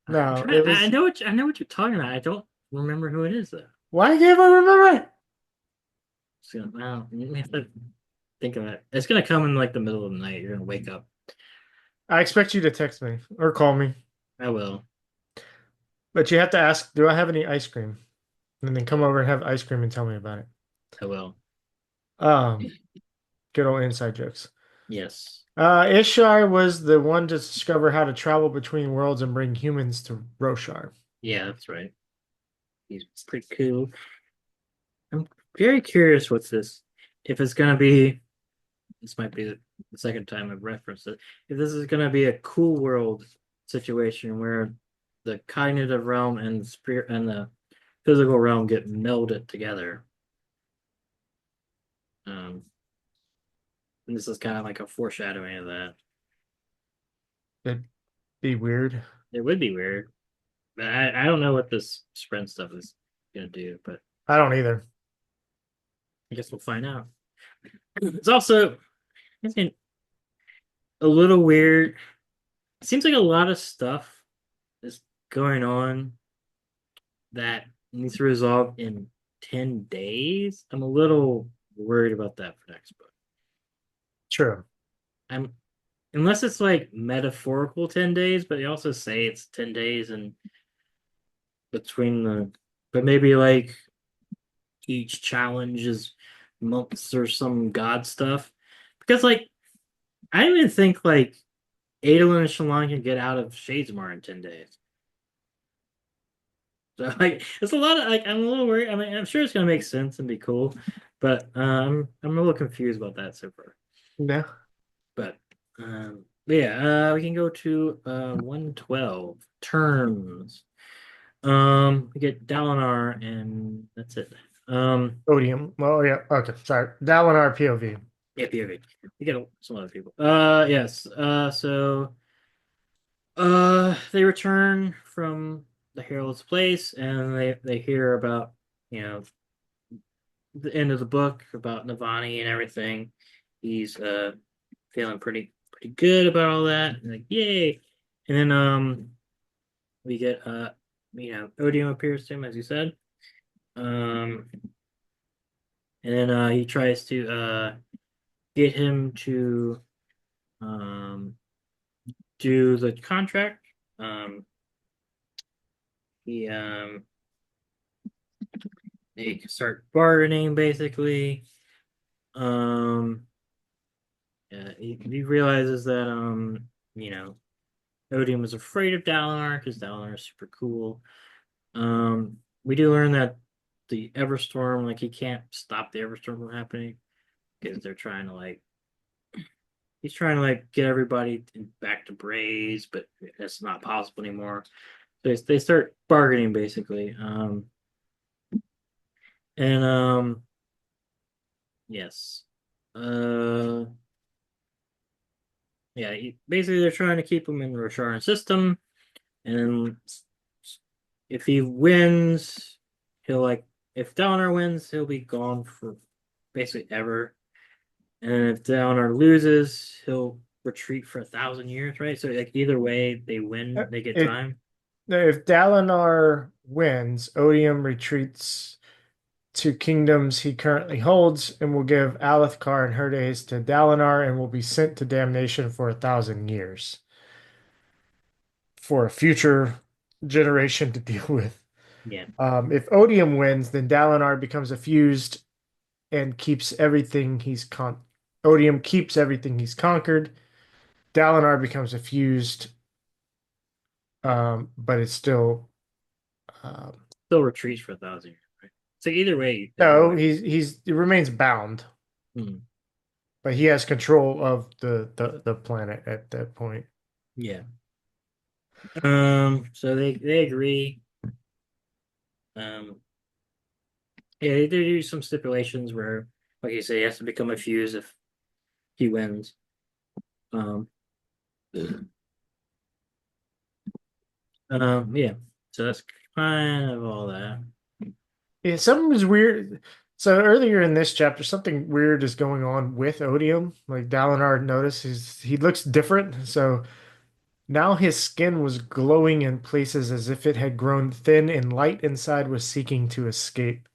I'm No, trying. it I was. know what I know what you're talking about. I don't remember who it is though. Why can't I remember? So, well, you have to think of it. It's gonna come in like the middle of the night. You're gonna wake up. I expect you to text me or call me, I will. but you have to ask, do I have any ice cream? And then come over and have ice cream and tell me about it. I will. Um, Good old inside jokes. Yes. Ishar was the one to discover how to travel between worlds and bring humans to Roshar. Yeah, that's right. He's pretty cool. I'm very curious what's this. If it's gonna be, this might be the second time I've referenced it. If this is gonna be a cool world situation where the cognitive realm and the spirit and the physical realm get melded together. Um, and this is kind of like a foreshadowing of that. It'd be weird. It would be weird, but I don't know what this sprint stuff is gonna do, but I don't either. I guess we'll find out. It's also, I think, a little weird. It seems like a lot of stuff is going on that needs to resolve in 10 days. I'm a little worried about that for next book. True. I'm Unless it's like metaphorical 10 days, but they also say it's 10 days and between the but maybe like each challenge is months or some god stuff. Because like I don't even think like Adolin and Shallan can get out of Shadesmar in 10 days. So like it's a lot of like I'm a little worried. I mean, I'm sure it's gonna make sense and be cool, but I'm a little confused about that so far. Yeah. But yeah, we can go to 112 terms. We get Dalinar and that's it. Odium. Oh yeah. Okay. Sorry. That one our POV. Yeah, POV. We get some other people. Yes. So they return from the Herald's place and they hear about, you know, the end of the book about Navani and everything. He's feeling pretty good about all that. And like, yay. And then we get Odium appears to him as you said. Um and then he tries to get him to um do the contract. Um he They start bargaining basically. Um he realizes that you know Odium is afraid of Dalinar because Dalinar is super cool. We do learn that the Everstorm, like he can't stop the Everstorm from happening because they're trying to like he's trying to like get everybody back to Braze, but that's not possible anymore. So they start bargaining basically. And yes. Uh yeah, basically they're trying to keep him in the Rasharan system, and if he wins, he'll like if Dalinar wins, he'll be gone for basically ever. And if Dalinar loses, he'll retreat for 1,000 years, right? So like either way, they win, they get It time. if Dalinar wins, Odium retreats to kingdoms he currently holds and will give Alethkar and her days to Dalinar and will be sent to damnation for 1,000 years for a future generation to deal with. Yeah, If Odium wins, then Dalinar becomes effused and keeps everything Odium keeps everything he's conquered. Dalinar becomes effused, but it's still um, still retreats for 1,000 years, right? So either way, they no, win. he remains bound, Hmm. but he has control of the planet at that point. Yeah. So they agree. Um. Yeah, they do some stipulations where, like you say, he has to become a fuse if he wins. Um. Yeah. So that's kind of all that. Yeah, something was weird. So earlier in this chapter, something weird is going on with Odium. Like Dalinar notices he looks different. So now his skin was glowing in places as if it had grown thin and light inside was seeking to escape.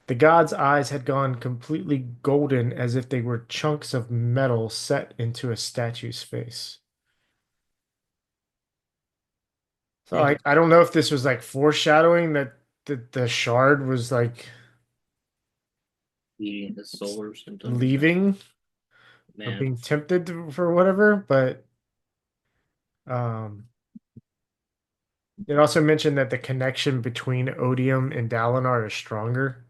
The god's eyes had gone completely golden as if they were chunks of metal set into a statue's face. So Yeah. I don't know if this was like foreshadowing that the shard was like Eating his soul or something. leaving or Man. being tempted for whatever, but um it also mentioned that the connection between Odium and Dalinar is stronger.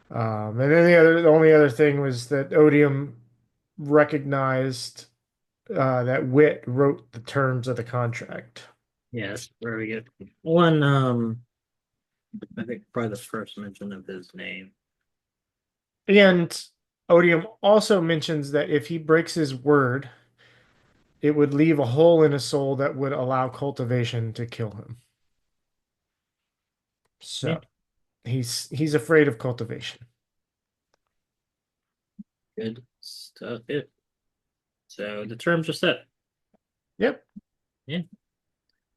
And then the only other thing was that Odium recognized that Wit wrote the terms of the contract. Yeah, that's where we get one. I think probably the first mention of his name. And Odium also mentions that if he breaks his word, it would leave a hole in his soul that would allow cultivation to kill him. Yeah, So he's afraid of cultivation. good stuff. Yeah. So the terms are set. Yep. Yeah.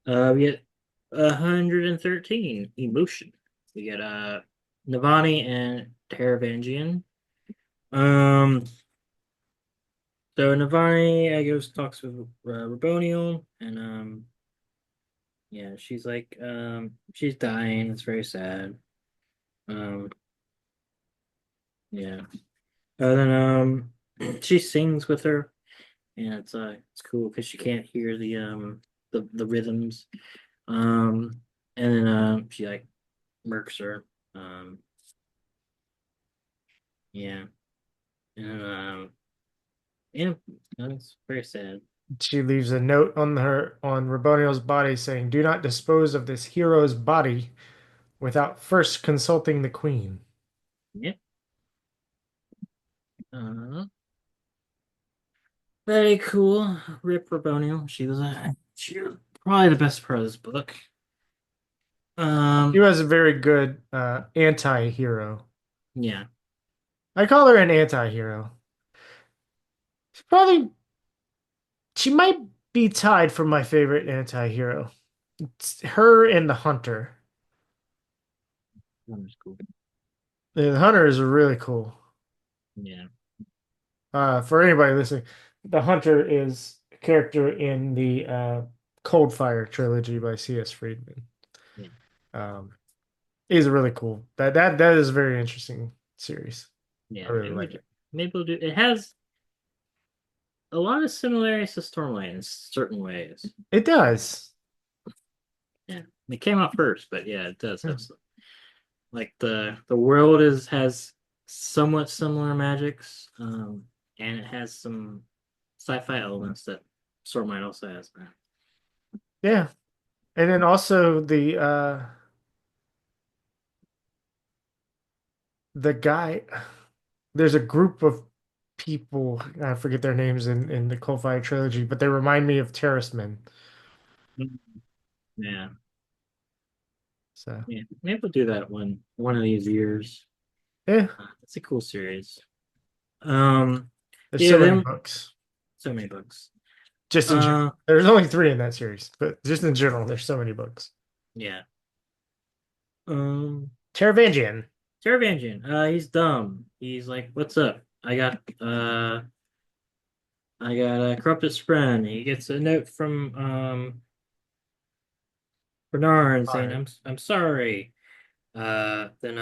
We get 113 emotion. We get Navani and Taravangian. Um, so Navani goes talks with Raboniel, and yeah, she's like she's dying. It's very sad. Um, yeah. Then she sings with her, and it's cool because she can't hear the rhythms. Um, and then she like murks her. Um, yeah, and yeah, that's very sad. She leaves a note on Raboniel's body saying, "Do not dispose of this hero's body without first consulting the queen." Yeah. Uh, Very cool. Rip Rabonio. She was probably the best part of this book. She Um, was a very good anti-hero. yeah, I call her an anti-hero. She probably she might be tied for my favorite anti-hero. It's her and the Hunter. that was cool. The Hunter is really cool. Yeah, For anybody listening, the Hunter is a character in the Coldfire trilogy by C.S. Friedman. yeah, Um, is really cool. That is a very interesting series. yeah. I really like it. Maybe we'll do. It has a lot of similarities to Stormlight in certain ways. It does. Yeah, it came out first, but yeah, it does Hmm. have some. Like the world has somewhat similar magics, and it has some sci-fi elements that Stormlight also has. Yeah. And then also the guy, there's a group of people, I forget their names in the Coldfire trilogy, but they remind me of Terracemen. Yeah, So yeah, maybe we'll do that one of these years. yeah, It's a cool series. Um, there's yeah, so many them books. so many books. Just in general. Uh, There's only three in that series, but just in general, there's so many books. yeah. Um, Taravangian. Taravangian. He's dumb. He's like, "What's up? I got a corrupted friend." He gets a note from Bernard saying, Alright. I'm sorry." Then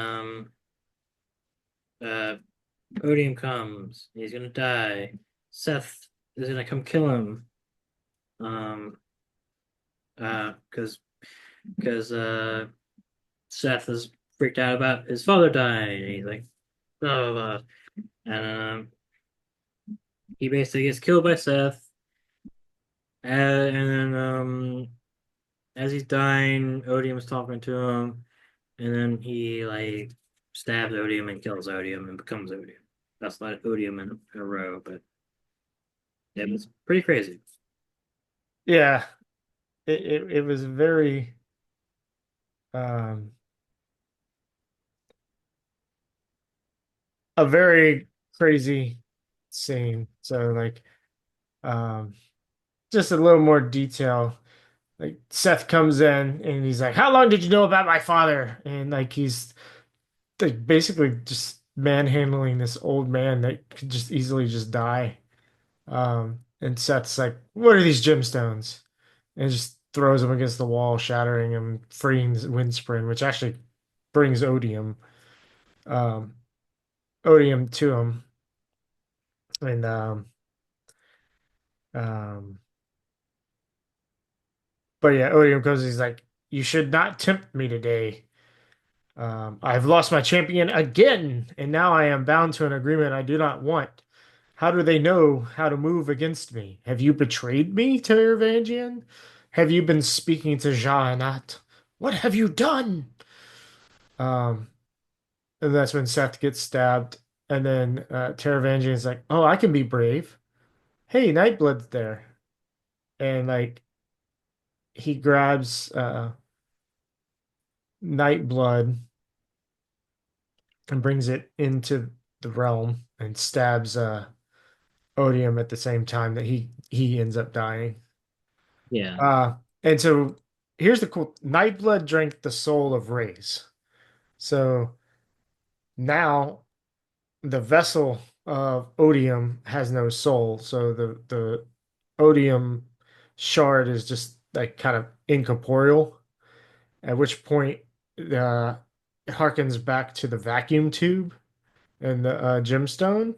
uh Odium comes. He's gonna die. Seth is gonna come kill him. Um, because Seth is freaked out about his father dying. And he's like, blah blah blah, and he basically gets killed by Seth. And then as he's dying, Odium's talking to him, and then he like stabs Odium and kills Odium and becomes Odium. That's not Odium in a row, but it was pretty crazy. Yeah, it was very um a very crazy scene. So like um just a little more detail. Like Seth comes in and he's like, "How long did you know about my father?" And like he's like basically just manhandling this old man that could just easily just die. And Seth's like, "What are these gemstones?" And just throws him against the wall, shattering him, freeing the Windspring, which actually brings um, Odium to him. And um, but yeah, Odium goes, he's like, "You should not tempt me today. I've lost my champion again, and now I am bound to an agreement I do not want. How do they know how to move against me? Have you betrayed me, Taravangian? Have you been speaking to Jahanat? What have you done?" Um, and that's when Seth gets stabbed. And then Taravangian's like, "Oh, I can be brave. Hey, Nightblood's there." And like he grabs Nightblood and brings it into the realm and stabs Odium at the same time that he ends up dying. Yeah. And so here's the cool Nightblood drank the soul of Rays. So now the vessel of Odium has no soul. So the Odium shard is just like kind of incorporeal, at which point it harkens back to the vacuum tube and the gemstone.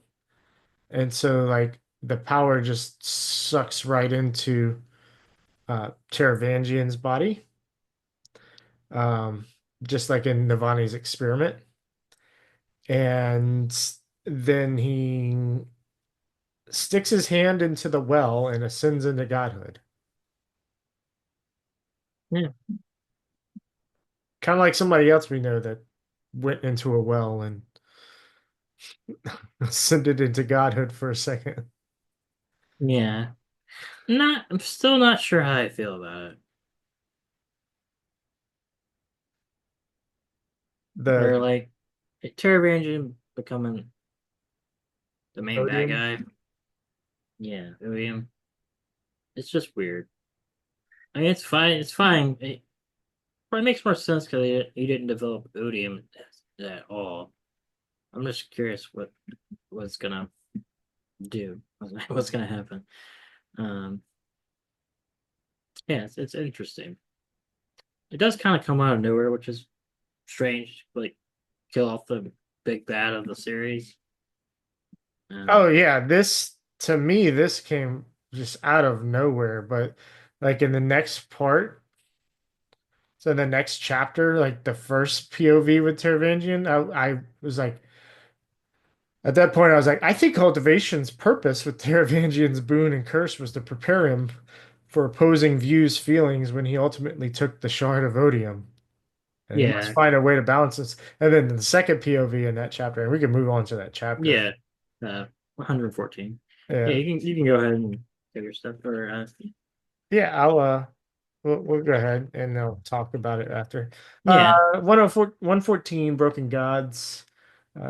And so like the power just sucks right into Taravangian's body, um, just like in Navani's experiment. And then he sticks his hand into the well and ascends into godhood. Yeah. Kind of like somebody else we know that went into a well and ascended into godhood for a second. Yeah. I'm still not sure how I feel about it. Or The like Taravangian becoming the main bad Odium. guy. Yeah, Odium. It's just weird. I mean, it's fine. It's fine. It probably makes more sense because he didn't develop Odium at all. I'm just curious what's gonna do. What's gonna happen. Um, yeah, it's interesting. It does kind of come out of nowhere, which is strange. Like kill off the big bad of the series. Um, Oh yeah, this to me, this came just out of nowhere, but like in the next part, so the next chapter, like the first POV with Teravangian, I was like, at that point, I was like, I think cultivation's purpose with Teravangian's boon and curse was to prepare him for opposing views, feelings when he ultimately took the shard of odium. And he must Yeah, find a way to balance this. And then the second POV in that chapter, and we can move on to that chapter. yeah. 114. Yeah, Yeah. you can go ahead and get your stuff for Yeah, we'll go ahead and I'll talk about it after. yeah. 104, 114 Broken Gods.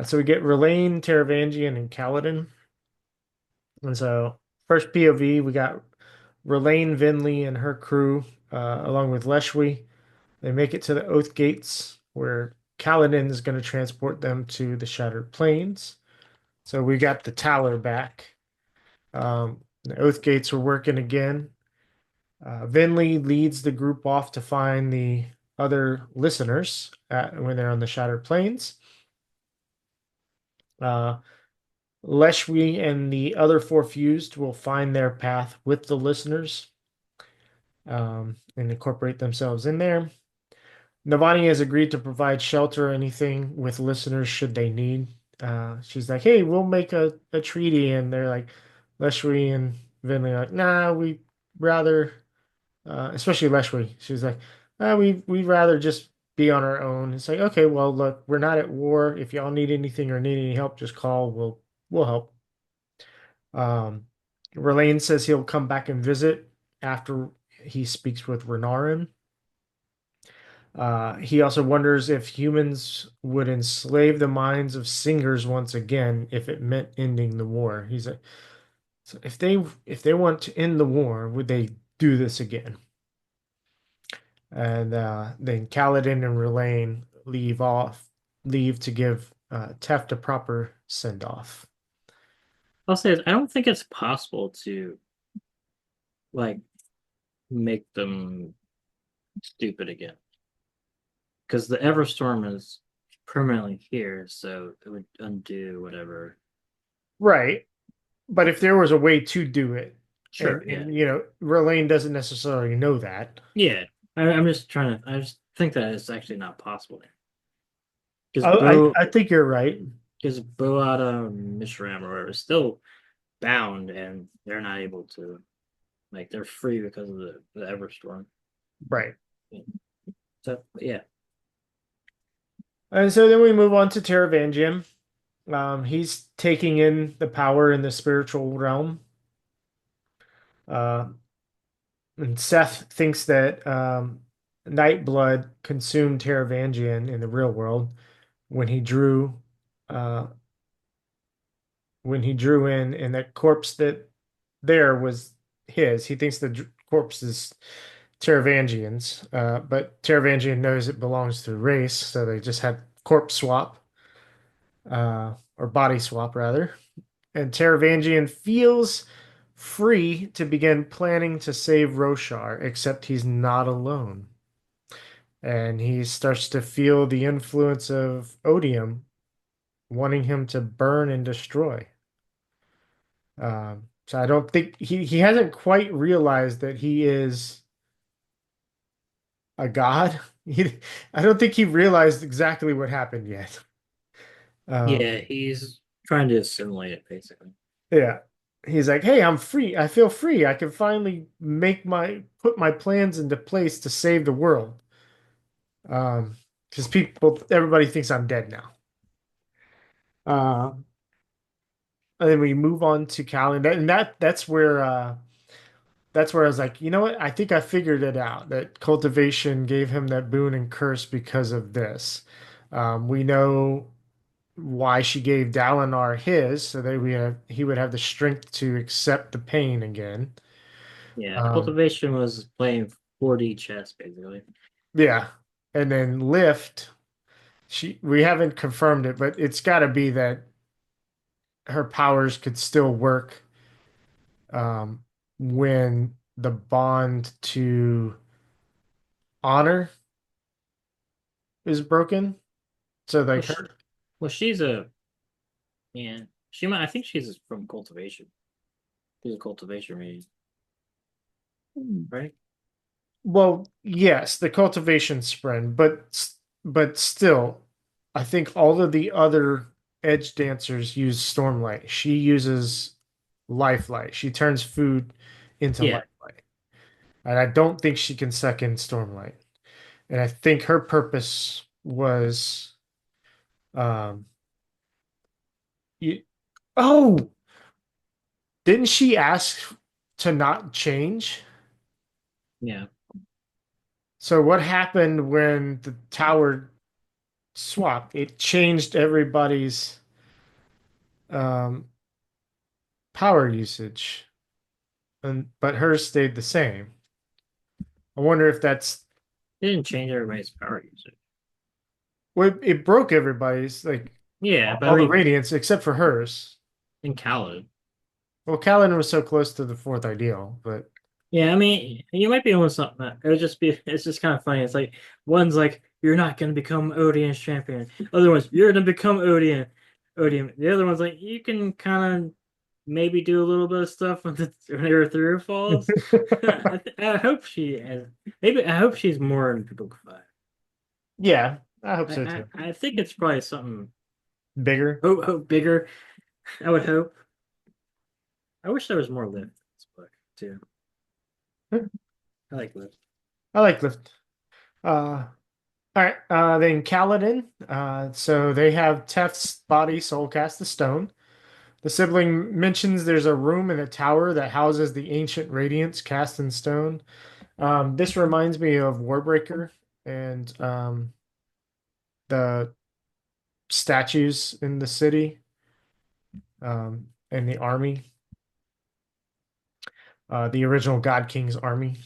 So we get Relaine, Teravangian, and Kaladin. And so first POV, we got Relaine Vinley and her crew, along with Leshwi. They make it to the Oath Gates, where Kaladin is going to transport them to the Shattered Plains. So we got the Taller back. The Oath Gates are working again. Vinley leads the group off to find the other listeners when they're on the Shattered Plains. Uh, Leshwi and the other four fused will find their path with the listeners, and incorporate themselves in there. Navani has agreed to provide shelter or anything with listeners should they need. She's like, hey, we'll make a treaty. And they're like, Leshwi and Vinley are like, nah, we rather, especially Leshwi. She's like, we'd rather just be on our own. It's like, okay, well, look, we're not at war. If y'all need anything or need any help, just call. We'll help. Um, Relaine says he'll come back and visit after he speaks with Renarin. He also wonders if humans would enslave the minds of singers once again if it meant ending the war. He's like, so if they want to end the war, would they do this again? And then Kaladin and Relaine leave to give Teft a proper send off. I'll say I don't think it's possible to like make them stupid again because the Everstorm is permanently here, so it would undo whatever. Right. But if there was a way to do it, Sure, yeah, Relaine doesn't necessarily know that. yeah. I'm just trying to. I just think that it's actually not possible because I think you're right. Boada Mishram or whatever is still bound, and they're not able to like they're free because of the Everstorm. Right. So yeah, And so then we move on to Teravangian. He's taking in the power in the spiritual realm. Uh, and Seth thinks that Nightblood consumed Teravangian in the real world when he drew uh, in, and that corpse that there was his. He thinks the corpse is Teravangian's, but Teravangian knows it belongs to the race, so they just had corpse swap, or body swap rather. And Teravangian feels free to begin planning to save Roshar, except he's not alone. And he starts to feel the influence of Odium wanting him to burn and destroy. So I don't think he hasn't quite realized that he is a god. I don't think he realized exactly what happened yet. yeah, he's trying to assimilate it basically. Yeah. He's like, "Hey, I'm free. I feel free. I can finally put my plans into place to save the world." Because everybody thinks I'm dead now. Uh, and then we move on to Cal, and that's where I was like, you know what? I think I figured it out. That cultivation gave him that boon and curse because of this. We know why she gave Dalinar his, so that he would have the strength to accept the pain again. Yeah, Um, cultivation was playing 4D chess basically. yeah, and then Lift, we haven't confirmed it, but it's got to be that her powers could still work um, when the bond to honor is broken. So Well, like her, she's a yeah. She might. I think she's from cultivation. There's a cultivation meeting, right? Well, yes, the cultivation sprint, but still, I think all of the other edge dancers use Stormlight. She uses Lifelight. She turns food into Yeah. Lifelight, and I don't think she can second Stormlight. And I think her purpose was, um, you, oh, didn't she ask to not change? Yeah. So what happened when the tower swapped? It changed everybody's um, power usage, and but hers stayed the same. I wonder if that's It didn't change everybody's power usage. well, it broke everybody's like Yeah, but I all the mean, radiance except for hers. in Khaled. Well, Kaladin was so close to the fourth ideal, but Yeah, I mean, you might be on something. It would just be, it's just kind of funny. It's like, one's like, you're not going to become Odian's champion. Other one's, you're going to become Odian. The other one's like, you can kind of maybe do a little bit of stuff when when the through falls. I hope she has, maybe, I hope she's more in Book 5. yeah, I hope so I, too. I think it's probably something Bigger. bigger. I would hope. I wish there was more Lift in this book, too. I like Lift. I like lift. All right. Then Kaladin. So they have Tef's body soul cast the stone. The sibling mentions there's a room in a tower that houses the ancient radiance cast in stone. This reminds me of Warbreaker and the statues in the city and the army, the original God King's army.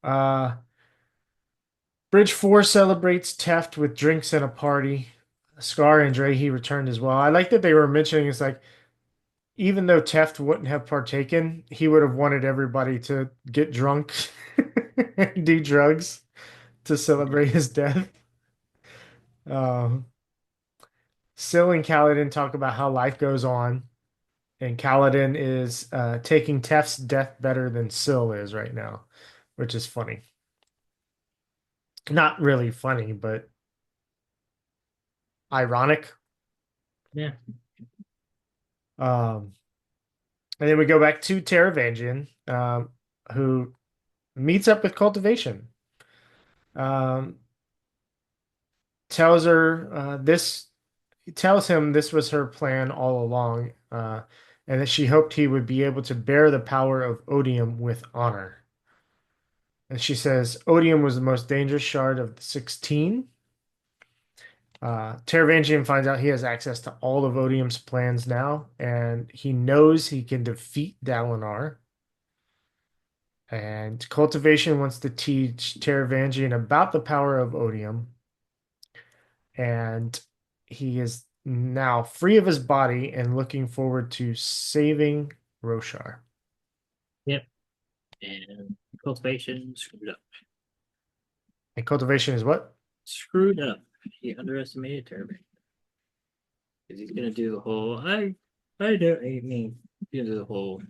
Uh, Bridge 4 celebrates Teft with drinks and a party. Scar and Drehy returned as well. I like that they were mentioning it's like even though Teft wouldn't have partaken, he would have wanted everybody to get drunk and do drugs to celebrate his death. Um, Syl and Kaladin talk about how life goes on, and Kaladin is taking Teft's death better than Syl is right now, which is funny. Not really funny, but ironic. Yeah. Um, and then we go back to Taravangian, who meets up with Cultivation. Um, tells her this tells him this was her plan all along, and that she hoped he would be able to bear the power of Odium with honor. And she says Odium was the most dangerous shard of the 16. Taravangian finds out he has access to all of Odium's plans now, and he knows he can defeat Dalinar. And Cultivation wants to teach Taravangian about the power of Odium, and he is now free of his body and looking forward to saving Roshar. Yep. And cultivation screwed up. And Cultivation is what? Screwed up. He underestimated Turban. Because he's gonna do the whole I don't I mean he's gonna do the whole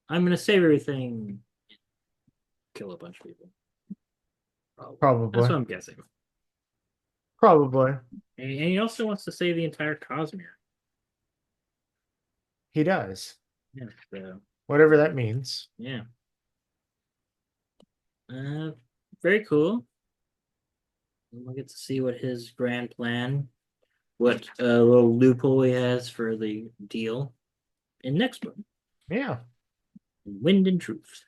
I'm gonna save everything, kill a bunch of people. Probably. Probably. That's what I'm guessing. Probably. And he also wants to save the entire Cosmere. He does. Yeah, so Whatever that means. yeah. Very cool. We'll get to see what his grand plan, what little loophole he has for the deal in next book. Yeah. Wind and Truth.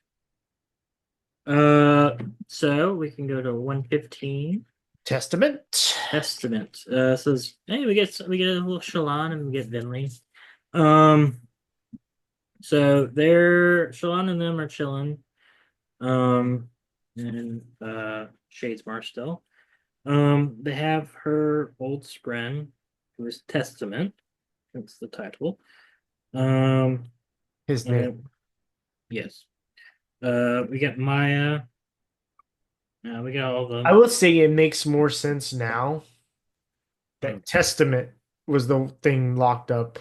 So we can go to 115. Testament. Testament. Says, hey, we get a little Shallan and we get Vinley. So they're Shallan and them are chilling. And Shadesmar still. They have her old spren, who is Testament. That's the title. His name. Yes. We got Maya. We got all the. I will say it makes more sense now that Testament was the thing locked up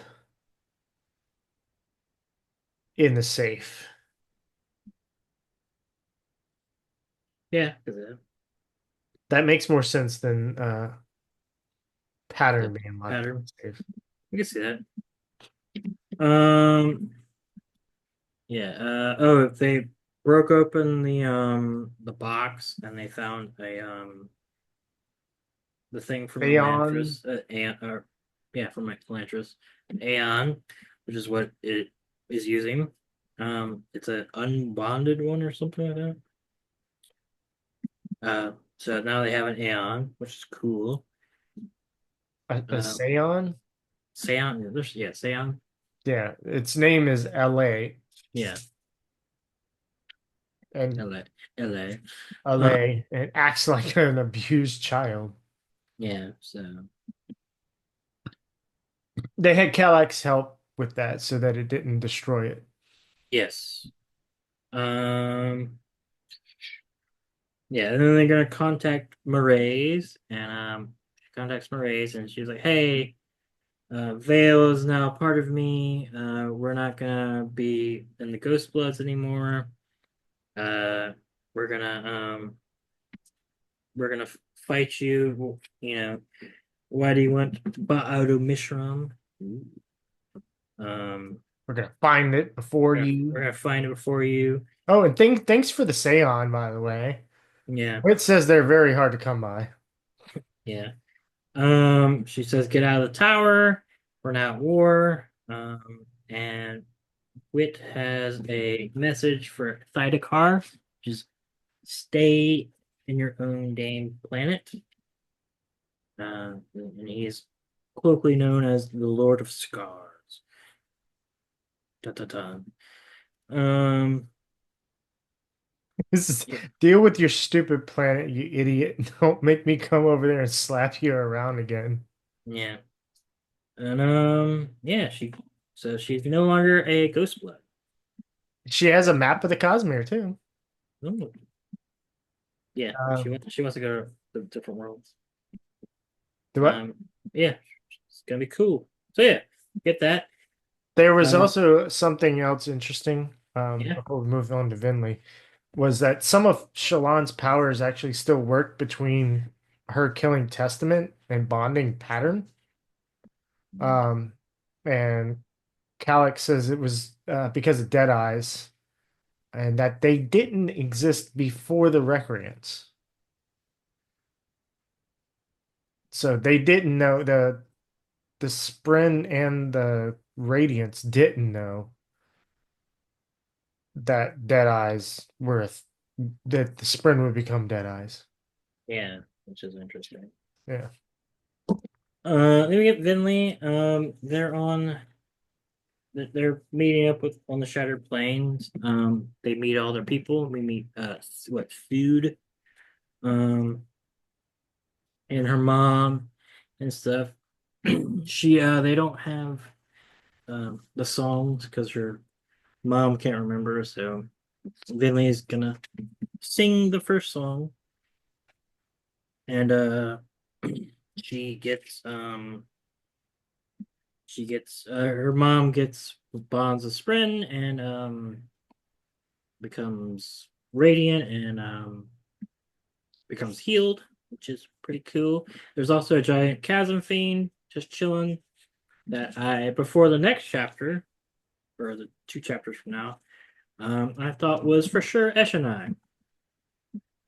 in the safe. Yeah, 'cause, That makes more sense than pattern the being locked in pattern. the safe. I can see that. Um, yeah. Oh, if they broke open the box and they found the thing from Aeon. Elantris, yeah, from Elantris, Aeon, which is what it is using. It's an unbonded one or something like that. So now they have an Aeon, which is cool. A Um, Seon. Seon, yeah, Seon, Yeah, its name is LA, yeah, and LA, LA. LA, and acts like an abused child. Yeah, so They had Kallax help with that so that it didn't destroy it. yes. Um, yeah, and then they're gonna contact Maraise, and she contacts Maraise, and she's like, "Hey, Vale is now part of me. We're not gonna be in the Ghost Bloods anymore. Uh, we're gonna we're gonna fight you. You know, why do you want Ba'adu Mishram? Um, We're gonna find it before we're you. gonna find it before you. Oh, and thanks for the Seon, by the way. Yeah, It says they're very hard to come by. yeah. She says, "Get out of the tower. We're not at war." And Wit has a message for Thydakar, which is stay in your own damn planet. And he's colloquially known as the Lord of Scars. Da, da, da. Um, This is yeah, deal with your stupid planet, you idiot. Don't make me come over there and slap you around again. yeah. And yeah, she's no longer a ghost blood. She has a map of the Cosmere too. Oh, yeah, Uh, she wants to go to the different worlds. do what? Um, yeah, it's gonna be cool. So yeah, get that. There was Uh, also something else interesting. yeah. Before we move on to Vinley, was that some of Shallan's powers actually still work between her killing Testament and bonding Pattern. Um, and Calyx says it was because of Dead Eyes, and that they didn't exist before the Recreants. So they didn't know the Spren and the Radiants didn't know that Dead Eyes were that the Spren would become Dead Eyes. Yeah, which is interesting. Yeah. Then we get Vinley. They're meeting up with on the Shattered Plains. They meet all their people. We meet what Food, um, and her mom and stuff. They don't have the songs because her mom can't remember. So Vinley is gonna sing the first song, and she gets her mom gets bonds of Spren and becomes radiant and becomes healed, which is pretty cool. There's also a giant chasm fiend just chilling that I before the next chapter or the 2 chapters from now I thought was for sure Eshonai,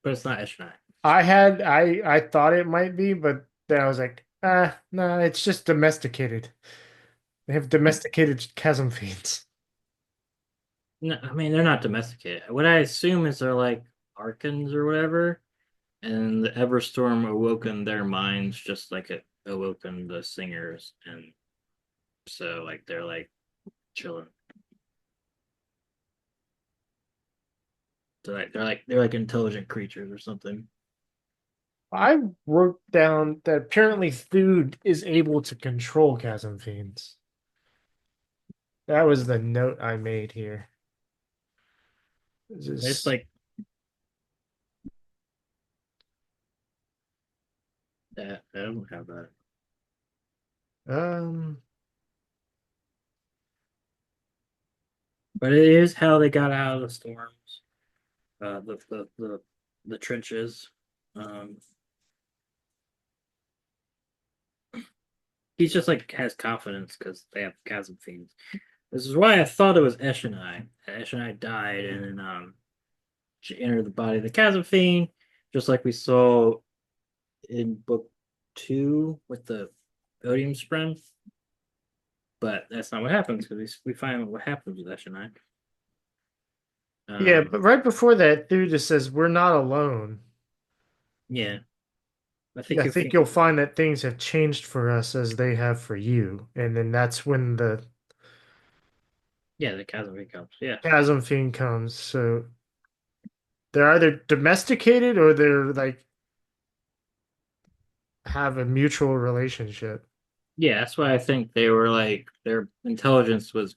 but it's not Eshonai. I thought it might be, but then I was like, no, it's just domesticated. They have domesticated chasm fiends. No, I mean they're not domesticated. What I assume is they're like Archons or whatever, and the Everstorm awoken their minds just like it awoken the singers, and so like they're like chilling. They're like intelligent creatures or something. I wrote down that apparently Thude is able to control chasm fiends. That was the note I made here. This It's is like that. I don't have that. um But it is how they got out of the storms, the trenches. Um, he's just like has confidence because they have chasm fiends. This is why I thought it was Eshonai. Eshonai died, and then she entered the body of the chasm fiend, just like we saw in book 2 with the Odium Spren. But that's not what happens because we find what happens with Eshonai. Yeah, but right before that, Thuda says, "We're not alone." Yeah, I think Yeah, I you think can. you'll find that things have changed for us as they have for you. And then that's when the Yeah, the chasm fiend comes. Yeah, chasm fiend comes. So they're either domesticated or they're like have a mutual relationship. yeah. That's why I think they were like their intelligence was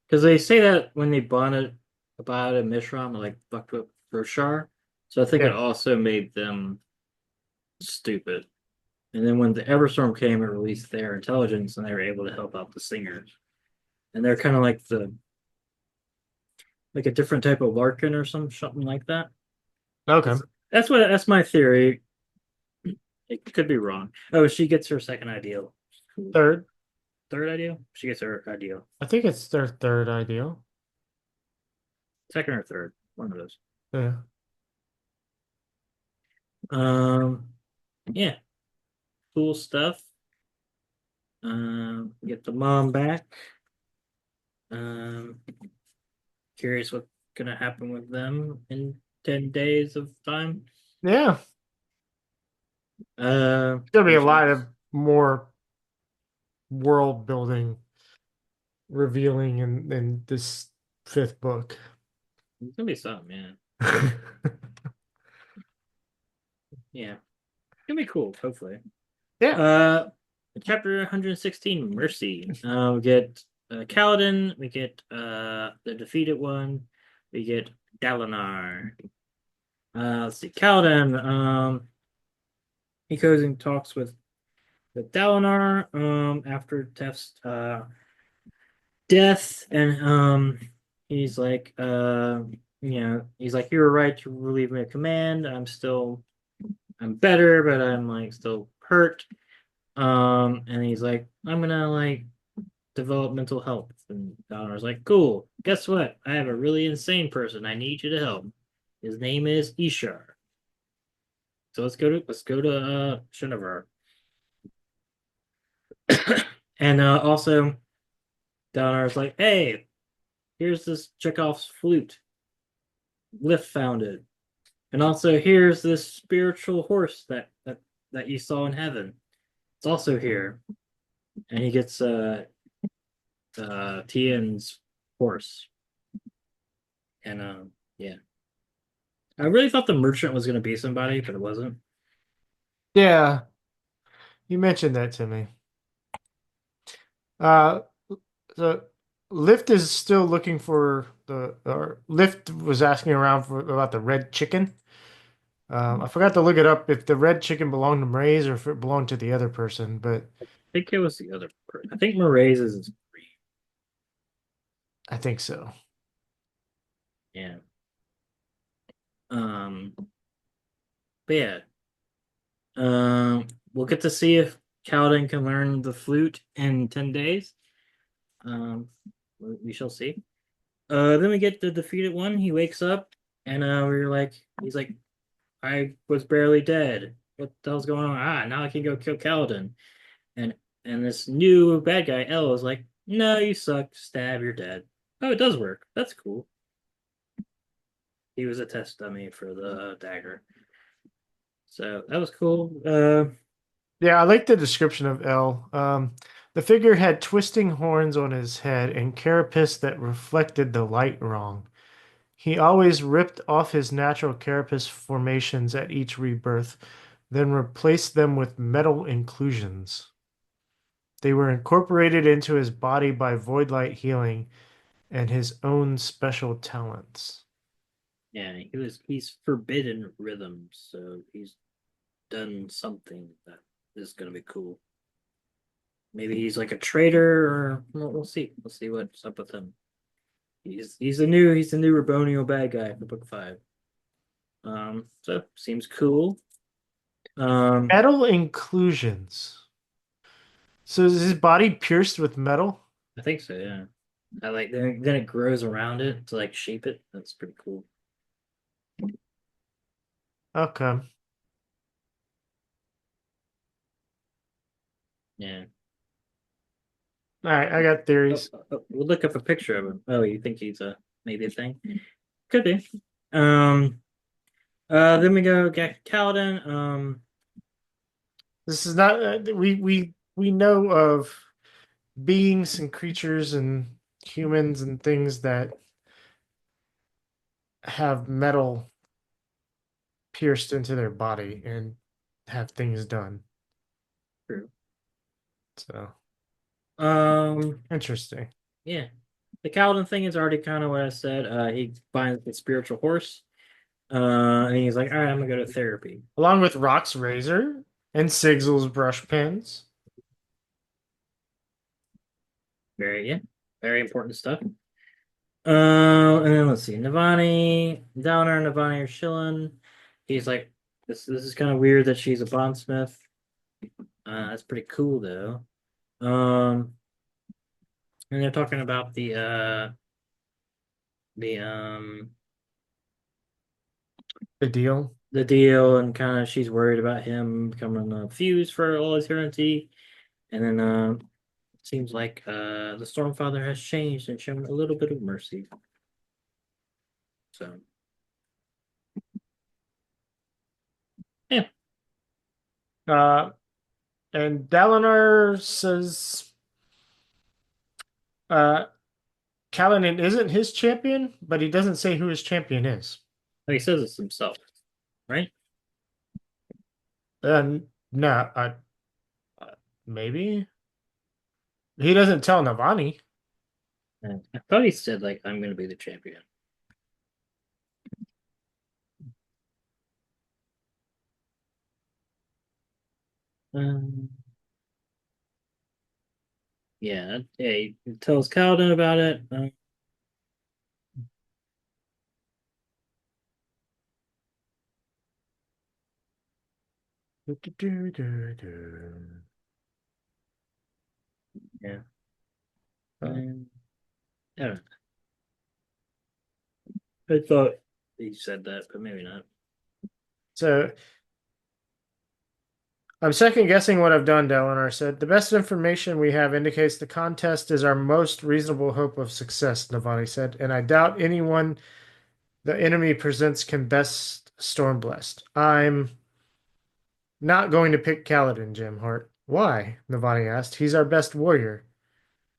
because they say that when they bonded about a Mishram, like fucked with Roshar. So I think it Yeah. also made them stupid. And then when the Everstorm came, it released their intelligence, and they were able to help out the singers. And they're kind of like the like a different type of Larkin or something like that. Okay. That's my theory. It could be wrong. Oh, she gets her second ideal. Third. Third ideal? She gets her ideal. I think it's their third ideal. Second or third. One of those. Yeah. Um yeah. Cool stuff. Get the mom back. Um Curious what's gonna happen with them in 10 days of time. Yeah. Uh There'll be we a shall lot of more world building revealing in this fifth book. it's gonna be something, yeah. Yeah. It's gonna be cool, hopefully. Yeah. Uh, chapter 116, Mercy. We get Kaladin, we get the defeated one, we get Dalinar. Let's see, Kaladin. He goes and talks with Dalinar after Tef's death, and he's like he's like, you were right to relieve me of command. I'm better, but I'm like still hurt. And he's like, I'm gonna like develop mental health. And Donner's like, cool. Guess what? I have a really insane person I need you to help. His name is Ishar. So let's go to Shinovar. And also Donner's like, hey, here's this Chekhov's flute. Lift found it. And also here's this spiritual horse that you saw in heaven. It's also here. And he gets Tien's horse. And yeah. I really thought the merchant was gonna be somebody, but it wasn't. Yeah. You mentioned that to me. Uh, so Lift is still looking for or Lift was asking around for about the red chicken. I forgot to look it up if the red chicken belonged to Mraize or if it belonged to the other person, but I think it was the other person. I think Moraes is green. I think so. Yeah. Um but yeah. We'll get to see if Kaladin can learn the flute in 10 days. Um we shall see. Then we get the defeated one. He wakes up and we're like he's like, I was barely dead. What the hell's going on? Ah, now I can go kill Kaladin. And and this new bad guy, L, is like, no, you suck. Stab, you're dead. Oh, it does work. That's cool. He was a test dummy for the dagger. So that was cool. Yeah, I like the description of L. The figure had twisting horns on his head and carapace that reflected the light wrong. He always ripped off his natural carapace formations at each rebirth, then replaced them with metal inclusions. They were incorporated into his body by void light healing and his own special talents. Yeah, he's forbidden rhythms, so he's done something that is gonna be cool. Maybe he's like a traitor, or we'll see. We'll see what's up with him. He's the new Rabonio bad guy for book 5. So seems cool. Metal inclusions. So is his body pierced with metal? I think so, yeah. I like then it grows around it to like shape it. That's pretty cool. Okay. Yeah. All right, I got theories. We'll look up a picture of him. Oh, you think he's a maybe a thing? Could be. Um. Then we go get Kaladin. This is not we know of beings and creatures and humans and things that have metal pierced into their body and have things done. True. So Um. interesting. Yeah. The Kaladin thing is already kind of what I said. He finds the spiritual horse. And he's like, all right, I'm gonna go to therapy. Along with Rock's razor and Sigil's brush pens. Very yeah, very important stuff. And then let's see, Navani, Downer, Navani are chilling. He's like, this is kind of weird that she's a bondsmith. That's pretty cool though. Um, and they're talking about the The deal. the deal and kind of she's worried about him becoming a fuse for all eternity. And then seems like the Stormfather has changed and shown a little bit of mercy. So yeah. Uh and Dalinar says uh Kaladin isn't his champion, but he doesn't say who his champion is. He says it's himself, right? No, maybe he doesn't tell Navani. I thought he said like I'm gonna be the champion. Um, yeah, he tells Kaladin about it. Yeah. I don't know. I thought he said that, but maybe not. So I'm second guessing what I've done, Dalinar said. The best information we have indicates the contest is our most reasonable hope of success, Navani said, and I doubt anyone the enemy presents can best Stormblessed. I'm not going to pick Kaladin, Jim Hart. Why? Navani asked. He's our best warrior.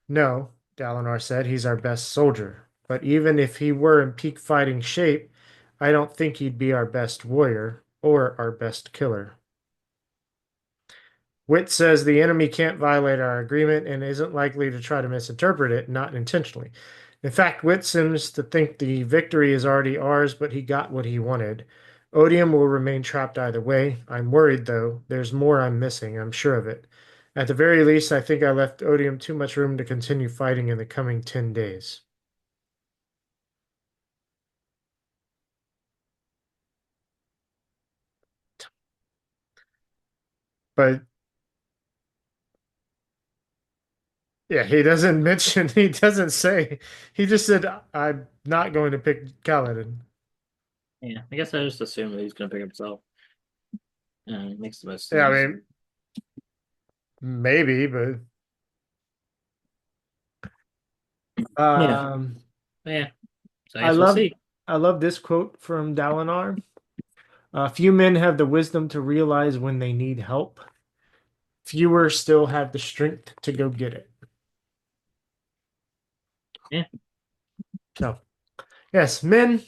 No, Dalinar said, he's our best soldier. But even if he were in peak fighting shape, I don't think he'd be our best warrior or our best killer. Wit says the enemy can't violate our agreement and isn't likely to try to misinterpret it, not intentionally. In fact, Wit seems to think the victory is already ours, but he got what he wanted. Odium will remain trapped either way. I'm worried, though. There's more I'm missing, I'm sure of it. At the very least, I think I left Odium too much room to continue fighting in the coming 10 days. But yeah, he doesn't mention, he doesn't say, he just said, I'm not going to pick Kaladin. Yeah, I guess I just assumed that he's gonna pick himself. It makes the most Yeah, I sense. mean, maybe, but Yeah, um, yeah. So I I guess we'll love see. I love this quote from Dalinar. Few men have the wisdom to realize when they need help. Fewer still have the strength to go get it. Yeah, So, yes, men.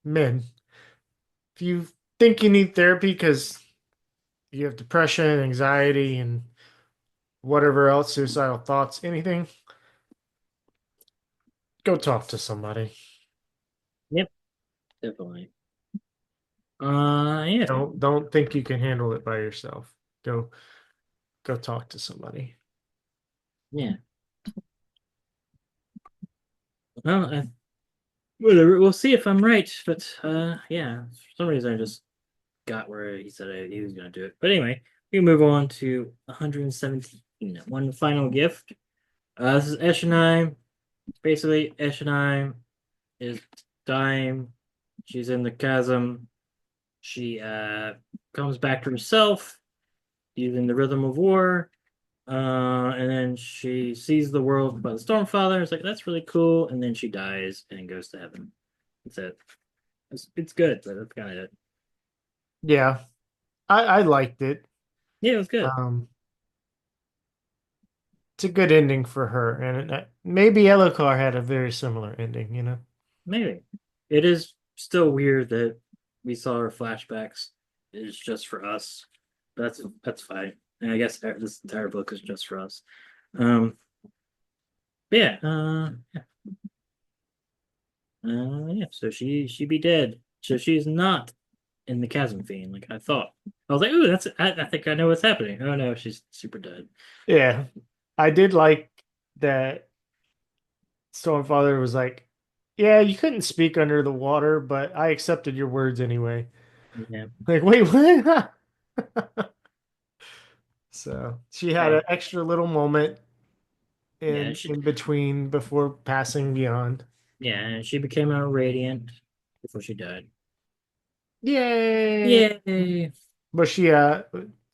If you think you need therapy because you have depression, anxiety, and whatever else, suicidal thoughts, anything, go talk to somebody. yep, definitely. Yeah, Don't think you can handle it by yourself. Go talk to somebody. yeah. Well, Whatever. We'll see if I'm right. But yeah, for some reason I just got where he said he was gonna do it. But anyway, we can move on to 117. One final gift. This is Eshonai. Basically, Eshonai is dying. She's in the chasm. She comes back to herself using the rhythm of war. And then she sees the world by the Stormfather. It's like that's really cool. And then she dies and goes to heaven. That's it. It's good, but that's kind of it. Yeah, I liked it. Yeah, it was good. Um, it's a good ending for her, and maybe Elokar had a very similar ending. You know. Maybe it is still weird that we saw her flashbacks. It's just for us. That's fine. And I guess this entire book is just for us. Um, yeah, yeah. So she be dead. So she's not in the chasm fiend like I thought. I was like, ooh, I think I know what's happening. Oh no, she's super dead. Yeah, I did like that. Stormfather was like, "Yeah, you couldn't speak under the water, but I accepted your words anyway." Yeah, Like, wait, what? So she had an okay. extra little moment Yeah, in between before passing beyond. yeah, and she became a radiant before she died. Yay! Yay! Was she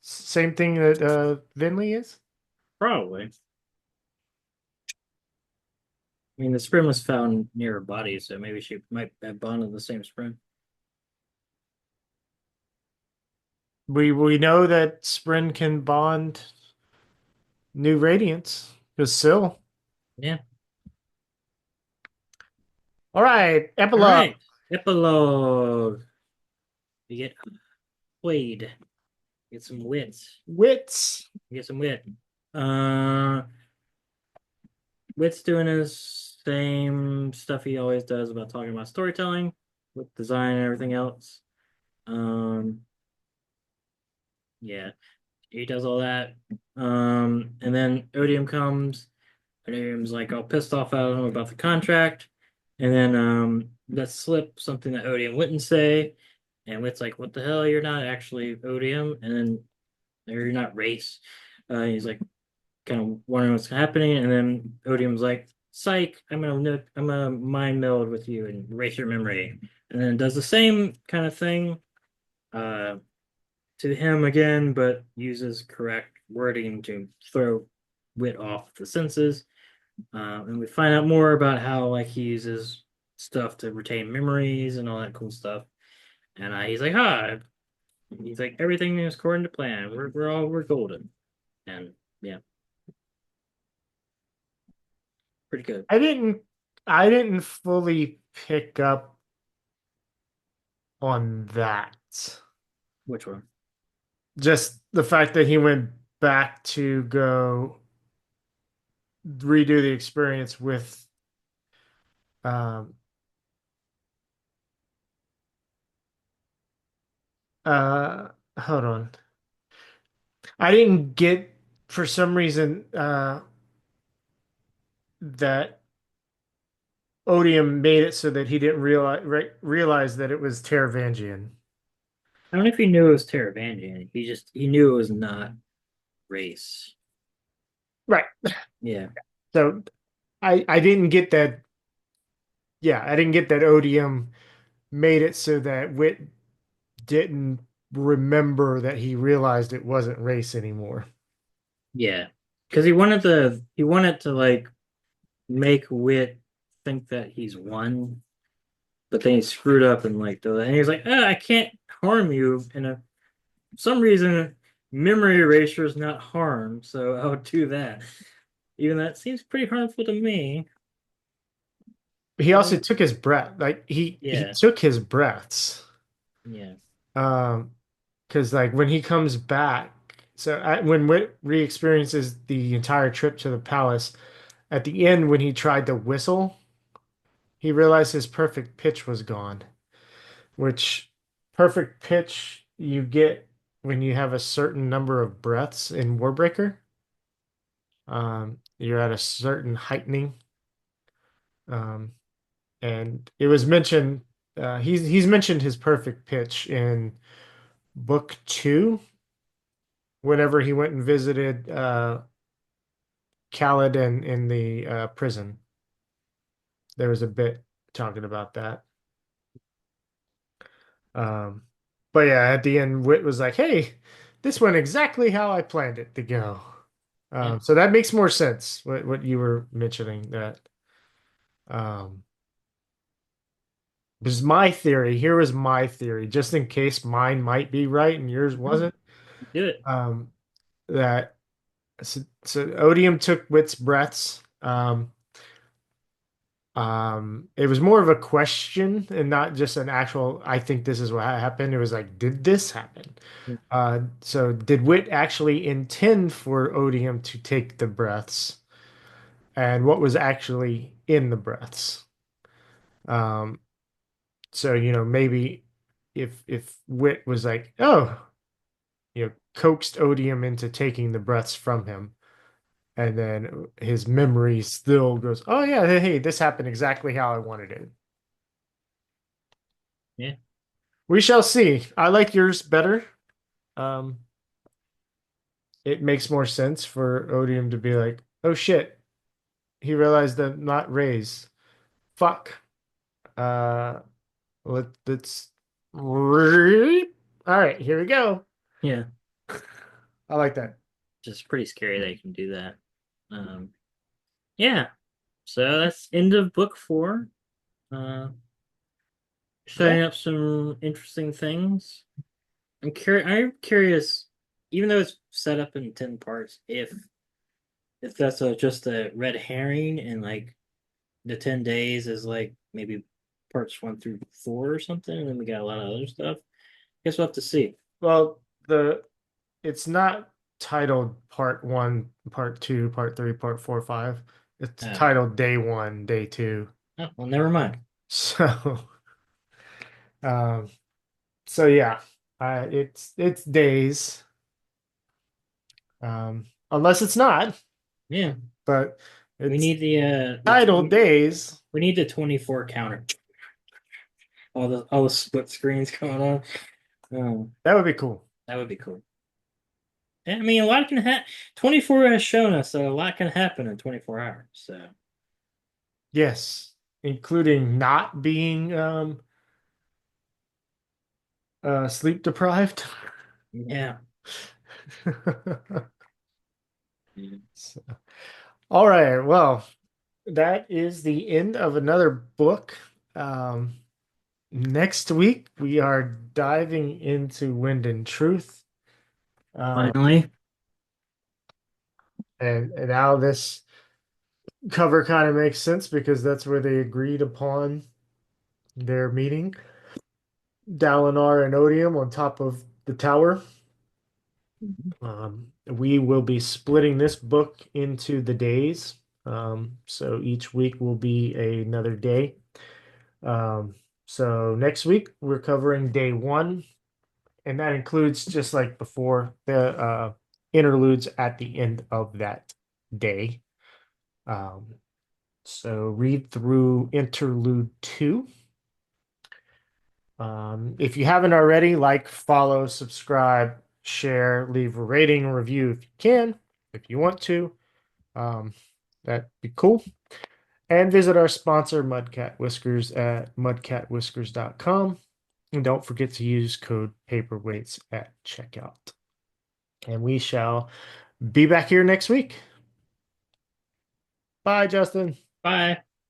same thing that Vinley is? Probably. I mean, the spring was found near her body, so maybe she might have bonded the same spring. We know that Sprin can bond new radiants with Syl. Yeah. All right, All epilogue. right. Epilogue. We get Wade. Get some wit. Wits. Get some wit. Uh, Wit's doing his same stuff he always does about talking about storytelling with design and everything else. Um, yeah, he does all that. And then Odium comes. Odium's like all pissed off at him about the contract. And then lets slip something that Odium wouldn't say. And Wit's like, what the hell? You're not actually Odium. And then, or you're not race. He's like, kind of wondering what's happening. And then Odium's like, psych, I'm gonna mind meld with you and erase your memory. And then does the same kind of thing uh, to him again, but uses correct wording to throw Wit off the senses. And we find out more about how like he uses stuff to retain memories and all that cool stuff. And he's like, he's like, everything is according to plan. We're golden. And yeah, pretty good. I didn't fully pick up on that. Which one? Just the fact that he went back to go redo the experience with um hold on. I didn't get for some reason that Odium made it so that he didn't realize that it was Taravangian. I don't know if he knew it was Taravangian. He knew it was not race. Right. Yeah. So I didn't get that. Yeah, I didn't get that Odium made it so that Wit didn't remember that he realized it wasn't race anymore. Yeah. Because he wanted to like make Wit think that he's won, but then he screwed up and like and he's like, I can't harm you in a for some reason memory erasure is not harm, so I'll do that. Even that seems pretty harmful to me. He also Um, took his breath. Like he yeah, took his breaths. yeah, Um, because like when he comes back, so when Wit re-experiences the entire trip to the palace, at the end when he tried to whistle, he realized his perfect pitch was gone. Which perfect pitch you get when you have a certain number of breaths in Warbreaker. You're at a certain heightening. Um, and it was mentioned. He's mentioned his perfect pitch in book two, whenever he went and visited Kaladin in the prison. There was a bit talking about that. Um, but yeah, at the end, Wit was like, "Hey, this went exactly how I planned it to go." Yeah. So that makes more sense. What you were mentioning that. Um, This is my theory. Here was my theory, just in case mine might be right and yours Mhm. wasn't. Do it. Um, that so Odium took Wit's breaths. It was more of a question and not just an actual, I think this is what happened. It was like, did this happen? So did Wit actually intend for Odium to take the breaths? And what was actually in the breaths? Um, so maybe if Wit was like, oh, coaxed Odium into taking the breaths from him, and then his memory still goes, oh yeah, hey, this happened exactly how I wanted it. Yeah. We shall see. I like yours better. Um, it makes more sense for Odium to be like, oh shit, he realized that not raise. Fuck. Uh, let's. All right, here we go. Yeah. I like that. Just pretty scary that you can do that. Um, yeah. So that's end of book four. Uh, Yeah. Setting up some interesting things. I'm curious, even though it's set up in 10 parts, if that's just a red herring and like the 10 days is like maybe parts 1 through 4 or something, and then we got a lot of other stuff. Guess we'll have to see. Well, it's not titled part one, part two, part three, part four, five. It's Uh, titled day one, day two. oh, well, never mind. So, um, so yeah, it's days. Unless it's not, Yeah, but we it's need the titled days. we need the 24 counter. All the split screens going on. Oh, That would be cool. that would be cool. I mean, a lot can happen. 24 has shown us that a lot can happen in 24 hours. So Yes, including not being sleep deprived. yeah. Yeah. So, all right. Well, that is the end of another book. Um, Next week we are diving into Wind and Truth. Finally. And now this cover kind of makes sense because that's where they agreed upon their meeting. Dalinar and Odium on top of the tower. We will be splitting this book into the days. So each week will be another day. Um, so next week we're covering day one, and that includes, just like before, the interludes at the end of that day. Um, so read through interlude two. If you haven't already, like, follow, subscribe, share, leave a rating and review if you can, if you want to. Um, that'd be cool. And visit our sponsor, Mudcat Whiskers, at mudcatwhiskers.com. And don't forget to use code Paperweights at checkout. And we shall be back here next week. Bye, Justin. Bye.